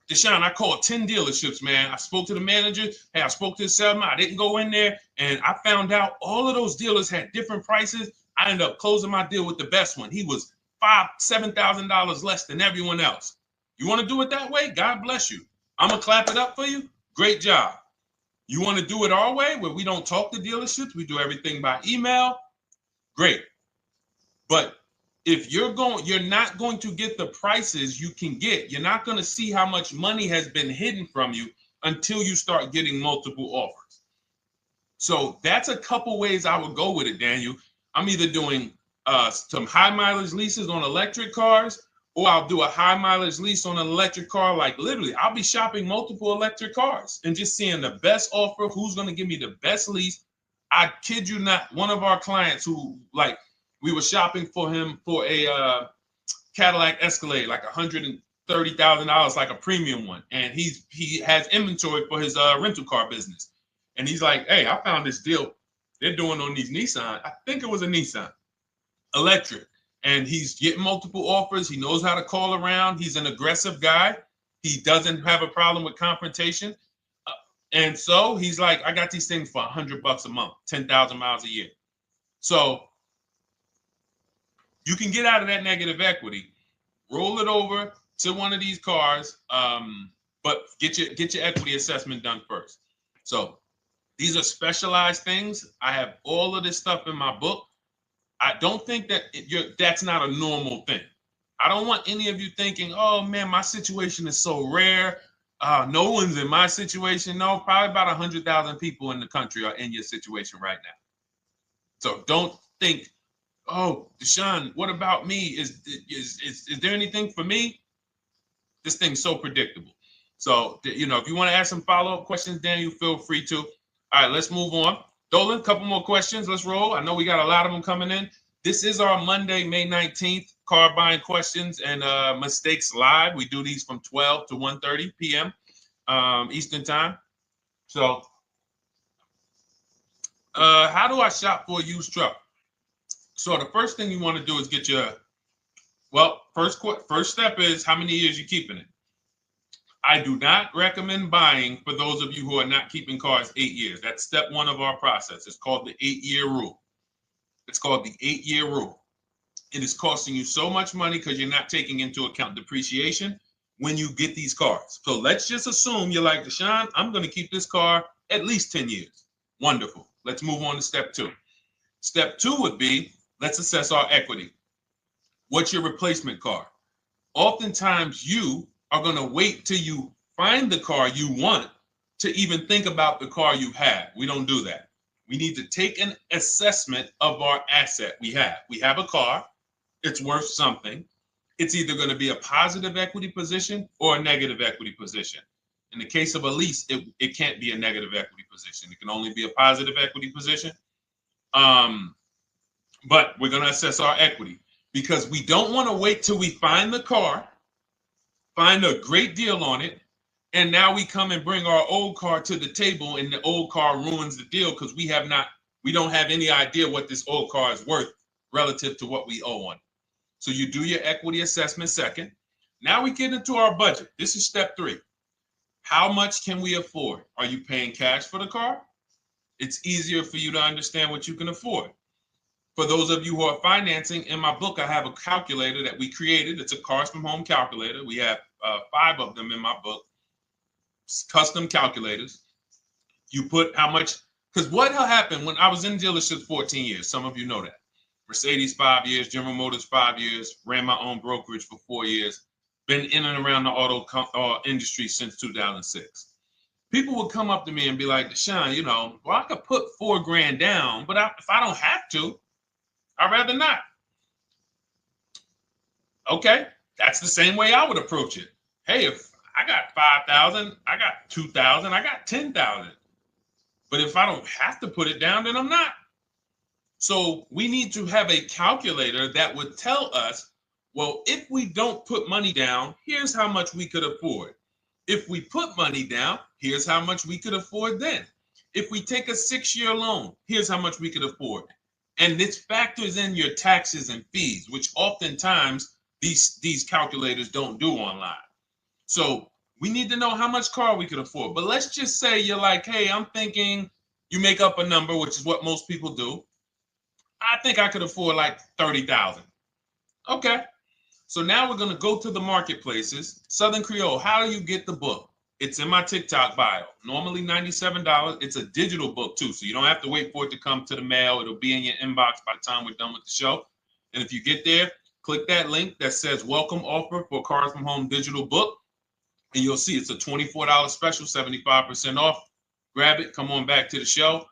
Deshone, I called 10 dealerships, man. I spoke to the manager. Hey, I spoke to the salesman. I didn't go in there, and I found out all of those dealers had different prices. I ended up closing my deal with the best one. He was $5,000, $7,000 less than everyone else. You want to do it that way? God bless you. I'm going to clap it up for you. Great job. You want to do it our way, where we don't talk to dealerships? We do everything by email? Great. But if you're not going to get the prices you can get. You're not going to see how much money has been hidden from you until you start getting multiple offers. So that's a couple ways I would go with it, Daniel. I'm either doing some high mileage leases on electric cars, or I'll do a high mileage lease on an electric car. Like literally, I'll be shopping multiple electric cars and just seeing the best offer, who's going to give me the best lease. I kid you not, one of our clients who, like, we were shopping for him for a Cadillac Escalade, like $30,000, like a premium one, and he has inventory for his rental car business, and he's like, hey, I found this deal they're doing on these Nissan. I think it was a Nissan electric, and he's getting multiple offers. He knows how to call around. He's an aggressive guy. He doesn't have a problem with confrontation, and so he's like, I got these things for $100 a month, 10,000 miles a year. So you can get out of that negative equity, roll it over to one of these cars, but get your equity assessment done first. So these are specialized things. I have all of this stuff in my book. I don't think that that's not a normal thing. I don't want any of you thinking, oh man, my situation is so rare. No one's in my situation. No, probably about 100,000 people in the country are in your situation right now. So don't think, oh, Deshone, what about me? Is there anything for me? This thing's so predictable. So, if you want to ask some follow-up questions, Daniel, feel free to. All right, let's move on. Dolan, a couple more questions. Let's roll. I know we got a lot of them coming in. This is our Monday, May 19th, car buying questions and mistakes live. We do these from 12 to 1:30 p.m. Eastern time. So, how do I shop for a used truck? So the first thing you want to do is get your, first step is how many years you keeping it. I do not recommend buying for those of you who are not keeping cars 8 years. That's step one of our process. It's called the 8-year rule. It's called the 8-year rule. It is costing you so much money because you're not taking into account depreciation when you get these cars. So let's just assume you're like, Deshone, I'm going to keep this car at least 10 years. Wonderful. Let's move on to step two. Step two would be, let's assess our equity. What's your replacement car? Oftentimes you are going to wait till you find the car you want to even think about the car you have. We don't do that. We need to take an assessment of our asset we have. We have a car. It's worth something. It's either going to be a positive equity position or a negative equity position. In the case of a lease, it can't be a negative equity position. It can only be a positive equity position. But we're going to assess our equity because we don't want to wait till we find the car, find a great deal on it, and now we come and bring our old car to the table and the old car ruins the deal because we don't have any idea what this old car is worth relative to what we owe on it. So you do your equity assessment second. Now we get into our budget. This is step three. How much can we afford? Are you paying cash for the car? It's easier for you to understand what you can afford. For those of you who are financing, in my book, I have a calculator that we created. It's a Cars from Home calculator. We have 5 of them in my book, custom calculators. You put how much, because what happened when I was in dealerships 14 years, some of you know that. Mercedes 5 years, General Motors 5 years, ran my own brokerage for 4 years, been in and around the auto industry since 2006. People would come up to me and be like, Deshone, I could put $4,000 down, but if I don't have to, I'd rather not. Okay, that's the same way I would approach it. Hey, if I got 5,000, I got 2,000, I got 10,000. But if I don't have to put it down, then I'm not. So we need to have a calculator that would tell us, well, if we don't put money down, here's how much we could afford. If we put money down, here's how much we could afford then. If we take a 6-year loan, here's how much we could afford. And this factors in your taxes and fees, which oftentimes these calculators don't do online. So we need to know how much car we could afford. But let's just say you're like, hey, I'm thinking, you make up a number, which is what most people do. I think I could afford like 30,000. Okay. So now we're going to go to the marketplaces. Southern Creole, how do you get the book? It's in my TikTok bio. Normally $97. It's a digital book too, so you don't have to wait for it to come to the mail. It'll be in your inbox by the time we're done with the show. And if you get there, click that link that says welcome offer for Cars from Home digital book. And you'll see it's a $24 special, 75% off. Grab it. Come on back to the show.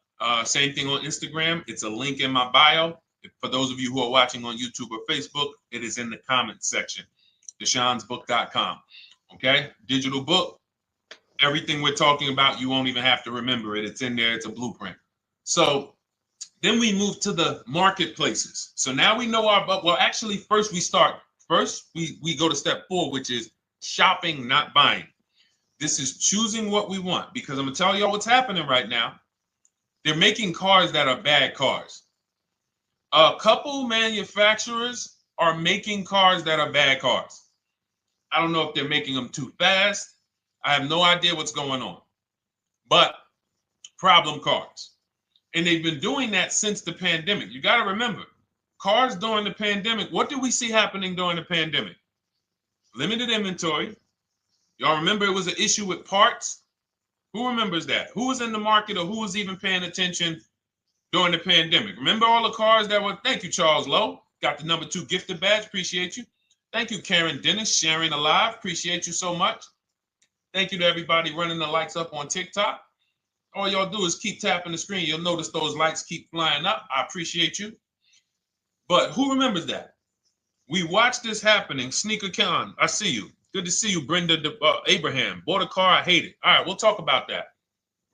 Same thing on Instagram. It's a link in my bio. For those of you who are watching on YouTube or Facebook, it is in the comments section. DeshonesBook.com. Okay? Digital book. Everything we're talking about, you won't even have to remember it. It's in there. It's a blueprint. So then we move to the marketplaces. So now we know actually first we go to step 4, which is shopping, not buying. This is choosing what we want, because I'm gonna tell y'all what's happening right now. They're making cars that are bad cars. A couple manufacturers are making cars that are bad cars. I don't know if they're making them too fast. I have no idea what's going on, but problem cars. And they've been doing that since the pandemic. You got to remember, cars during the pandemic, what did we see happening during the pandemic? Limited inventory. Y'all remember it was an issue with parts? Who remembers that? Who was in the market or who was even paying attention during the pandemic? Remember all the cars that were, thank you, Charles Lowe. Got the #2 gifted badge, appreciate you. Thank you, Karen Dennis, sharing alive, appreciate you so much. Thank you to everybody running the likes up on TikTok. All y'all do is keep tapping the screen. You'll notice those likes keep flying up. I appreciate you. But who remembers that? We watched this happening. Sneaker Con, I see you. Good to see you, Brenda Abraham. Bought a car, I hate it. All right, we'll talk about that.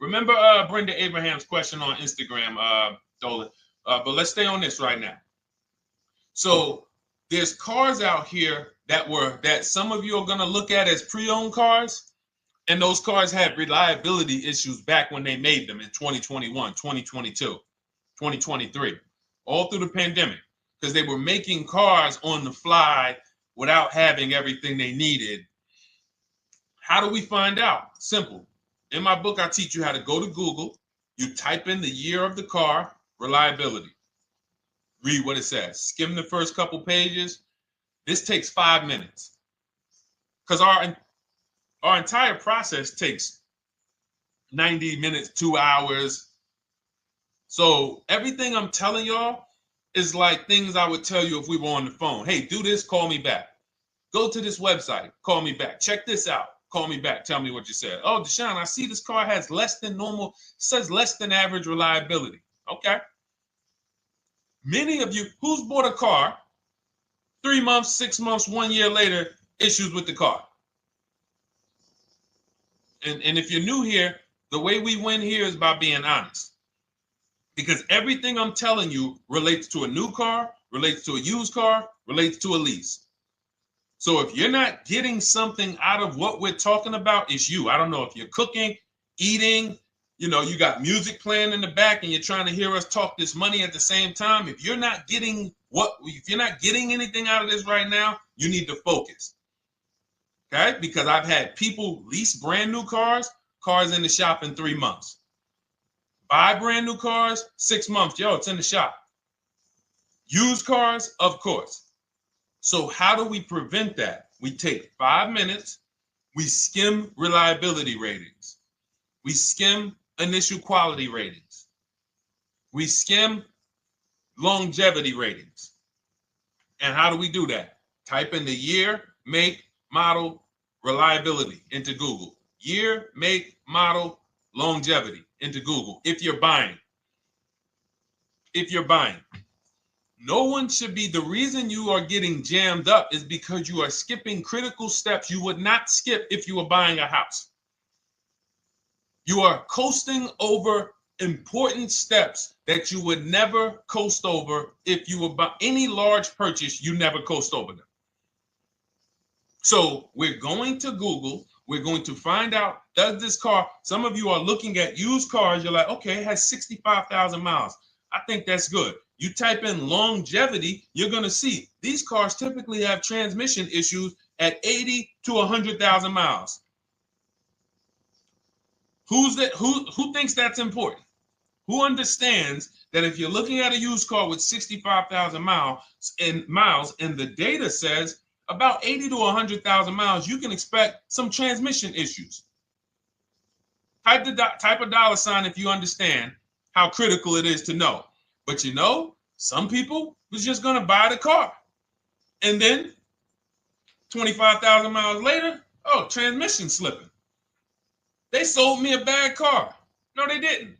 Remember Brenda Abraham's question on Instagram, Dolan. But let's stay on this right now. So there's cars out here that some of you are going to look at as pre-owned cars. And those cars had reliability issues back when they made them in 2021, 2022, 2023, all through the pandemic, because they were making cars on the fly without having everything they needed. How do we find out? Simple. In my book, I teach you how to go to Google. You type in the year of the car, reliability. Read what it says. Skim the first couple pages. This takes 5 minutes. Because our entire process takes 90 minutes, 2 hours. So everything I'm telling y'all is like things I would tell you if we were on the phone. Hey, do this, call me back. Go to this website, call me back. Check this out, call me back. Tell me what you said. Oh, Deshone, I see this car has less than normal, says less than average reliability. Okay. Many of you, who's bought a car 3 months, 6 months, 1 year later, issues with the car? And if you're new here, the way we win here is by being honest. Because everything I'm telling you relates to a new car, relates to a used car, relates to a lease. So if you're not getting something out of what we're talking about, it's you. I don't know if you're cooking, eating, you got music playing in the back and you're trying to hear us talk this money at the same time. If you're not getting anything out of this right now, you need to focus. Okay? Because I've had people lease brand new cars in the shop in 3 months. Buy brand new cars, 6 months. Yo, it's in the shop. Used cars, of course. So how do we prevent that? We take 5 minutes. We skim reliability ratings. We skim initial quality ratings. We skim longevity ratings. And how do we do that? Type in the year, make, model, reliability into Google. Year, make, model, longevity into Google. If you're buying. No one should be, the reason you are getting jammed up is because you are skipping critical steps you would not skip if you were buying a house. You are coasting over important steps that you would never coast over if you were buying any large purchase, you never coast over them. So we're going to Google, we're going to find out, does this car, some of you are looking at used cars, you're like, okay, it has 65,000 miles. I think that's good. You type in longevity, you're going to see these cars typically have transmission issues at 80 to 100,000 miles. Who thinks that's important? Who understands that if you're looking at a used car with 65,000 miles and the data says about 80 to 100,000 miles, you can expect some transmission issues. Type a dollar sign if you understand how critical it is to know. But some people was just going to buy the car. And then 25,000 miles later, transmission slipping. They sold me a bad car. No, they didn't.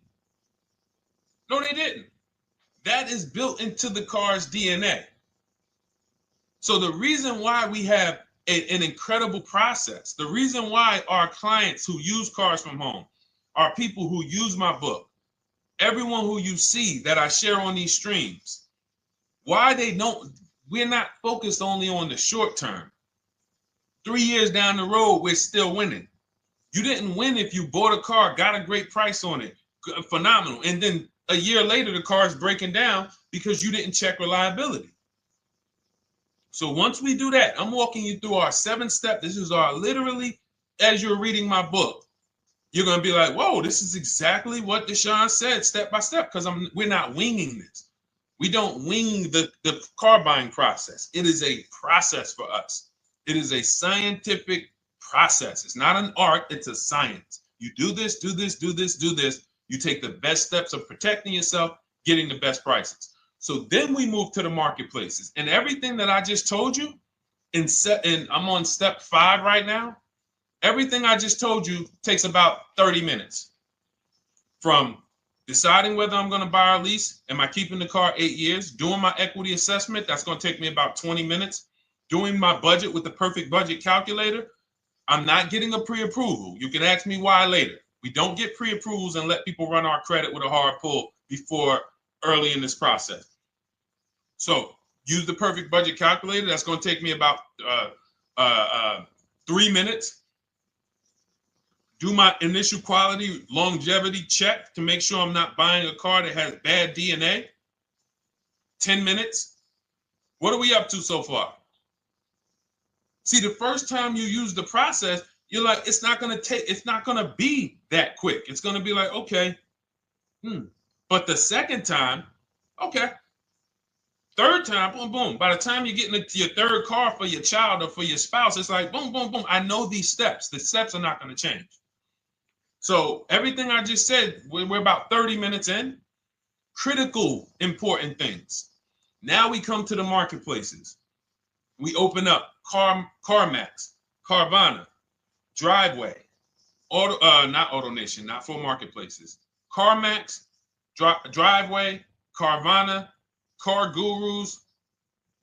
That is built into the car's DNA. So the reason why we have an incredible process, the reason why our clients who use cars from home are people who use my book, everyone who you see that I share on these streams, we're not focused only on the short term. 3 years down the road, we're still winning. You didn't win if you bought a car, got a great price on it, phenomenal, and then a year later the car is breaking down because you didn't check reliability. So once we do that, I'm walking you through our 7-step. This is our literally, as you're reading my book, you're going to be like, whoa, this is exactly what Deshone said step by step, because we're not winging this. We don't wing the car buying process. It is a process for us. It is a scientific process. It's not an art, it's a science. You do this, do this, do this, do this. You take the best steps of protecting yourself, getting the best prices. So then we move to the marketplaces. And everything that I just told you, and I'm on step 5 right now, everything I just told you takes about 30 minutes. From deciding whether I'm going to buy or lease, am I keeping the car 8 years, doing my equity assessment, that's going to take me about 20 minutes, doing my budget with the perfect budget calculator. I'm not getting a pre-approval. You can ask me why later. We don't get pre-approvals and let people run our credit with a hard pull before early in this process. So use the perfect budget calculator. That's going to take me about 3 minutes. Do my initial quality longevity check to make sure I'm not buying a car that has bad DNA. 10 minutes. What are we up to so far? See, the first time you use the process, you're like, it's not going to be that quick. It's going to be like, okay. But the second time, okay. Third time, boom, boom. By the time you're getting into your third car for your child or for your spouse, it's like, boom, boom, boom. I know these steps. The steps are not going to change. So everything I just said, we're about 30 minutes in. Critical, important things. Now we come to the marketplaces. We open up CarMax, Carvana, Driveway, not AutoNation, not for marketplaces. CarMax, Driveway, Carvana, Car Gurus.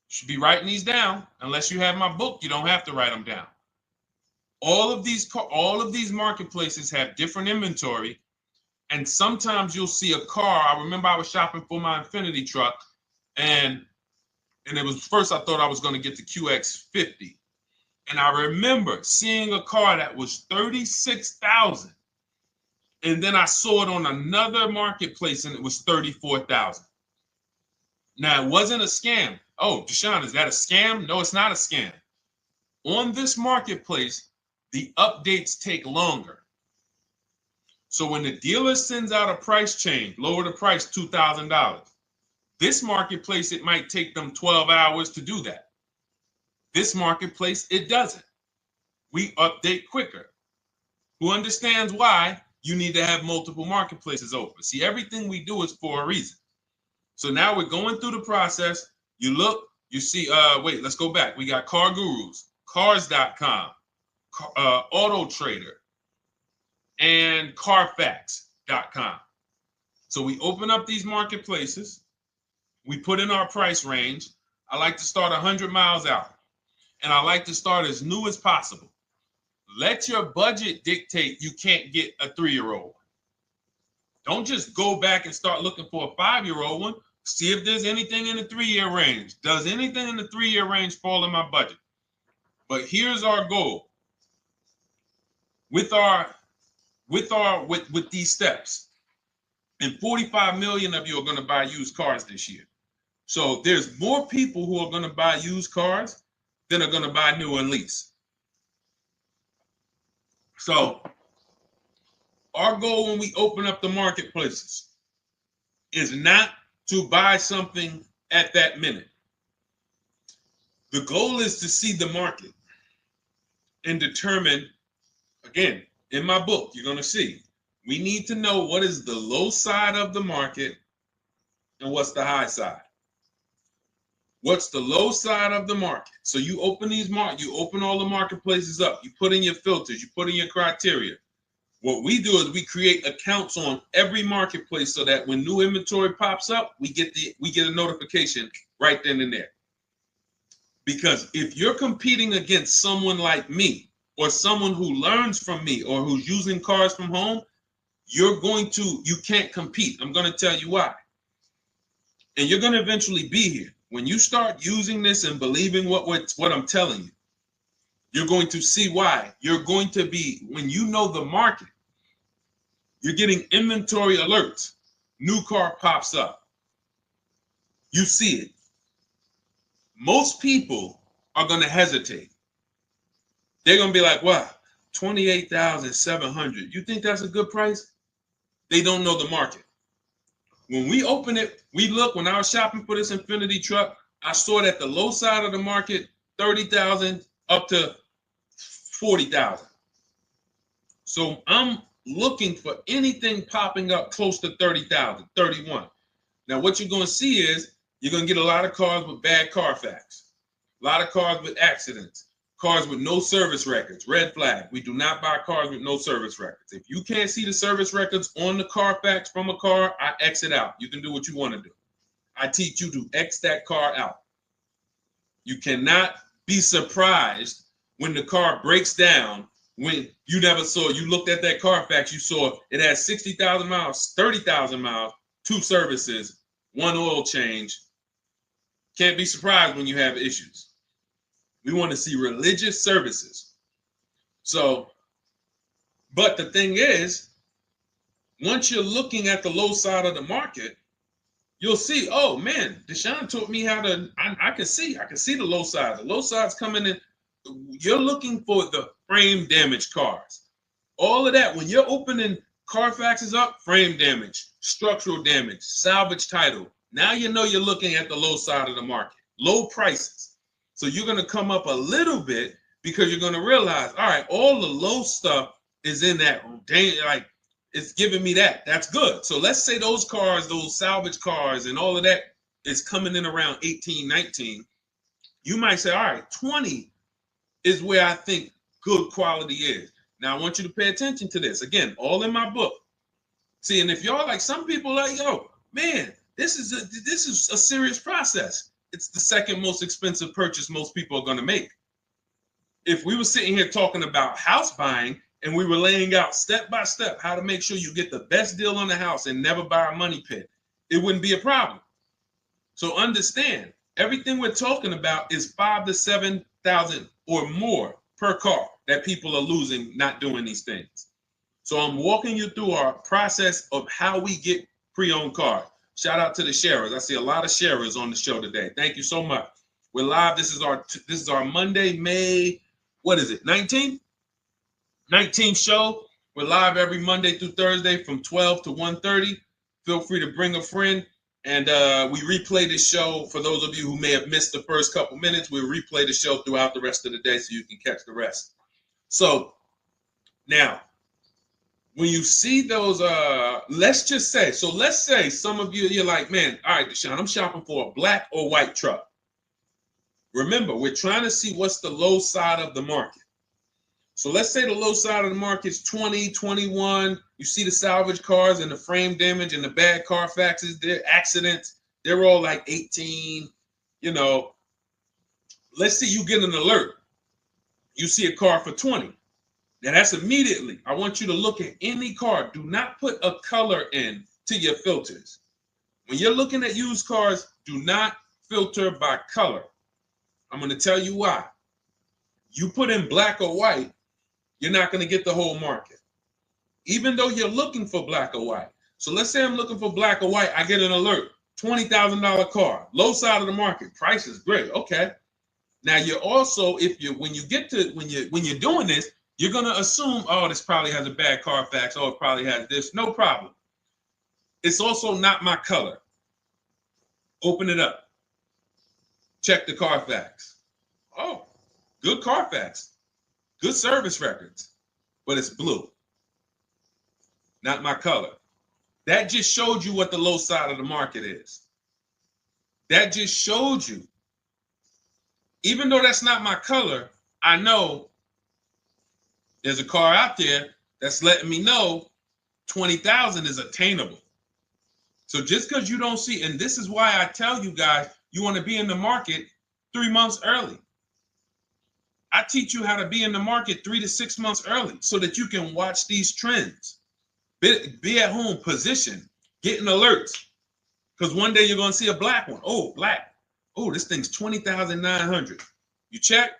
Should be writing these down. Unless you have my book, you don't have to write them down. All of these marketplaces have different inventory, and sometimes you'll see a car. I remember I was shopping for my Infinity truck, and it was first I thought I was going to get the QX50, and I remember seeing a car that was $36,000, and then I saw it on another marketplace, and it was $34,000. Now it wasn't a scam. Oh, Deshone, is that a scam? No, it's not a scam. On this marketplace, the updates take longer. So when the dealer sends out a price change, lower the price $2,000. This marketplace, it might take them 12 hours to do that. This marketplace, it doesn't. We update quicker. Who understands why you need to have multiple marketplaces open? See, everything we do is for a reason. So now we're going through the process. You look, you see, wait, let's go back. We got Car Gurus, Cars.com, Auto Trader, and Carfax.com. So we open up these marketplaces. We put in our price range. I like to start 100 miles out, and I like to start as new as possible. Let your budget dictate you can't get a 3-year-old. Don't just go back and start looking for a 5-year-old one. See if there's anything in the 3-year range. Does anything in the 3-year range fall in my budget? But here's our goal. With these steps, and 45 million of you are going to buy used cars this year. So there's more people who are going to buy used cars than are going to buy new and lease. So our goal when we open up the marketplaces is not to buy something at that minute. The goal is to see the market and determine, again, in my book, you're going to see, we need to know what is the low side of the market and what's the high side. What's the low side of the market? So you open you open all the marketplaces up. You put in your filters. You put in your criteria. What we do is we create accounts on every marketplace so that when new inventory pops up, we get a notification right then and there. Because if you're competing against someone like me or someone who learns from me or who's using cars from home, you can't compete. I'm going to tell you why. And you're going to eventually be here. When you start using this and believing what I'm telling you, You're going to see why. You're going to be, when you know the market, you're getting inventory alerts. New car pops up. You see it. Most people are going to hesitate. They're going to be like, wow, 28,700. You think that's a good price? They don't know the market. When we open it, we look, when I was shopping for this Infinity truck, I saw it at the low side of the market, 30,000 up to 40,000. So I'm looking for anything popping up close to 30,000, 31. Now, what you're going to see is you're going to get a lot of cars with bad Carfax, a lot of cars with accidents, cars with no service records, red flag. We do not buy cars with no service records. If you can't see the service records on the Carfax from a car, I exit out. You can do what you want to do. I teach you to X that car out. You cannot be surprised when the car breaks down, when you never saw, you looked at that Carfax, you saw it had 60,000 miles, 30,000 miles, 2 services, 1 oil change. Can't be surprised when you have issues. We want to see religious services. So, but the thing is, once you're looking at the low side of the market, you'll see, oh man, Deshone taught me how to, I can see the low side. The low side's coming in. You're looking for the frame damage cars. All of that, when you're opening Carfaxes up, frame damage, structural damage, salvage title. Now you know you're looking at the low side of the market, low prices. So you're going to come up a little bit because you're going to realize, all right, all the low stuff is in that, like, it's giving me that. That's good. So let's say those cars, those salvage cars and all of that is coming in around 18, 19. You might say, all right, 20 is where I think good quality is. Now I want you to pay attention to this. Again, all in my book. See, and if y'all like, some people like, yo, man, this is a serious process. It's the second most expensive purchase most people are going to make. If we were sitting here talking about house buying and we were laying out step by step how to make sure you get the best deal on the house and never buy a money pit, it wouldn't be a problem. So understand, everything we're talking about is 5,000 to 7,000 or more per car that people are losing not doing these things. So I'm walking you through our process of how we get pre-owned cars. Shout out to the sharers. I see a lot of sharers on the show today. Thank you so much. We're live. This is our Monday, May, what is it, 19th? 19th show. We're live every Monday through Thursday from 12 to 1:30. Feel free to bring a friend. And we replay this show. For those of you who may have missed the first couple minutes, we'll replay the show throughout the rest of the day so you can catch the rest. So now, when you see those, let's say some of you, you're like, man, all right, Deshone, I'm shopping for a black or white truck. Remember, we're trying to see what's the low side of the market. So let's say the low side of the market is 20, 21. You see the salvage cars and the frame damage and the bad Carfaxes, their accidents, they're all like 18, you know. Let's say you get an alert. You see a car for 20. Now that's immediately, I want you to look at any car. Do not put a color in to your filters. When you're looking at used cars, do not filter by color. I'm going to tell you why. You put in black or white, you're not going to get the whole market, even though you're looking for black or white. So let's say I'm looking for black or white. I get an alert, $20,000 car, low side of the market. Price is great. Okay. Now you're also, when you're doing this, you're going to assume, oh, this probably has a bad Carfax. Oh, it probably has this. No problem. It's also not my color. Open it up. Check the Carfax. Oh, good Carfax. Good service records, but it's blue. Not my color. That just showed you what the low side of the market is. That just showed you. Even though that's not my color, I know there's a car out there that's letting me know 20,000 is attainable. So just because you don't see, and this is why I tell you guys, you want to be in the market 3 months early. I teach you how to be in the market 3 to 6 months early so that you can watch these trends. Be at home, position, getting alerts. Because one day you're going to see a black one. Oh, black. Oh, this thing's 20,900. You check.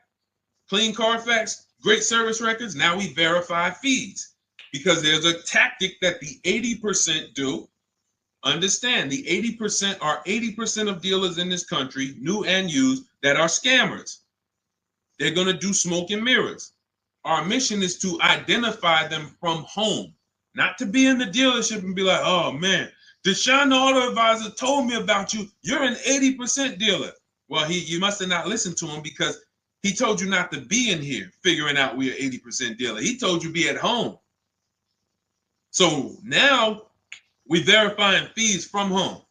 clean Carfax, great service records. Now we verify fees because there's a tactic that the 80% do. Understand, the 80% are 80% of dealers in this country, new and used, that are scammers. They're going to do smoke and mirrors. Our mission is to identify them from home, not to be in the dealership and be like, oh man, Deshone the Auto Advisor told me about you. You're an 80% dealer. Well, you must have not listened to him because he told you not to be in here figuring out we're 80% dealer. He told you be at home. So now we verifying fees from home.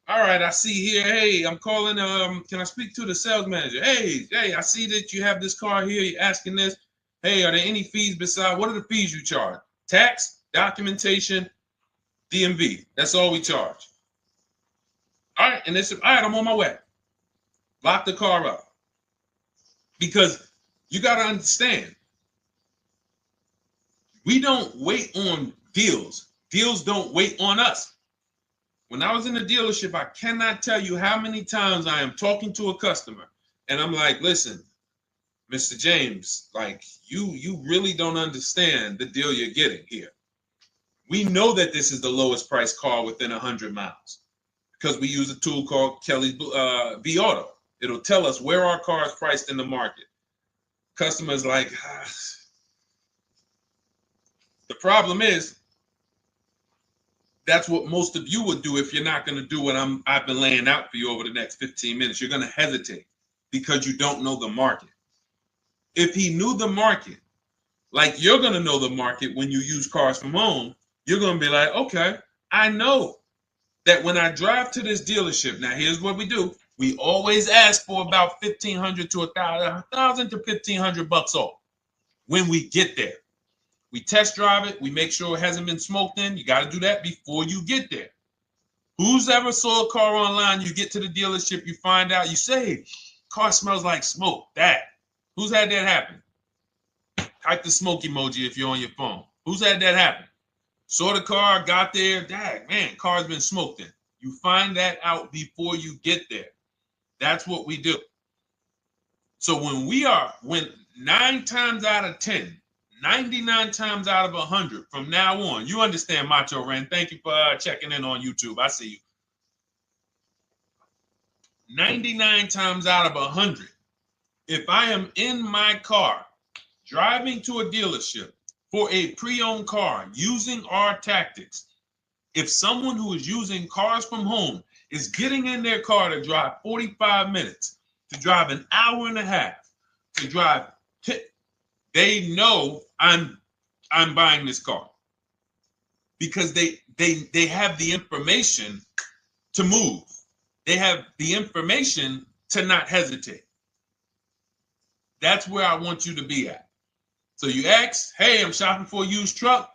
All right, I see here, hey, I'm calling, can I speak to the sales manager? Hey, I see that you have this car here, you're asking this. Hey, are there any fees besides, what are the fees you charge? Tax, documentation, DMV. That's all we charge. All right, and they said, all right, I'm on my way. Lock the car up. Because you got to understand, we don't wait on deals. Deals don't wait on us. When I was in the dealership, I cannot tell you how many times I am talking to a customer and I'm like, listen, Mr. James, like you really don't understand the deal you're getting here. We know that this is the lowest price car within 100 miles because we use a tool called Kelly's V Auto. It'll tell us where our car is priced in the market. Customers like, the problem is, that's what most of you would do if you're not going to do what I've been laying out for you over the next 15 minutes. You're going to hesitate because you don't know the market. If he knew the market, like you're going to know the market when you use cars from home, you're going to be like, okay, I know that when I drive to this dealership, now here's what we do. We always ask for about $1,500 to $1,000 to $1,500 off when we get there. We test drive it. We make sure it hasn't been smoked in. You got to do that before you get there. Who's ever saw a car online? You get to the dealership, you find out, you say, car smells like smoke. That. Who's had that happen? Type the smoke emoji if you're on your phone. Who's had that happen? Saw the car, got there, dang, man, car's been smoked in. You find that out before you get there. That's what we do. So when 9 times out of 10, 99 times out of 100 from now on, you understand, Macho Ren. Thank you for checking in on YouTube. I see you. 99 times out of 100, if I am in my car driving to a dealership for a pre-owned car using our tactics, if someone who is using cars from home is getting in their car to drive 45 minutes, to drive an hour and a half, to drive, they know I'm buying this car because they have the information to move. They have the information to not hesitate. That's where I want you to be at. So you ask, hey, I'm shopping for a used truck.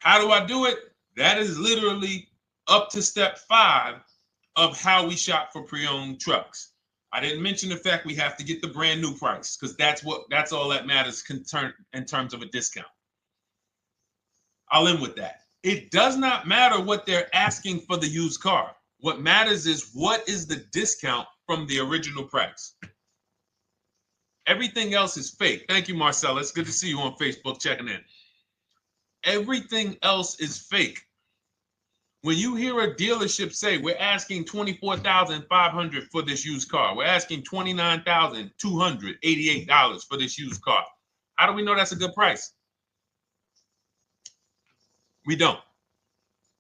How do I do it? That is literally up to step 5 of how we shop for pre-owned trucks. I didn't mention the fact we have to get the brand new price because that's all that matters in terms of a discount. I'll end with that. It does not matter what they're asking for the used car. What matters is what is the discount from the original price. Everything else is fake. Thank you, Marcella. It's good to see you on Facebook checking in. Everything else is fake. When you hear a dealership say, we're asking $24,500 for this used car, we're asking $29,288 for this used car, how do we know that's a good price? We don't.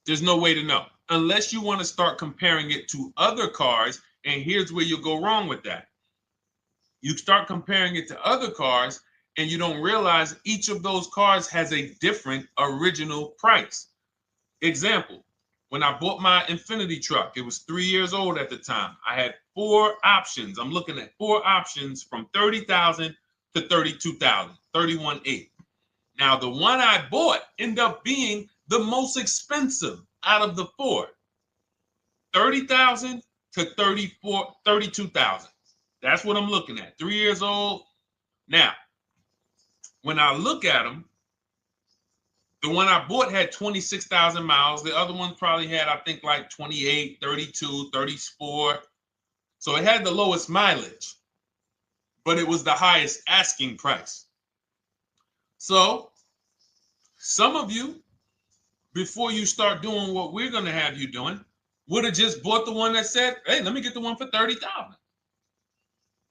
There's no way to know. Unless you want to start comparing it to other cars, and here's where you'll go wrong with that. You start comparing it to other cars, and you don't realize each of those cars has a different original price. Example. When I bought my Infinity truck, it was 3 years old at the time. I had 4 options. I'm looking at 4 options from $30,000 to $32,000, $31,800. Now, the one I bought ended up being the most expensive out of the 4. $30,000 to $32,000. That's what I'm looking at. 3 years old. Now, when I look at them, the one I bought had 26,000 miles. The other one probably had, I think, like 28, 32, 34. So it had the lowest mileage. but it was the highest asking price. So some of you, before you start doing what we're going to have you doing, would have just bought the one that said, hey, let me get the one for $30,000.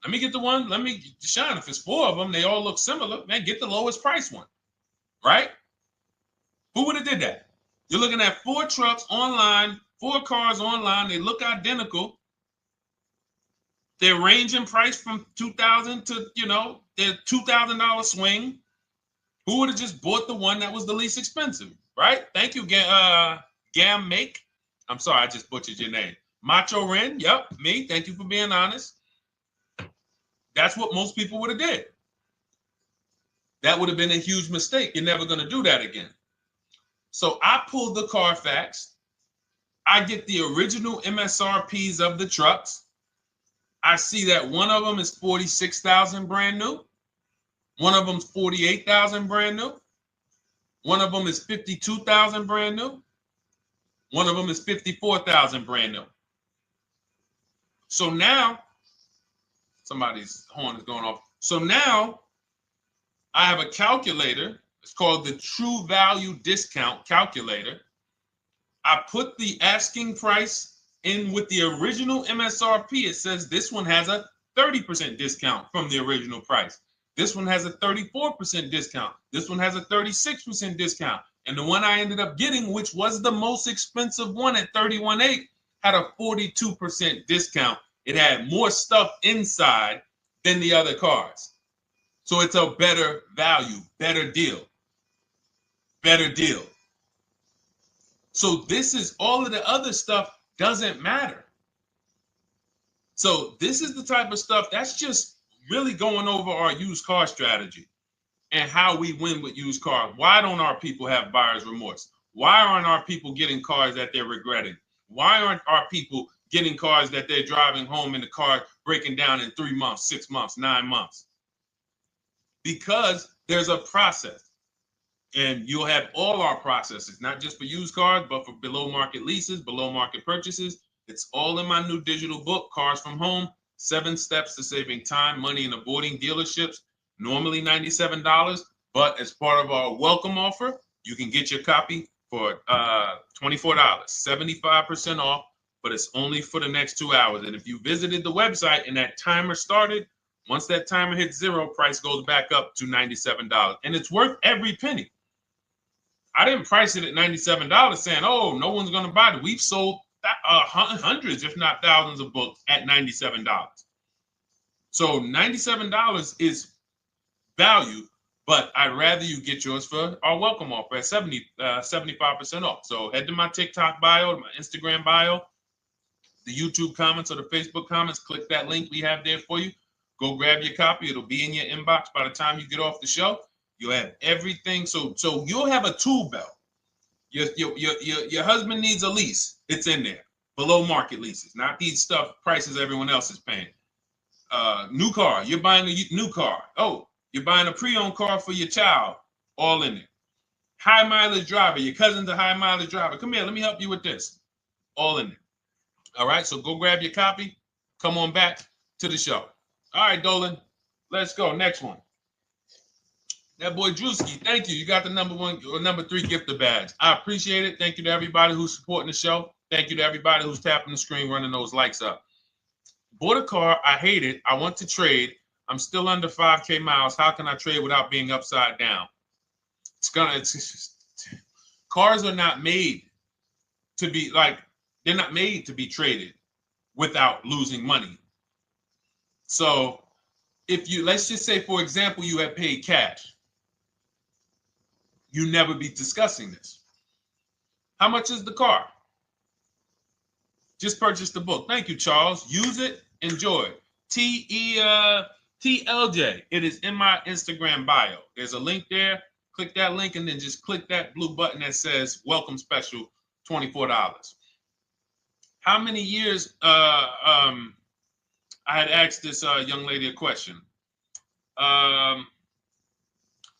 Let me get the one, Deshone, if it's 4 of them, they all look similar, man, get the lowest price one, right? Who would have did that? You're looking at 4 trucks online, 4 cars online, they look identical. They're ranging price from $2,000 to, their $2,000 swing. Who would have just bought the one that was the least expensive, right? Thank you, Gam Make. I'm sorry, I just butchered your name. Macho Ren, yep, me. Thank you for being honest. That's what most people would have did. That would have been a huge mistake. You're never going to do that again. So I pulled the Carfax. I get the original MSRPs of the trucks. I see that one of them is 46,000 brand new. One of them's 48,000 brand new. One of them is 52,000 brand new. One of them is 54,000 brand new. So now, somebody's horn is going off. So now I have a calculator. It's called the True Value Discount Calculator. I put the asking price in with the original MSRP. It says this one has a 30% discount from the original price. This one has a 34% discount. This one has a 36% discount. And the one I ended up getting, which was the most expensive one at $31,800, had a 42% discount. It had more stuff inside than the other cars. So it's a better value, better deal. Better deal. So this is all of the other stuff doesn't matter. So this is the type of stuff that's just really going over our used car strategy and how we win with used cars. Why don't our people have buyer's remorse? Why aren't our people getting cars that they're regretting? Why aren't our people getting cars that they're driving home and the car breaking down in 3 months, 6 months, 9 months? Because there's a process. And you'll have all our processes, not just for used cars, but for below market leases, below market purchases. It's all in my new digital book, Cars from Home, 7 Steps to Saving Time, Money, and Avoiding Dealerships. Normally $97, but as part of our welcome offer, you can get your copy for $24, 75% off, but it's only for the next 2 hours. And if you visited the website and that timer started, once that timer hits 0, price goes back up to $97. And it's worth every penny. I didn't price it at $97 saying, oh, no one's going to buy it. We've sold hundreds, if not thousands of books at $97. So $97 is value, but I'd rather you get yours for our welcome offer at 75% off. So head to my TikTok bio, my Instagram bio, the YouTube comments or the Facebook comments, click that link we have there for you. Go grab your copy. It'll be in your inbox by the time you get off the show. You'll have everything. So you'll have a tool belt. Your husband needs a lease. It's in there. Below market leases, not these stuff prices everyone else is paying. New car. You're buying a new car. Oh, you're buying a pre-owned car for your child. All in there. High mileage driver. Your cousin's a high mileage driver. Come here. Let me help you with this. All in there. All right. So go grab your copy. Come on back to the show. All right, Dolan. Let's go. Next one. That boy Drewski, thank you. You got the number 1 or number 3 gifter badge. I appreciate it. Thank you to everybody who's supporting the show. Thank you to everybody who's tapping the screen, running those likes up. Bought a car. I hate it. I want to trade. I'm still under 5K miles. How can I trade without being upside down? Cars are not made to be they're not made to be traded without losing money. So if you, let's just say, for example, you have paid cash, you never be discussing this. How much is the car? Just purchase the book. Thank you, Charles. Use it, enjoy it. TLJ. It is in my Instagram bio. There's a link there. Click that link and then just click that blue button that says welcome special, $24. How many years I had asked this young lady a question.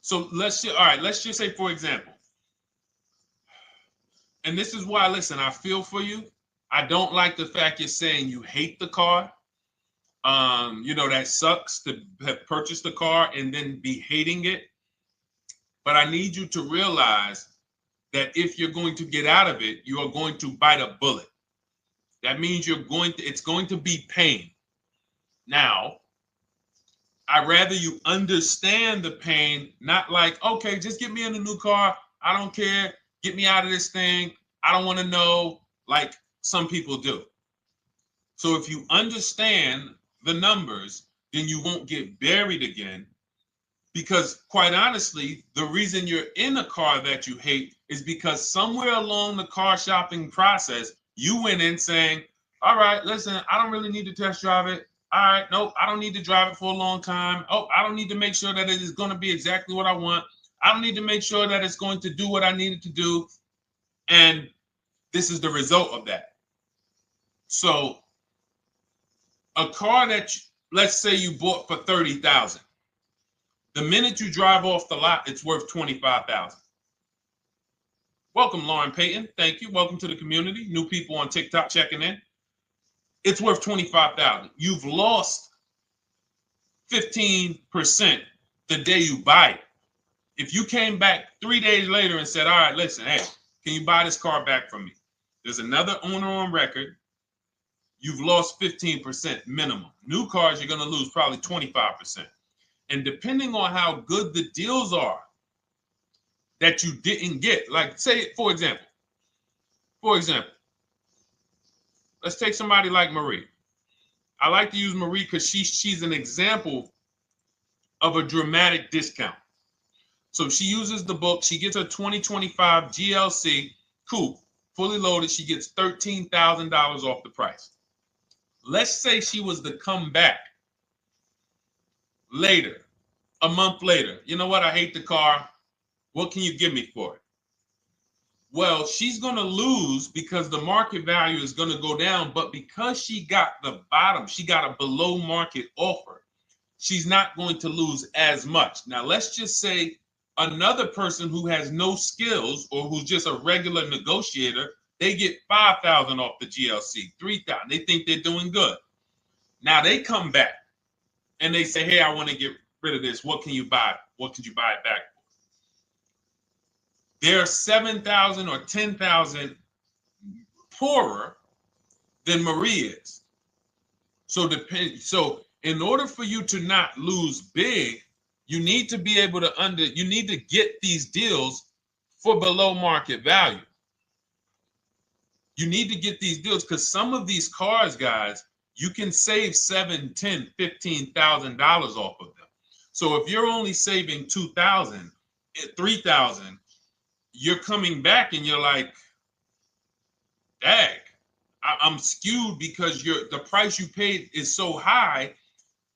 So let's just say, for example, and this is why, listen, I feel for you. I don't like the fact you're saying you hate the car. That sucks to have purchased a car and then be hating it. But I need you to realize that if you're going to get out of it, you are going to bite a bullet. That means it's going to be pain. Now, I'd rather you understand the pain, not like, okay, just get me in a new car. I don't care. Get me out of this thing. I don't want to know, like some people do. So if you understand the numbers, then you won't get buried again. Because quite honestly, the reason you're in a car that you hate is because somewhere along the car shopping process, you went in saying, all right, listen, I don't really need to test drive it. All right, nope, I don't need to drive it for a long time. Oh, I don't need to make sure that it is going to be exactly what I want. I don't need to make sure that it's going to do what I need it to do. And this is the result of that. So a car that, let's say you bought for $30,000. The minute you drive off the lot, it's worth $25,000. Welcome, Lauren Payton. Thank you. Welcome to the community. New people on TikTok checking in. It's worth $25,000. You've lost 15% the day you buy it. If you came back 3 days later and said, all right, listen, hey, can you buy this car back from me? There's another owner on record. You've lost 15% minimum. New cars, you're going to lose probably 25%. And depending on how good the deals are that you didn't get, like say, for example, let's take somebody like Marie. I like to use Marie because she's an example of a dramatic discount. So she uses the book. She gets her 2025 GLC coupe, fully loaded. She gets $13,000 off the price. Let's say she was to come back later, a month later. You know what? I hate the car. What can you give me for it? Well, she's going to lose because the market value is going to go down. But because she got the bottom, she got a below market offer, she's not going to lose as much. Now, let's just say another person who has no skills or who's just a regular negotiator, they get $5,000 off the GLC, $3,000. They think they're doing good. Now they come back and they say, hey, I want to get rid of this. What can you buy? What could you buy it back for? They're 7,000 or 10,000 poorer than Marie is. So in order for you to not lose big, you need to be able to you need to get these deals for below market value. You need to get these deals because some of these cars, guys, you can save $7,000, $10,000, $15,000 off of them. So if you're only saving $2,000, $3,000, you're coming back and you're like, dang, I'm skewed because the price you paid is so high.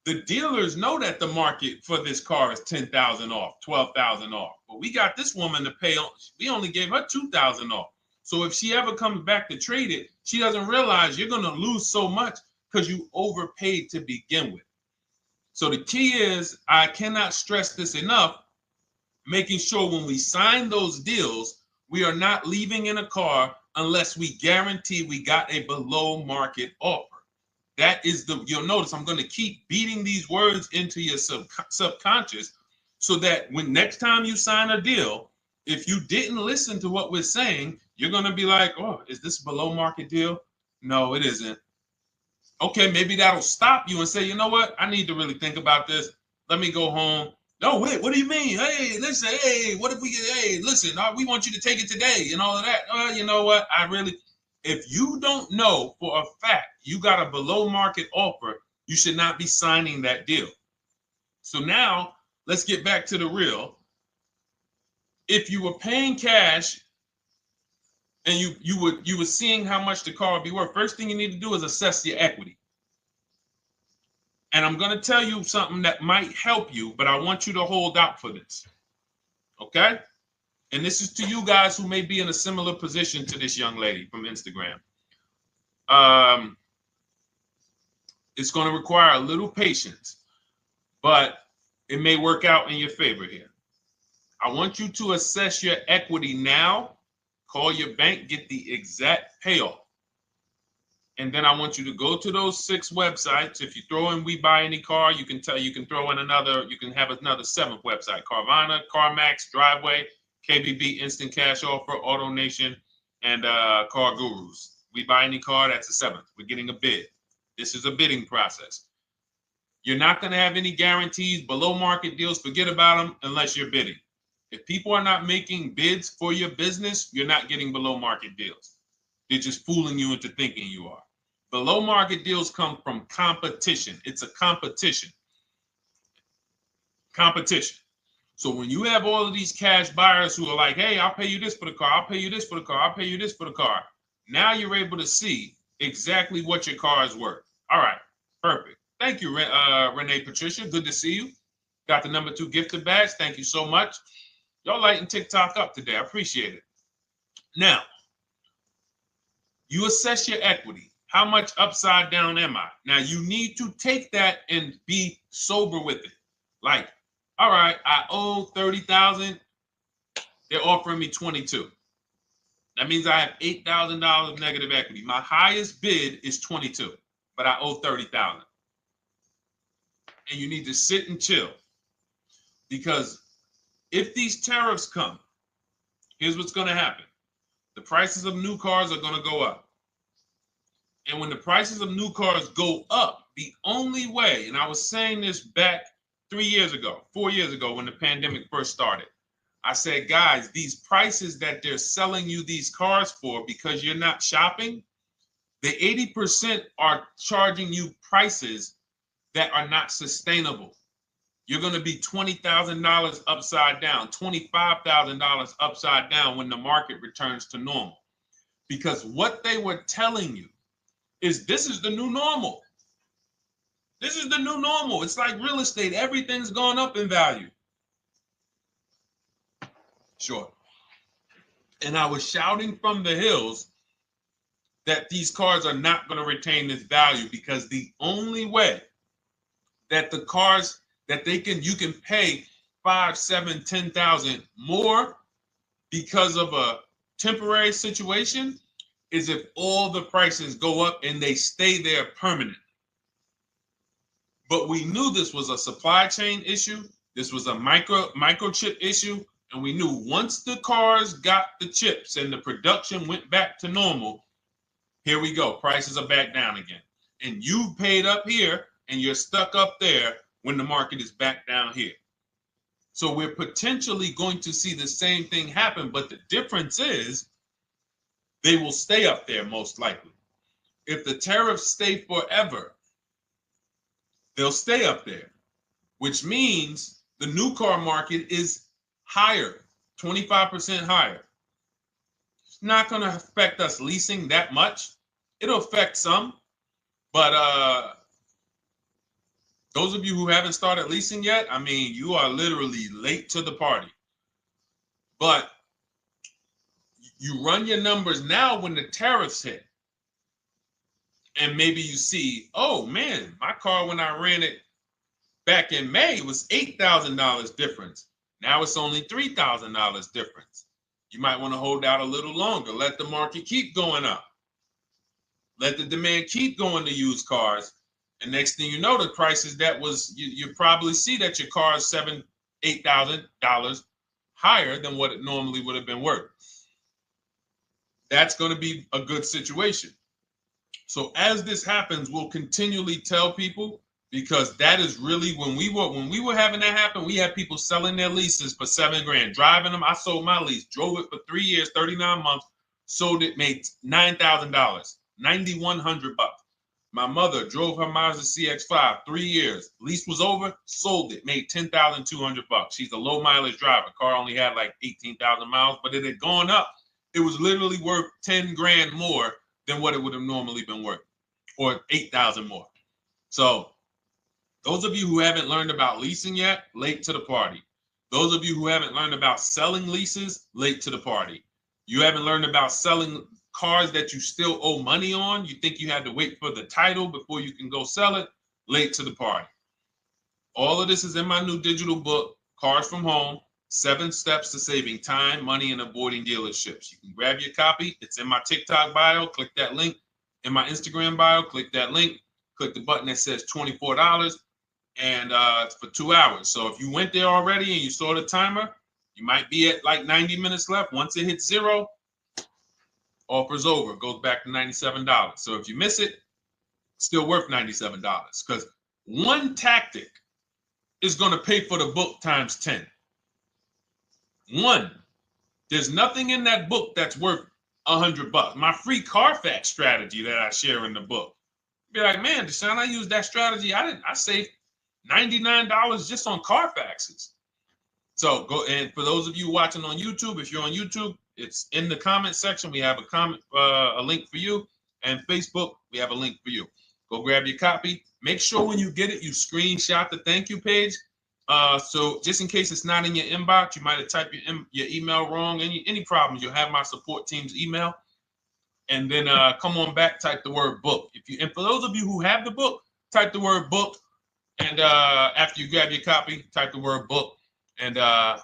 The dealers know that the market for this car is $10,000 off, $12,000 off. But we got this woman to pay, we only gave her $2,000 off. So if she ever comes back to trade it, she doesn't realize you're going to lose so much because you overpaid to begin with. So the key is, I cannot stress this enough, making sure when we sign those deals, we are not leaving in a car unless we guarantee we got a below market offer. That is you'll notice I'm going to keep beating these words into your subconscious so that when next time you sign a deal, if you didn't listen to what we're saying, you're going to be like, oh, is this a below market deal? No, it isn't. Okay, maybe that'll stop you and say, you know what? I need to really think about this. Let me go home. No, wait, what do you mean? Hey, listen, hey, what if we get, hey, listen, we want you to take it today and all of that. You know what? If you don't know for a fact you got a below market offer, you should not be signing that deal. So now let's get back to the real. If you were paying cash and you were seeing how much the car would be worth, first thing you need to do is assess your equity. And I'm going to tell you something that might help you, but I want you to hold out for this. Okay? And this is to you guys who may be in a similar position to this young lady from Instagram. It's going to require a little patience, but it may work out in your favor here. I want you to assess your equity now. Call your bank, get the exact payoff. And then I want you to go to those 6 websites. If you throw in We Buy Any Car, you can throw in you can have another 7th website: Carvana, CarMax, Driveway, KBB, Instant Cash Offer, AutoNation, and Car Gurus. We Buy Any Car, that's the 7th. We're getting a bid. This is a bidding process. You're not going to have any guarantees, below market deals. Forget about them unless you're bidding. If people are not making bids for your business, you're not getting below market deals. They're just fooling you into thinking you are. Below market deals come from competition. It's a competition. Competition. So when you have all of these cash buyers who are like, hey, I'll pay you this for the car, I'll pay you this for the car, I'll pay you this for the car. Now you're able to see exactly what your car is worth. All right, perfect. Thank you, Renee Patricia. Good to see you. Got the number 2 gifted badge. Thank you so much. Y'all lighting TikTok up today. I appreciate it. Now, you assess your equity. How much upside down am I? Now, you need to take that and be sober with it. Like, all right, I owe $30,000. They're offering me 22. That means I have $8,000 negative equity. My highest bid is 22, but I owe 30,000. And you need to sit and chill, because if these tariffs come, here's what's going to happen. The prices of new cars are going to go up. And when the prices of new cars go up, the only way, and I was saying this back 4 years ago, when the pandemic first started, I said, guys, these prices that they're selling you these cars for, because you're not shopping, the 80% are charging you prices that are not sustainable. You're going to be $20,000 upside down, $25,000 upside down when the market returns to normal. Because what they were telling you is this is the new normal. This is the new normal. It's like real estate. Everything's gone up in value. Sure. And I was shouting from the hills that these cars are not going to retain this value, because the only way that the cars that you can pay 5, 7, 10,000 more because of a temporary situation is if all the prices go up and they stay there permanently. But we knew this was a supply chain issue. This was a microchip issue. And we knew once the cars got the chips and the production went back to normal, here we go. Prices are back down again. And you paid up here and you're stuck up there when the market is back down here. So we're potentially going to see the same thing happen. But the difference is they will stay up there most likely. If the tariffs stay forever, they'll stay up there, which means the new car market is higher, 25% higher. It's not going to affect us leasing that much. It'll affect some, but those of you who haven't started leasing yet, I mean, you are literally late to the party. But you run your numbers now when the tariffs hit. And maybe you see, oh man, my car when I ran it back in May was $8,000 difference. Now it's only $3,000 difference. You might want to hold out a little longer. Let the market keep going up. Let the demand keep going to used cars. And next thing you know, the prices that was, you probably see that your car is $7,000, $8,000 higher than what it normally would have been worth. That's going to be a good situation. So as this happens, we'll continually tell people, because that is really when we were having that happen, we had people selling their leases for $7,000, driving them. I sold my lease, drove it for 3 years, 39 months, sold it, made $9,000, $9,100. My mother drove her Mazda CX-5, 3 years, lease was over, sold it, made $10,200. She's a low mileage driver. Car only had like 18,000 miles, but it had gone up. It was literally worth $10,000 more than what it would have normally been worth, or 8,000 more. So those of you who haven't learned about leasing yet, late to the party. Those of you who haven't learned about selling leases, late to the party. You haven't learned about selling cars that you still owe money on. You think you had to wait for the title before you can go sell it, late to the party. All of this is in my new digital book, Cars from Home, 7 Steps to Saving Time, Money, and Avoiding Dealerships. You can grab your copy. It's in my TikTok bio. Click that link. in my Instagram bio. Click that link. Click the button that says $24, and it's for 2 hours. So if you went there already and you saw the timer, you might be at like 90 minutes left. Once it hits 0, offer's over. It goes back to $97. So if you miss it, still worth $97, because one tactic is going to pay for the book times 10. One. There's nothing in that book that's worth $100. My free Carfax strategy that I share in the book. Be like, man, Deshone, I used that strategy. I saved $99 just on Carfaxes. So go, and for those of you watching on YouTube, if you're on YouTube, it's in the comment section. We have a link for you, and Facebook, we have a link for you. Go grab your copy. Make sure when you get it, you screenshot the thank you page. So just in case it's not in your inbox, you might have typed your email wrong. Any problems, you'll have my support team's email. And then come on back, type the word book. And for those of you who have the book, type the word book. And after you grab your copy, type the word book. And I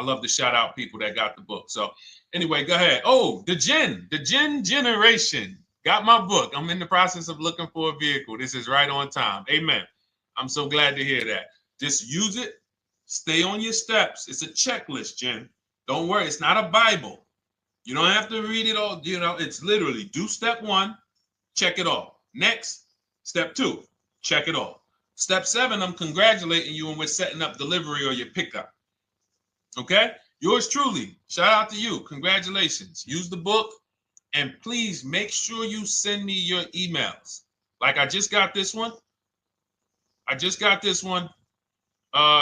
love to shout out people that got the book. So anyway, go ahead. Oh, the Gen Generation got my book. I'm in the process of looking for a vehicle. This is right on time. Amen. I'm so glad to hear that. Just use it. Stay on your steps. It's a checklist, Jen. Don't worry. It's not a Bible. You don't have to read it all. You know, it's literally do step 1, check it off. Next, step 2, check it off. Step 7, I'm congratulating you and we're setting up delivery or your pickup. Okay? Yours truly. Shout out to you. Congratulations. Use the book, and please make sure you send me your emails. Like I just got this one.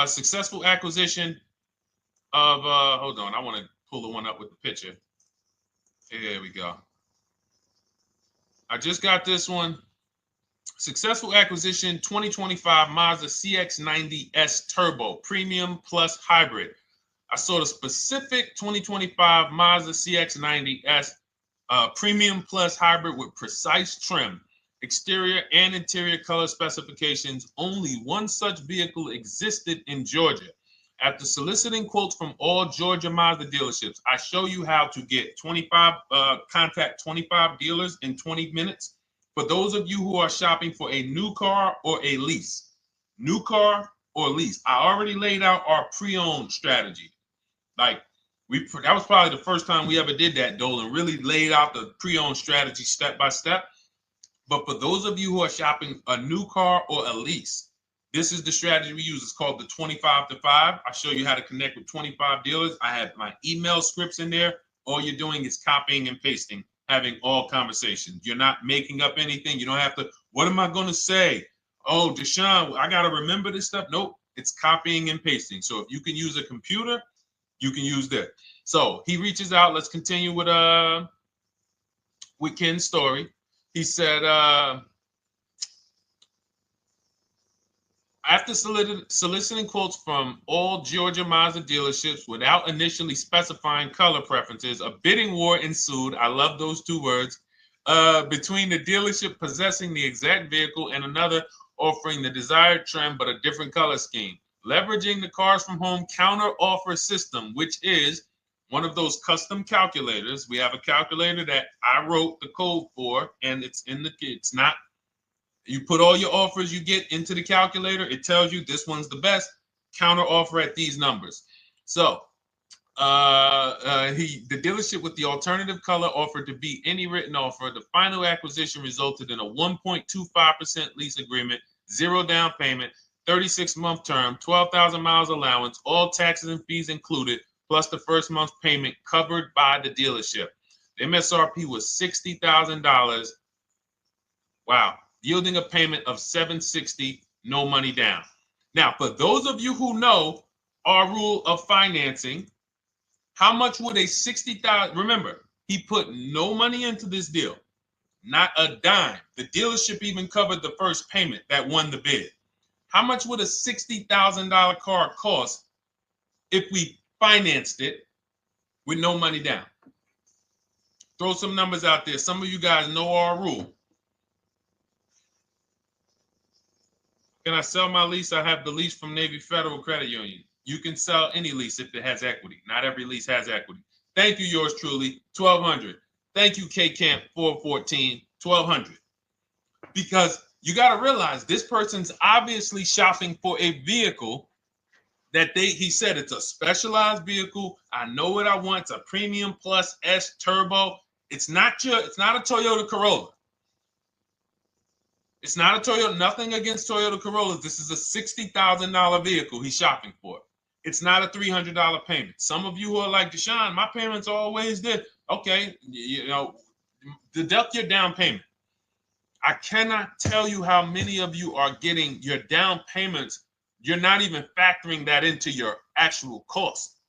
Successful acquisition of, hold on, I want to pull the one up with the picture. Here we go. I just got this one. Successful acquisition 2025 Mazda CX-90S Turbo Premium Plus Hybrid. I saw the specific 2025 Mazda CX-90S Premium Plus Hybrid with precise trim, exterior and interior color specifications. Only one such vehicle existed in Georgia. After soliciting quotes from all Georgia Mazda dealerships, I show you how to get contact 25 dealers in 20 minutes. For those of you who are shopping for a new car or a lease, new car or lease, I already laid out our pre-owned strategy. Like that was probably the first time we ever did that, Dolan, really laid out the pre-owned strategy step by step. But for those of you who are shopping a new car or a lease, this is the strategy we use. It's called the 25 to 5. I show you how to connect with 25 dealers. I have my email scripts in there. All you're doing is copying and pasting, having all conversations. You're not making up anything. You don't have to, what am I going to say? Oh, Deshone, I got to remember this stuff. Nope, it's copying and pasting. So if you can use a computer, you can use that. So he reaches out. Let's continue with Ken's story. He said, after soliciting quotes from all Georgia Mazda dealerships without initially specifying color preferences, a bidding war ensued. I love those 2 words. Between the dealership possessing the exact vehicle and another offering the desired trim but a different color scheme. Leveraging the Cars from Home counter offer system, which is one of those custom calculators. We have a calculator that I wrote the code for, and it's not. You put all your offers you get into the calculator. It tells you this one's the best. Counter offer at these numbers. So the dealership with the alternative color offered to beat any written offer. The final acquisition resulted in a 1.25% lease agreement, 0 down payment, 36-month term, 12,000 miles allowance, all taxes and fees included, plus the first month's payment covered by the dealership. The MSRP was $60,000. Wow. Yielding a payment of $760, no money down. Now, for those of you who know our rule of financing, how much would a $60,000, remember, he put no money into this deal, not a dime. The dealership even covered the first payment that won the bid. How much would a $60,000 car cost if we financed it with no money down? Throw some numbers out there. Some of you guys know our rule. Can I sell my lease? I have the lease from Navy Federal Credit Union. You can sell any lease if it has equity. Not every lease has equity. Thank you, yours truly, 1200. Thank you, K Camp 414, $1,200. Because you got to realize this person's obviously shopping for a vehicle that he said it's a specialized vehicle. I know what I want. It's a premium plus S turbo. It's not a Toyota Corolla. It's not a Toyota, nothing against Toyota Corollas. This is a $60,000 vehicle he's shopping for. It's not a $300 payment. Some of you who are like, Deshone, my payments are always there. Okay, deduct your down payment. I cannot tell you how many of you are getting your down payments. You're not even factoring that into your actual cost.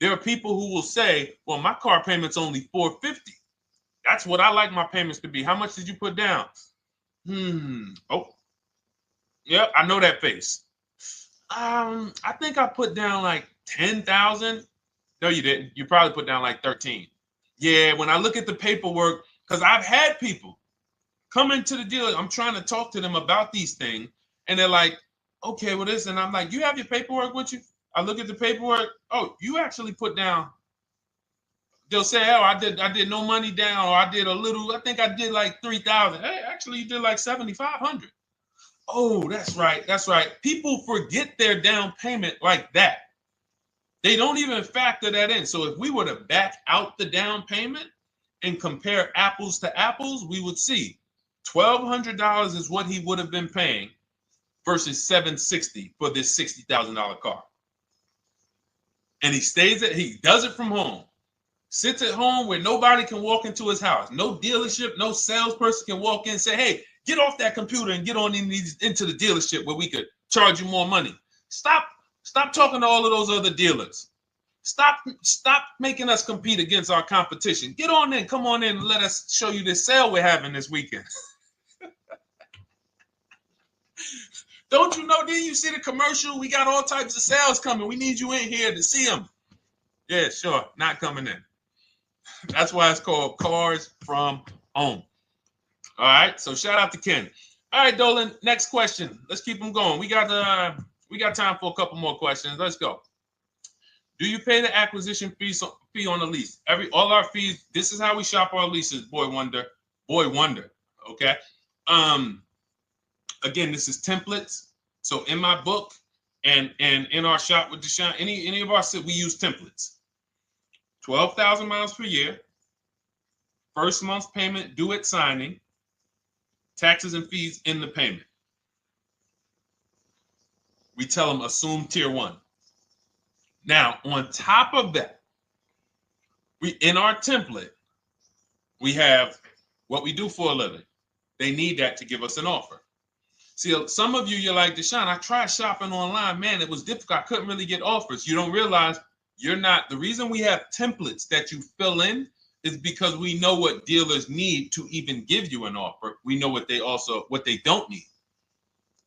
There are people who will say, well, my car payment's only $450. That's what I like my payments to be. How much did you put down? Oh, yeah, I know that face. I think I put down like 10,000. No, you didn't. You probably put down like 13. Yeah, when I look at the paperwork, because I've had people come into the dealer, I'm trying to talk to them about these things, and they're like, okay, well, this, and I'm like, you have your paperwork with you? I look at the paperwork. Oh, you actually put down. They'll say, oh, I did no money down, or I did a little. I think I did like 3,000. Hey, actually, you did like 7,500. Oh, that's right. That's right. People forget their down payment like that. They don't even factor that in. So if we were to back out the down payment and compare apples to apples, we would see $1,200 is what he would have been paying versus $760 for this $60,000 car. And he does it from home. Sits at home where nobody can walk into his house. No dealership, no salesperson can walk in and say, hey, get off that computer and get on into the dealership where we could charge you more money. Stop talking to all of those other dealers. Stop making us compete against our competition. Get on in, come on in and let us show you this sale we're having this weekend. Don't you know, didn't you see the commercial? We got all types of sales coming. We need you in here to see them. Yeah, sure, not coming in. That's why it's called Cars from Home. All right, so shout out to Ken. All right, Dolan, next question. Let's keep them going. We got time for a couple more questions. Let's go. Do you pay the acquisition fee on the lease? All our fees, this is how we shop our leases, Boy Wonder. Okay. Again, this is templates. So in my book and in our shop with Deshone, any of our we use templates. 12,000 miles per year, first month's payment due at signing, taxes and fees in the payment. We tell them assume tier 1. Now, on top of that, in our template, we have what we do for a living. They need that to give us an offer. See, some of you, you're like, Deshone, I tried shopping online. Man, it was difficult. I couldn't really get offers. You don't realize you're not. The reason we have templates that you fill in is because we know what dealers need to even give you an offer. We know what they don't need.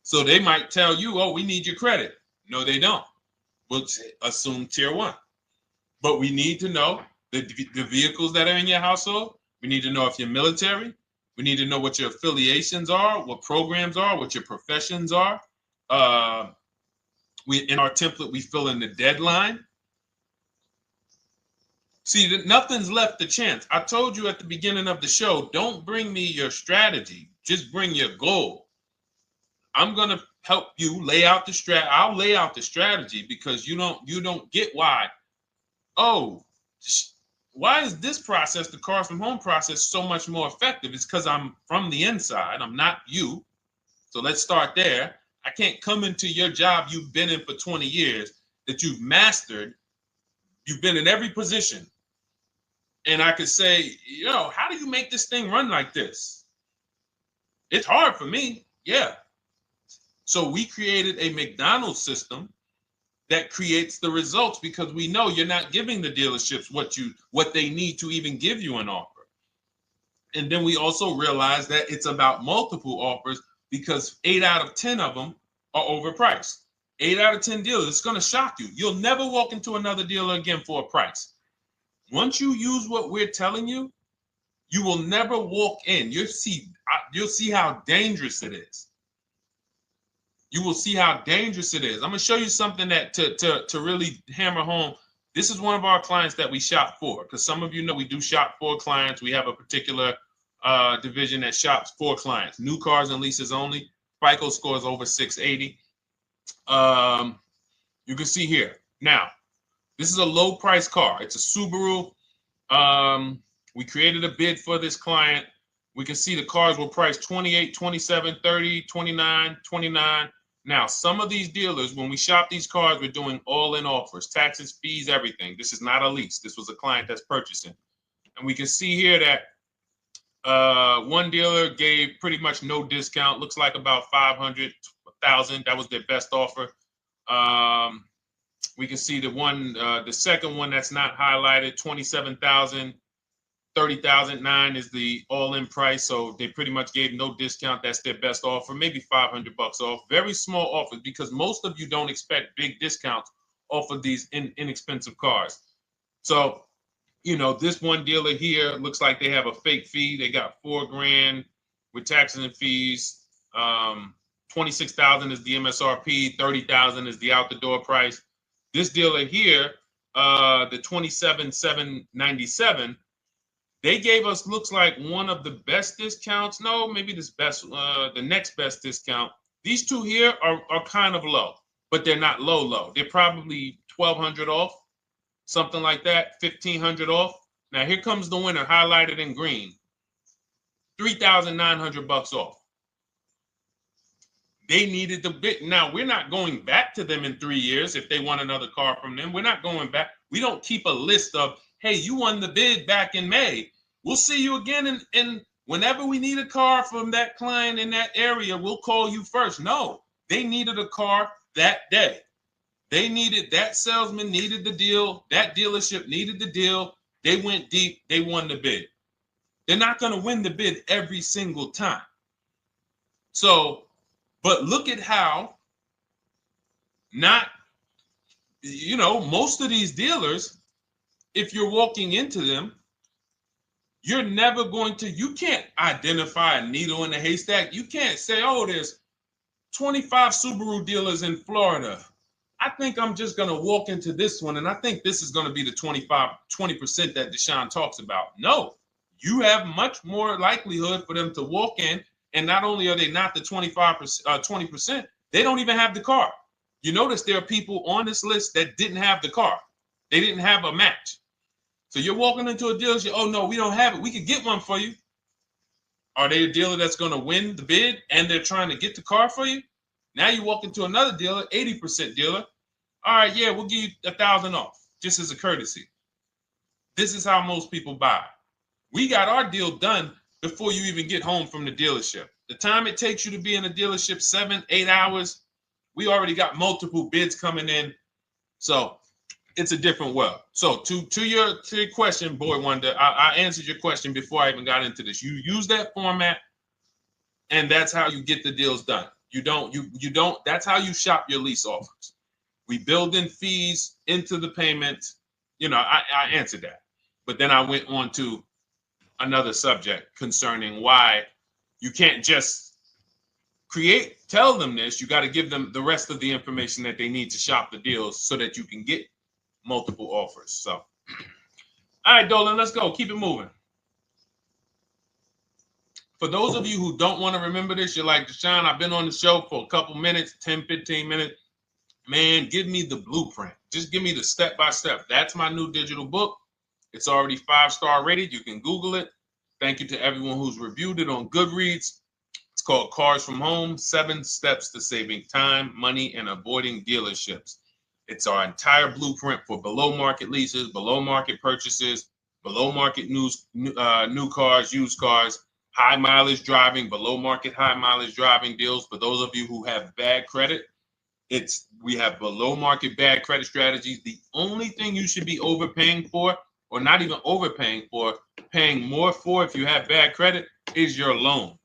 So they might tell you, oh, we need your credit. No, they don't. We'll assume tier 1. But we need to know the vehicles that are in your household. We need to know if you're military. We need to know what your affiliations are, what programs are, what your professions are. In our template, we fill in the deadline. See, nothing's left to chance. I told you at the beginning of the show, don't bring me your strategy. Just bring your goal. I'm going to help you lay out the strat. I'll lay out the strategy because you don't get why. Oh, why is this process, the Cars from Home process, so much more effective? It's because I'm from the inside. I'm not you. So let's start there. I can't come into your job you've been in for 20 years that you've mastered. You've been in every position. And I could say, how do you make this thing run like this? It's hard for me. Yeah. So we created a McDonald's system that creates the results because we know you're not giving the dealerships what they need to even give you an offer. And then we also realize that it's about multiple offers because 8 out of 10 of them are overpriced. 8 out of 10 dealers, it's going to shock you. You'll never walk into another dealer again for a price. Once you use what we're telling you, you will never walk in. You'll see how dangerous it is. You will see how dangerous it is. I'm going to show you something that to really hammer home. This is one of our clients that we shop for because some of you know we do shop for clients. We have a particular division that shops for clients. New cars and leases only. FICO scores over 680. You can see here. Now, this is a low price car. It's a Subaru. We created a bid for this client. We can see the cars were priced 28, 27, 30, 29, 29. Now, some of these dealers, when we shop these cars, we're doing all-in offers, taxes, fees, everything. This is not a lease. This was a client that's purchasing. And we can see here that one dealer gave pretty much no discount. Looks like about 500,000. That was their best offer. We can see the second one that's not highlighted, 27,000. 30,009 is the all-in price, so they pretty much gave no discount. That's their best offer, maybe $500 off. Very small offers, because most of you don't expect big discounts off of these inexpensive cars. So, you know, this one dealer here looks like they have a fake fee. They got $4,000 with taxes and fees. 26,000 is the MSRP. 30,000 is the out the door price. This dealer here, the 27,797. They gave us, looks like, one of the best discounts. No, maybe the next best discount. These two here are kind of low, but they're not low. They're probably 1,200 off, something like that, 1,500 off. Now here comes the winner, highlighted in green, 3,900 bucks off. They needed the bid. Now we're not going back to them in 3 years if they want another car from them. We're not going back. We don't keep a list of, hey, you won the bid back in May. We'll see you again. And whenever we need a car from that client in that area, we'll call you first. No, they needed a car that day. They needed, that salesman needed the deal. That dealership needed the deal. They went deep. They won the bid. They're not going to win the bid every single time. So, but look at how most of these dealers, if you're walking into them, you're never going to, you can't identify a needle in a haystack. You can't say, oh, there's 25 Subaru dealers in Florida. I think I'm just going to walk into this one, and I think this is going to be the 20% that Deshone talks about. No, you have much more likelihood for them to walk in, and not only are they not the 20%, they don't even have the car. You notice there are people on this list that didn't have the car. They didn't have a match. So you're walking into a dealership, oh no, we don't have it. We could get one for you. Are they a dealer that's going to win the bid and they're trying to get the car for you? Now you walk into another dealer, 80% dealer. All right, yeah, we'll give you 1,000 off, just as a courtesy. This is how most people buy. We got our deal done before you even get home from the dealership. The time it takes you to be in a dealership, 7-8 hours, we already got multiple bids coming in. So it's a different world. So to your question, Boy Wonder, I answered your question before I even got into this. You use that format, and that's how you get the deals done. You don't, that's how you shop your lease offers. We build in fees into the payments. I answered that. But then I went on to another subject concerning why you can't just tell them this. You got to give them the rest of the information that they need to shop the deals so that you can get multiple offers. So, all right, Dolan, let's go. Keep it moving. For those of you who don't want to remember this, you're like, Deshone, I've been on the show for a couple minutes, 10, 15 minutes. Man, give me the blueprint. Just give me the step-by-step. That's my new digital book. It's already 5-star rated. You can Google it. Thank you to everyone who's reviewed it on Goodreads. It's called Cars from Home, 7 Steps to Saving Time, Money, and Avoiding Dealerships. It's our entire blueprint for below market leases, below market purchases, below market new cars, used cars, high mileage driving, below market high mileage driving deals. For those of you who have bad credit, we have below market bad credit strategies. The only thing you should be overpaying for, or not even overpaying for, paying more for if you have bad credit, is your loan.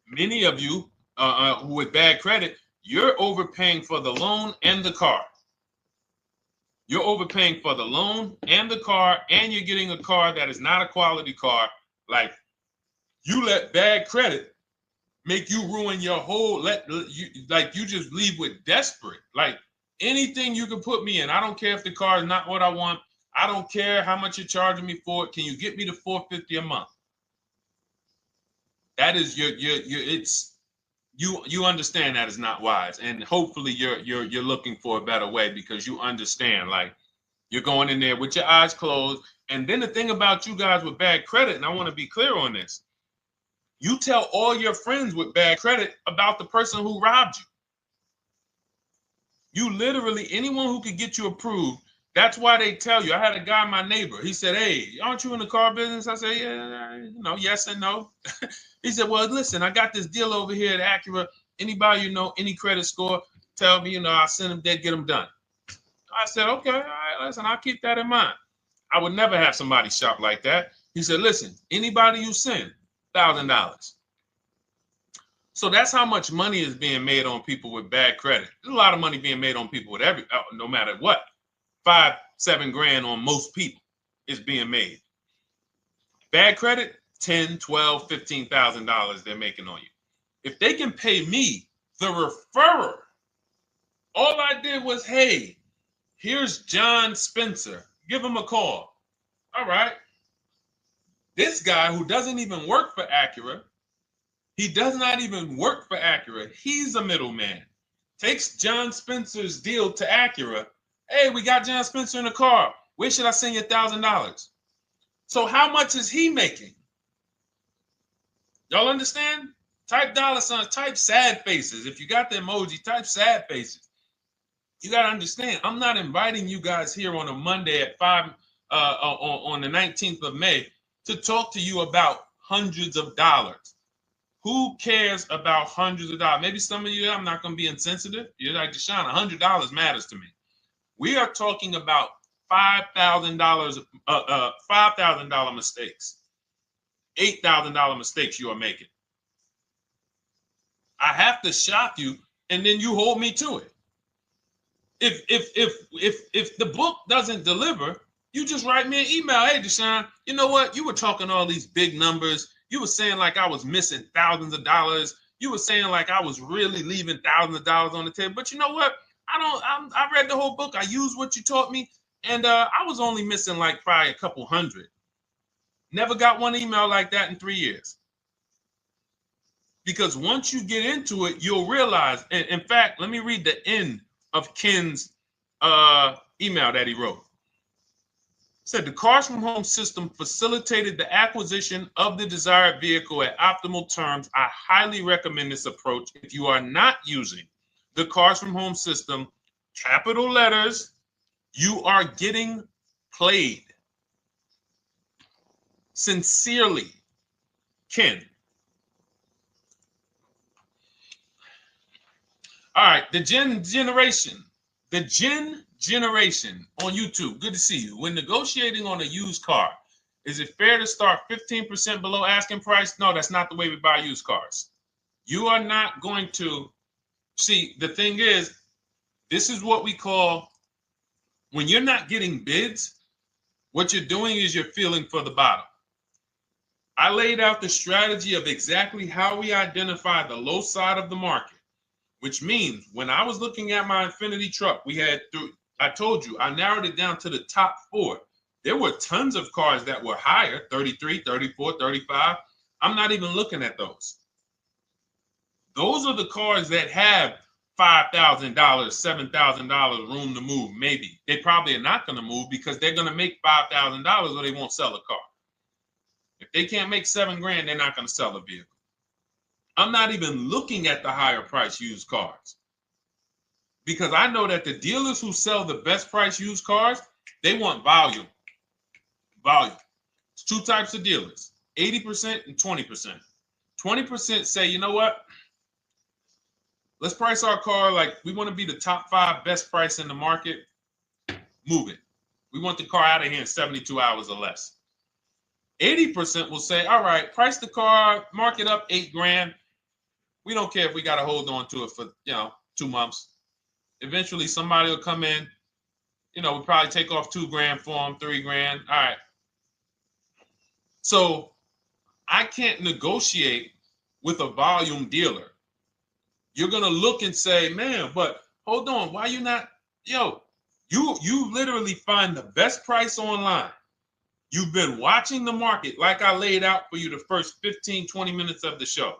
Many of you who with bad credit, you're overpaying for the loan and the car. You're overpaying for the loan and the car, and you're getting a car that is not a quality car. Like, you let bad credit make you ruin your whole, you just leave with desperate. Like, anything you can put me in. I don't care if the car is not what I want. I don't care how much you're charging me for it. Can you get me to $450 a month? That is you understand that is not wise, and hopefully you're looking for a better way, because you understand, like, you're going in there with your eyes closed. And then the thing about you guys with bad credit, and I want to be clear on this, you tell all your friends with bad credit about the person who robbed you. You literally, anyone who could get you approved, that's why they tell you. I had a guy, my neighbor, he said, "Hey, aren't you in the car business?" I said, "Yeah, yes and no." He said, "Well, listen, I got this deal over here at Acura. Anybody any credit score, tell me, I'll send them there, get them done." I said, "Okay, all right, listen, I'll keep that in mind." I would never have somebody shop like that. He said, "Listen, anybody you send, $1,000. So that's how much money is being made on people with bad credit. There's a lot of money being made on people with no matter what. 5-7 grand on most people is being made. Bad credit, $10, $12, $15,000 they're making on you. If they can pay me, the referrer, all I did was, hey, here's John Spencer. Give him a call. All right. This guy who doesn't even work for Acura, he does not even work for Acura. He's a middleman. Takes John Spencer's deal to Acura. Hey, we got John Spencer in the car. Where should I send you $1,000? So how much is he making? Y'all understand? Type dollar signs, type sad faces. If you got the emoji, type sad faces. You got to understand, I'm not inviting you guys here on a Monday at 5 on the 19th of May to talk to you about hundreds of dollars. Who cares about hundreds of dollars? Maybe some of you, I'm not going to be insensitive. You're like, Deshone, $100 matters to me. We are talking about $5,000, $5,000 mistakes, $8,000 mistakes you are making. I have to shock you, and then you hold me to it. If the book doesn't deliver, you just write me an email. Hey, Deshone, you know what? You were talking all these big numbers. You were saying like I was missing thousands of dollars. You were saying like I was really leaving thousands of dollars on the table. But you know what? I read the whole book. I used what you taught me, and I was only missing like probably a couple hundred. Never got one email like that in 3 years. Because once you get into it, you'll realize. And in fact, let me read the end of Ken's email that he wrote. Said the Cars from Home system facilitated the acquisition of the desired vehicle at optimal terms. I highly recommend this approach. If you are not using the Cars from Home system, capital letters, you are getting played. Sincerely, Ken. All right, the Gen Generation on YouTube. Good to see you. When negotiating on a used car, is it fair to start 15% below asking price? No, that's not the way we buy used cars. You are not going to see. The thing is, this is what we call, when you're not getting bids, what you're doing is you're feeling for the bottom. I laid out the strategy of exactly how we identify the low side of the market, which means when I was looking at my Infiniti truck, I told you, I narrowed it down to the top 4. There were tons of cars that were higher, 33, 34, 35. I'm not even looking at those. Those are the cars that have $5,000, $7,000 room to move, maybe. They probably are not going to move because they're going to make $5,000 or they won't sell a car. If they can't make $7 grand, they're not going to sell a vehicle. I'm not even looking at the higher price used cars, because I know that the dealers who sell the best price used cars, they want volume. Volume. It's 2 types of dealers, 80% and 20%. 20% say, you know what? Let's price our car like we want to be the top 5 best price in the market. Move it. We want the car out of here in 72 hours or less. 80% will say, all right, price the car, mark it up 8 grand. We don't care if we got to hold on to it for, 2 months. Eventually, somebody will come in. We'll probably take off 2 grand for them, 3 grand. All right. So I can't negotiate with a volume dealer. You're going to look and say, man, but hold on. Why you not? You literally find the best price online. You've been watching the market like I laid out for you the first 15, 20 minutes of the show.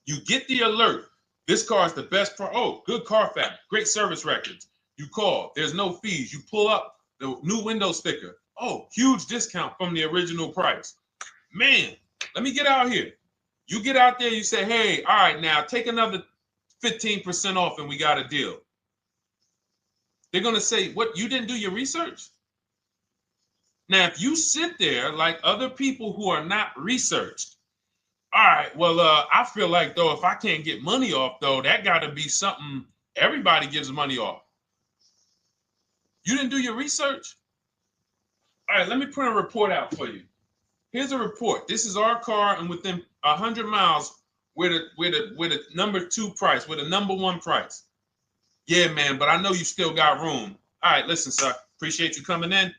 You get the alert. This car is the best car. Oh, good Carfax, great service records. You call. There's no fees. You pull up the new window sticker. Oh, huge discount from the original price. Man, let me get out here. You get out there, you say, hey, all right, now take another 15% off and we got a deal. They're going to say, what, you didn't do your research? Now, if you sit there like other people who are not researched, all right, well, I feel like, though, if I can't get money off, though, that got to be something everybody gives money off. You didn't do your research? All right, let me print a report out for you. Here's a report. This is our car, and within 100 miles, we're the number 2 price, we're the number 1 price. Yeah, man, but I know you still got room. All right, listen, sir, appreciate you coming in.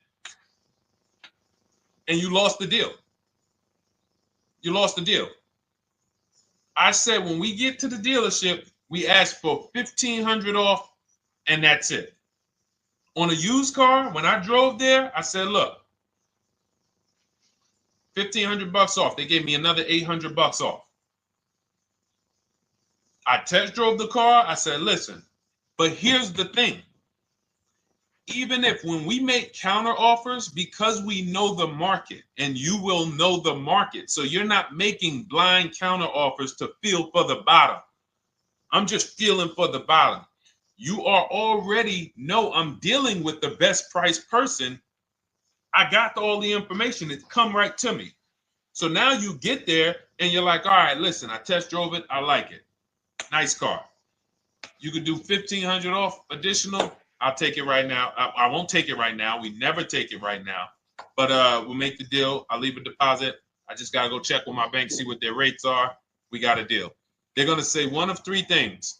And you lost the deal. You lost the deal. I said when we get to the dealership, we ask for $1,500 off, and that's it. On a used car, when I drove there, I said, look, $1,500 off. They gave me another $800 off. I test drove the car. I said, listen, but here's the thing. Even if when we make counter offers, because we know the market, and you will know the market, so you're not making blind counter offers to feel for the bottom. I'm just feeling for the bottom. You are already know I'm dealing with the best price person. I got all the information. It come right to me. So now you get there and you're like, all right, listen, I test drove it. I like it. Nice car. You could do $1,500 off additional. I'll take it right now. I won't take it right now. We never take it right now. But we'll make the deal. I'll leave a deposit. I just got to go check with my bank, see what their rates are. We got a deal. They're going to say one of 3 things.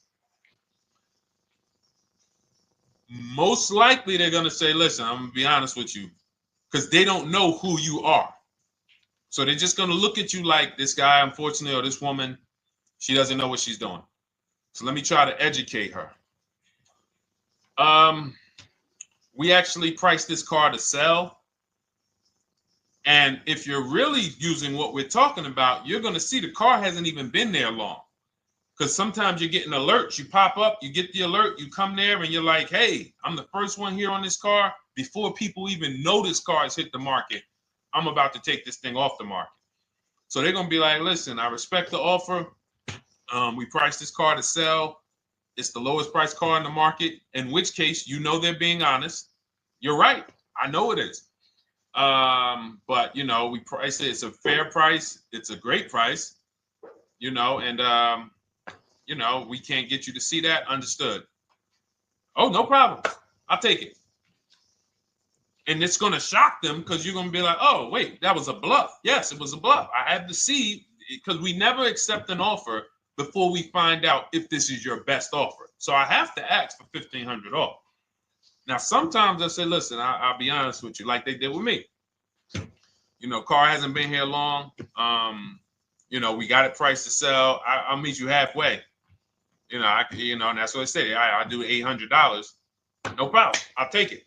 Most likely they're going to say, listen, I'm going to be honest with you, because they don't know who you are. So they're just going to look at you like this guy, unfortunately, or this woman, she doesn't know what she's doing. So let me try to educate her. We actually priced this car to sell. And if you're really using what we're talking about, you're going to see the car hasn't even been there long. Because sometimes you're getting alerts. You pop up, you get the alert, you come there, and you're like, hey, I'm the first one here on this car. Before people even know this car has hit the market, I'm about to take this thing off the market. So they're going to be like, listen, I respect the offer. We priced this car to sell. It's the lowest price car in the market, in which case, you know, they're being honest. You're right. I know it is. But, you know, we price it. It's a fair price. It's a great price, you know, and, you know, we can't get you to see that. Understood. Oh, no problem. I'll take it. And it's going to shock them because you're going to be like, oh, wait, that was a bluff. Yes, it was a bluff. I had to see, because we never accept an offer before we find out if this is your best offer. So I have to ask for $1,500 off. Now, sometimes I say, listen, I'll be honest with you, like they did with me. You know, car hasn't been here long. You know, we got it priced to sell. I'll meet you halfway. You know, and that's what I say. I do $800. No problem. I'll take it.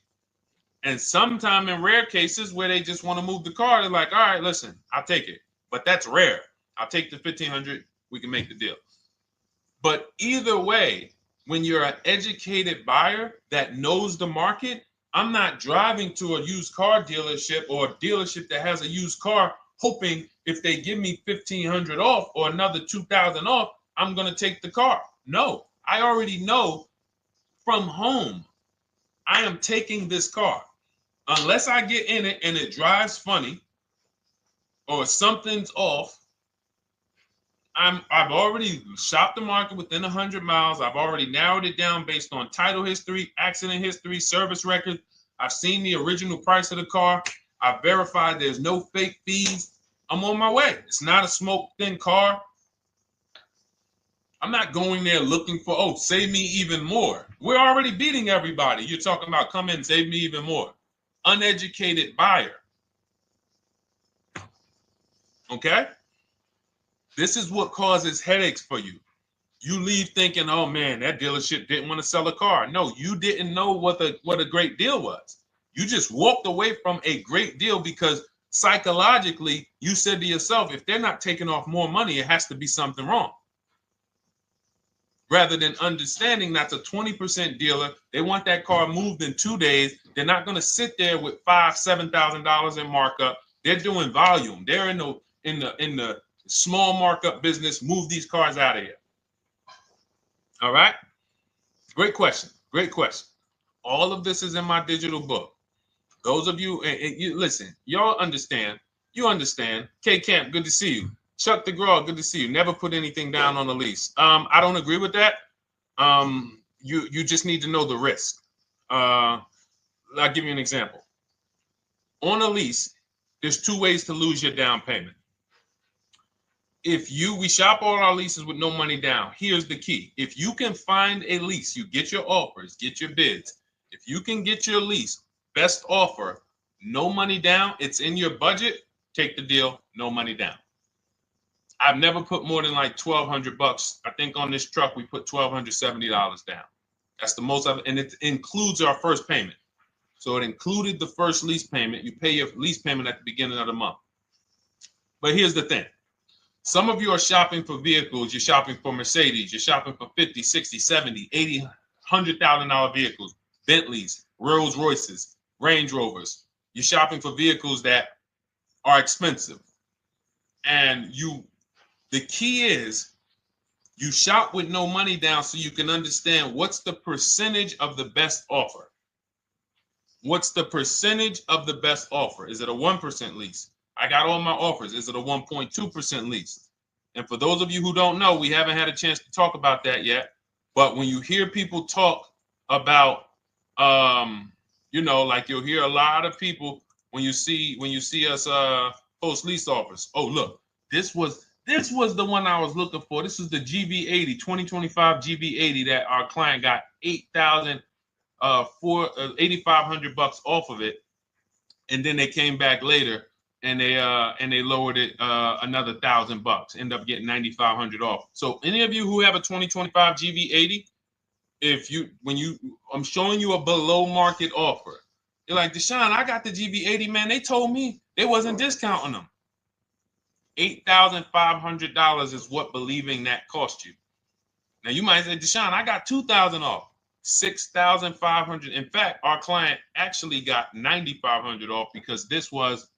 And sometimes in rare cases where they just want to move the car, they're like, all right, listen, I'll take it. But that's rare. I'll take the $1,500. We can make the deal. But either way, when you're an educated buyer that knows the market, I'm not driving to a used car dealership or a dealership that has a used car hoping if they give me $1,500 off or another $2,000 off, I'm going to take the car. No, I already know from home, I am taking this car. Unless I get in it and it drives funny or something's off, I've already shopped the market within 100 miles. I've already narrowed it down based on title history, accident history, service record. I've seen the original price of the car. I've verified there's no fake fees. I'm on my way. It's not a smoke thin car. I'm not going there looking for, oh, save me even more. We're already beating everybody. You're talking about come in, save me even more. Uneducated buyer. Okay? This is what causes headaches for you. You leave thinking, oh man, that dealership didn't want to sell a car. No, you didn't know what a great deal was. You just walked away from a great deal because psychologically you said to yourself, if they're not taking off more money, it has to be something wrong. Rather than understanding that's a 20% dealer, they want that car moved in 2 days. They're not going to sit there with $5,000-$7,000 in markup. They're doing volume. They're in the small markup business. Move these cars out of here. All right. Great question. Great question. All of this is in my digital book. Those of you, and you listen, y'all understand. You understand. K Camp, good to see you. Chuck DeGraw, good to see you. Never put anything down on a lease. I don't agree with that. You just need to know the risk. I'll give you an example. On a lease, there's 2 ways to lose your down payment. We shop all our leases with no money down. Here's the key. If you can find a lease, you get your offers, get your bids. If you can get your lease, best offer, no money down, it's in your budget, take the deal, no money down. I've never put more than like $1,200. I think on this truck, we put $1,270 down. That's the most of it. And it includes our first payment. So it included the first lease payment. You pay your lease payment at the beginning of the month. But here's the thing. Some of you are shopping for vehicles. You're shopping for Mercedes. You're shopping for 50, 60, 70, 80, $100,000 vehicles, Bentleys, Rolls Royces, Range Rovers. You're shopping for vehicles that are expensive. And the key is you shop with no money down so you can understand what's the percentage of the best offer. What's the percentage of the best offer? Is it a 1% lease? I got all my offers. Is it a 1.2% lease? And for those of you who don't know, we haven't had a chance to talk about that yet. But when you hear people talk about, like you'll hear a lot of people when you see us post lease offers. Oh, look, this was the one I was looking for. This is the GV80, 2025 GV80 that our client got $8,500 off of it, and then they came back later and they lowered it another $1,000. End up getting $9,500 off. So any of you who have a 2025 GV80, I'm showing you a below market offer. You're like, Deshone, I got the GV80, man. They told me they wasn't discounting them. $8,500 is what believing that cost you. Now you might say, Deshone, I got $2,000 off. $6,500. In fact, our client actually got $9,500 off because this was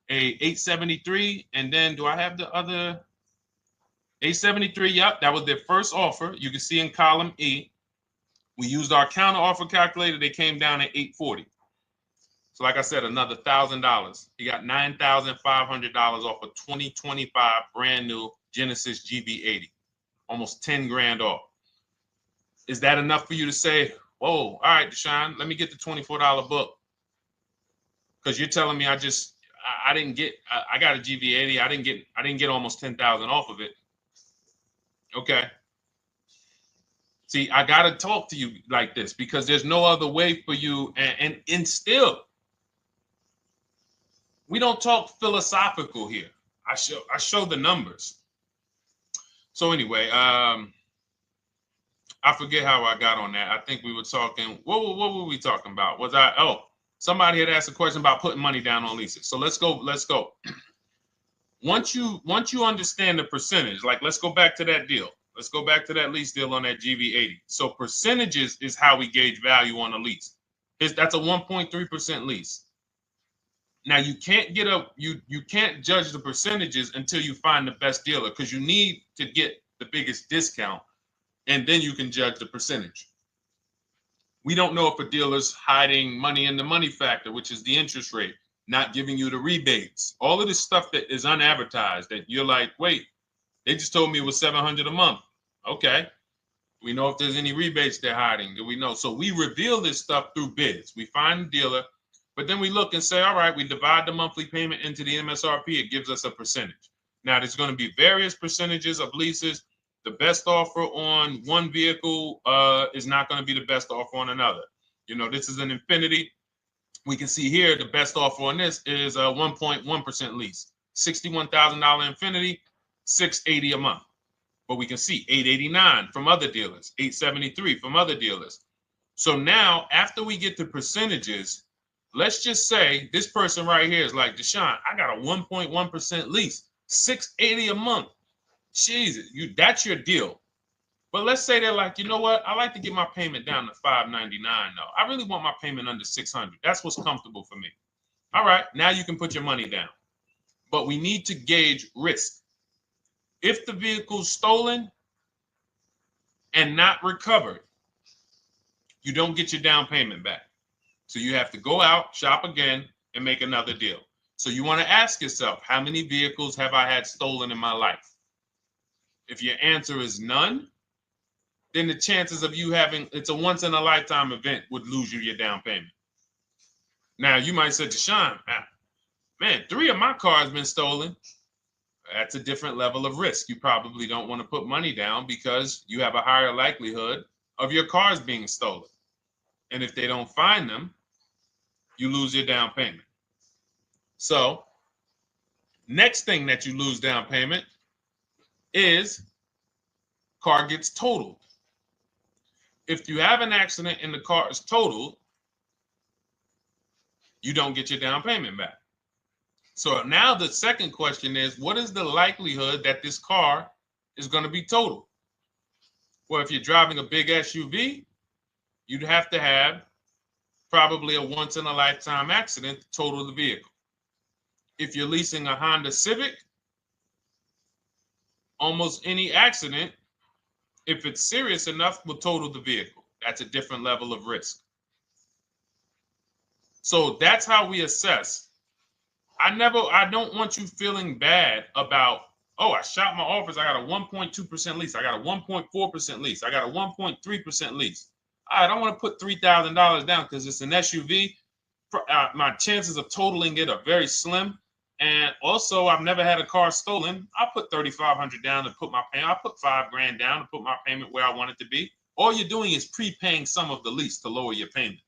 a 873. And then do I have the other 873? Yep, that was their first offer. You can see in column E. We used our counter offer calculator. They came down at 840. So like I said, another $1,000. He got $9,500 off a 2025 brand new Genesis GV80, almost 10 grand off. Is that enough for you to say, whoa, all right, Deshone, let me get the $24 book? Because you're telling me I got a GV80. I didn't get almost 10,000 off of it. Okay. See, I got to talk to you like this because there's no other way for you. And still, we don't talk philosophical here. I show the numbers. So anyway, I forget how I got on that. I think we were talking. What were we talking about? Somebody had asked a question about putting money down on leases. So let's go. Once you understand the percentage, like let's go back to that deal. Let's go back to that lease deal on that GV80. So percentages is how we gauge value on a lease. That's a 1.3% lease. Now you can't you can't judge the percentages until you find the best dealer because you need to get the biggest discount, and then you can judge the percentage. We don't know if a dealer's hiding money in the money factor, which is the interest rate, not giving you the rebates, all of this stuff that is unadvertised that you're like, wait, they just told me it was $700 a month. Okay. We know if there's any rebates they're hiding. Do we know? So we reveal this stuff through bids. We find the dealer, but then we look and say, all right, we divide the monthly payment into the MSRP. It gives us a percentage. Now, there's going to be various percentages of leases. The best offer on one vehicle is not going to be the best offer on another. This is an Infiniti. We can see here the best offer on this is a 1.1% lease. $61,000 Infiniti, $680 a month. But we can see $889 from other dealers, $873 from other dealers. So now, after we get the percentages, let's just say this person right here is like, Deshone, I got a 1.1% lease, $680 a month. Jesus, that's your deal. But let's say they're like, you know what? I like to get my payment down to $599 though. I really want my payment under $600. That's what's comfortable for me. All right, now you can put your money down. But we need to gauge risk. If the vehicle's stolen and not recovered, you don't get your down payment back. So you have to go out, shop again, and make another deal. So you want to ask yourself, how many vehicles have I had stolen in my life? If your answer is none, then the chances of you having, it's a once in a lifetime event, would lose you your down payment. Now you might say, Deshone, man, 3 of my cars been stolen. That's a different level of risk. You probably don't want to put money down because you have a higher likelihood of your cars being stolen. And if they don't find them, you lose your down payment. So next thing that you lose down payment is car gets totaled. If you have an accident and the car is totaled, you don't get your down payment back. So now the second question is, what is the likelihood that this car is going to be totaled? Well, if you're driving a big SUV, you'd have to have probably a once in a lifetime accident to total the vehicle. If you're leasing a Honda Civic, almost any accident, if it's serious enough, will total the vehicle. That's a different level of risk. So that's how we assess. I don't want you feeling bad about, oh, I shot my office, I got a 1.2% lease, I got a 1.4% lease, I got a 1.3% lease. I don't want to put $3,000 down because it's an SUV. My chances of totaling it are very slim. And also, I've never had a car stolen. I put $3,500 down to put my payment. I put $5,000 down to put my payment where I want it to be. All you're doing is prepaying some of the lease to lower your payment.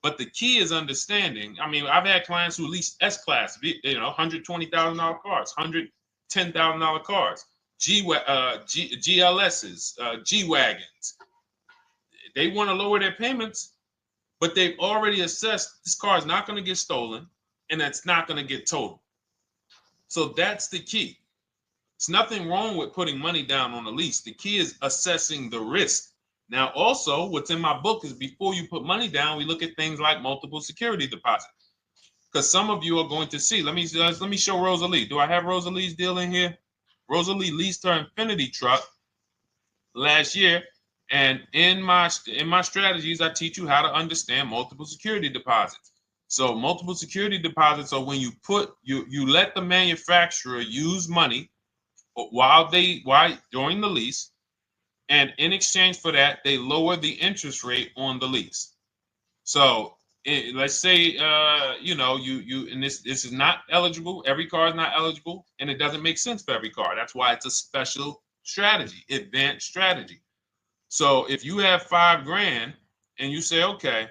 But the key is understanding. I mean, I've had clients who lease S-Class, $120,000 cars, $110,000 cars, GLSs, G-Wagons. They want to lower their payments, but they've already assessed this car is not going to get stolen and it's not going to get totaled. So that's the key. It's nothing wrong with putting money down on a lease. The key is assessing the risk. Now, also, what's in my book is before you put money down, we look at things like multiple security deposit. Because some of you are going to see, let me show Rosalie. Do I have Rosalie's deal in here? Rosalie leased her Infinity truck last year. And in my strategies, I teach you how to understand multiple security deposits. So multiple security deposits are when you let the manufacturer use money during the lease, and in exchange for that, they lower the interest rate on the lease. So let's say and this is not eligible. Every car is not eligible, and it doesn't make sense for every car. That's why it's a special strategy, advanced strategy. So if you have $5,000 and you say, okay,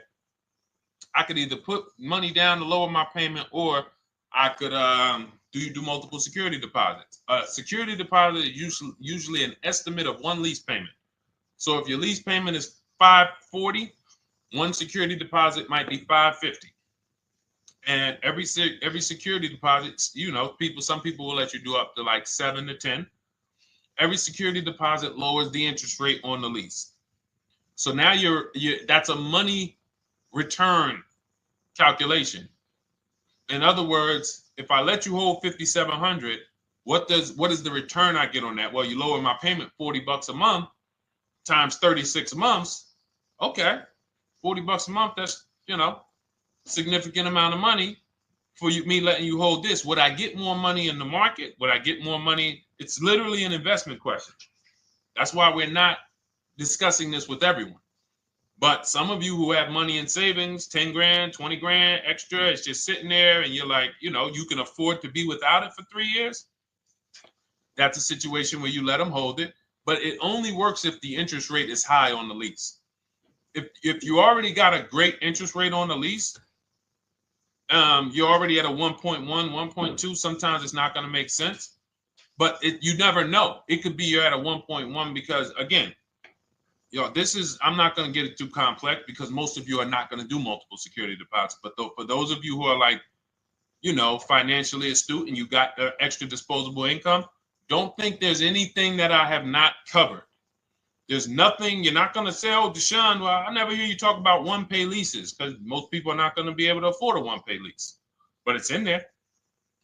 I could either put money down to lower my payment, or I could do multiple security deposits. Security deposit is usually an estimate of one lease payment. So if your lease payment is $540, one security deposit might be $550. And every security deposit, some people will let you do up to like 7 to 10. Every security deposit lowers the interest rate on the lease. So now that's a money return calculation. In other words, if I let you hold $5,700, what is the return I get on that? Well, you lower my payment $40 a month times 36 months. Okay, $40 a month. That's significant amount of money for me letting you hold this. Would I get more money in the market? Would I get more money? It's literally an investment question. That's why we're not discussing this with everyone. But some of you who have money in savings, 10 grand, 20 grand extra, it's just sitting there and you're like, you can afford to be without it for 3 years. That's a situation where you let them hold it, but it only works if the interest rate is high on the lease. If you already got a great interest rate on the lease, you're already at a 1.1, 1.2. Sometimes it's not going to make sense, but you never know. It could be you're at a 1.1 because, again, this is, I'm not going to get it too complex because most of you are not going to do multiple security deposits. But for those of you who are like, financially astute and you got extra disposable income, don't think there's anything that I have not covered. There's nothing. You're not going to say, oh, Deshone, well, I never hear you talk about one-pay leases, because most people are not going to be able to afford a one-pay lease. But it's in there.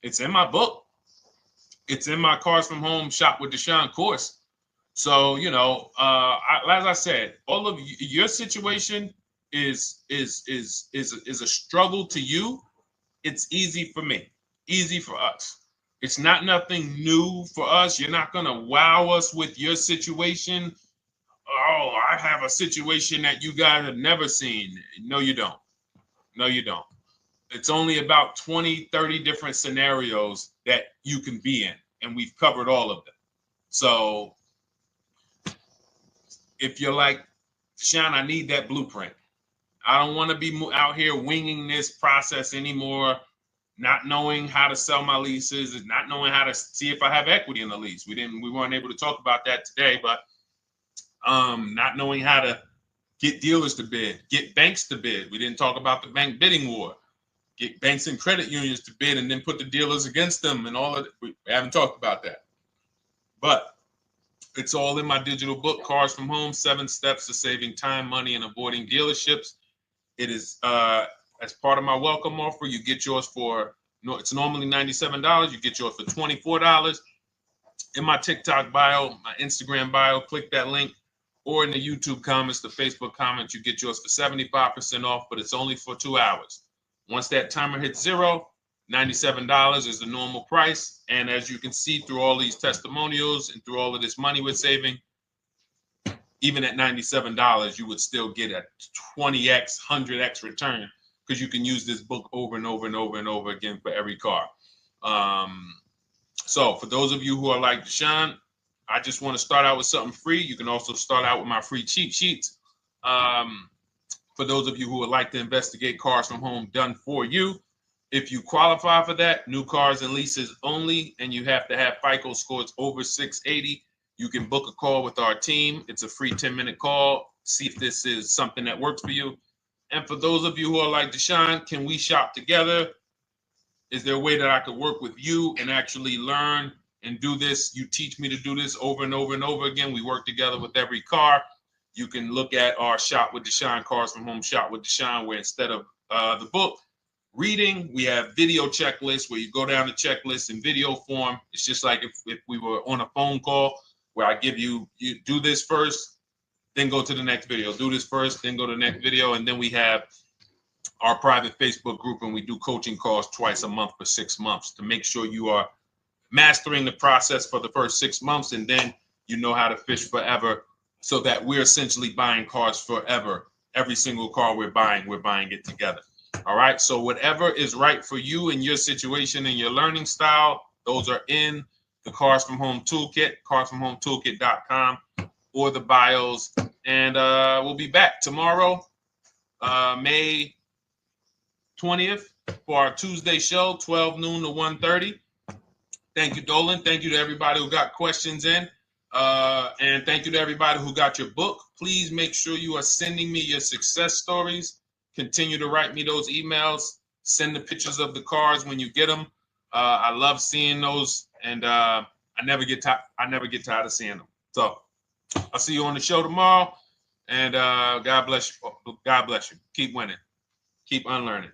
It's in my book. It's in my Cars from Home Shop with Deshone course. So, as I said, all of your situation is a struggle to you. It's easy for me, easy for us. It's not nothing new for us. You're not going to wow us with your situation. Oh, I have a situation that you guys have never seen. No, you don't. No, you don't. It's only about 20, 30 different scenarios that you can be in, and we've covered all of them. So if you're like, Deshone, I need that blueprint. I don't want to be out here winging this process anymore, not knowing how to sell my leases and not knowing how to see if I have equity in the lease. We weren't able to talk about that today, but not knowing how to get dealers to bid, get banks to bid. We didn't talk about the bank bidding war. Get banks and credit unions to bid and then put the dealers against them and all of it. We haven't talked about that. But it's all in my digital book, Cars from Home, 7 Steps to Saving Time, Money, and Avoiding Dealerships. It is as part of my welcome offer. You get yours it's normally $97. You get yours for $24. In my TikTok bio, my Instagram bio, click that link, or in the YouTube comments, the Facebook comments, you get yours for 75% off, but it's only for 2 hours. Once that timer hits 0, $97 is the normal price. And as you can see through all these testimonials and through all of this money we're saving, even at $97, you would still get a 20x, 100x return, because you can use this book over and over and over and over again for every car. So for those of you who are like, Deshone, I just want to start out with something free. You can also start out with my free cheat sheets. For those of you who would like to investigate Cars from Home done for you, if you qualify for that, new cars and leases only, and you have to have FICO scores over 680, you can book a call with our team. It's a free 10-minute call. See if this is something that works for you. And for those of you who are like, Deshone, can we shop together? Is there a way that I could work with you and actually learn and do this? You teach me to do this over and over and over again. We work together with every car. You can look at our Shop with Deshone, Cars from Home Shop with Deshone, where instead of the book reading, we have video checklists where you go down the checklist in video form. It's just like if we were on a phone call, where I give you do this first, then go to the next video. Do this first, then go to the next video. And then we have our private Facebook group, and we do coaching calls twice a month for 6 months to make sure you are mastering the process for the first 6 months, and then you know how to fish forever, so that we're essentially buying cars forever. Every single car we're buying it together. All right. So whatever is right for you and your situation and your learning style, those are in the Cars from Home Toolkit, carsfromhometoolkit.com, or the bios. And we'll be back tomorrow, May 20th, for our Tuesday show, 12 noon to 1:30. Thank you, Dolan. Thank you to everybody who got questions in. And thank you to everybody who got your book. Please make sure you are sending me your success stories. Continue to write me those emails. Send the pictures of the cars when you get them. I love seeing those, and I never get tired of seeing them. So I'll see you on the show tomorrow, and God bless you. God bless you. Keep winning. Keep unlearning.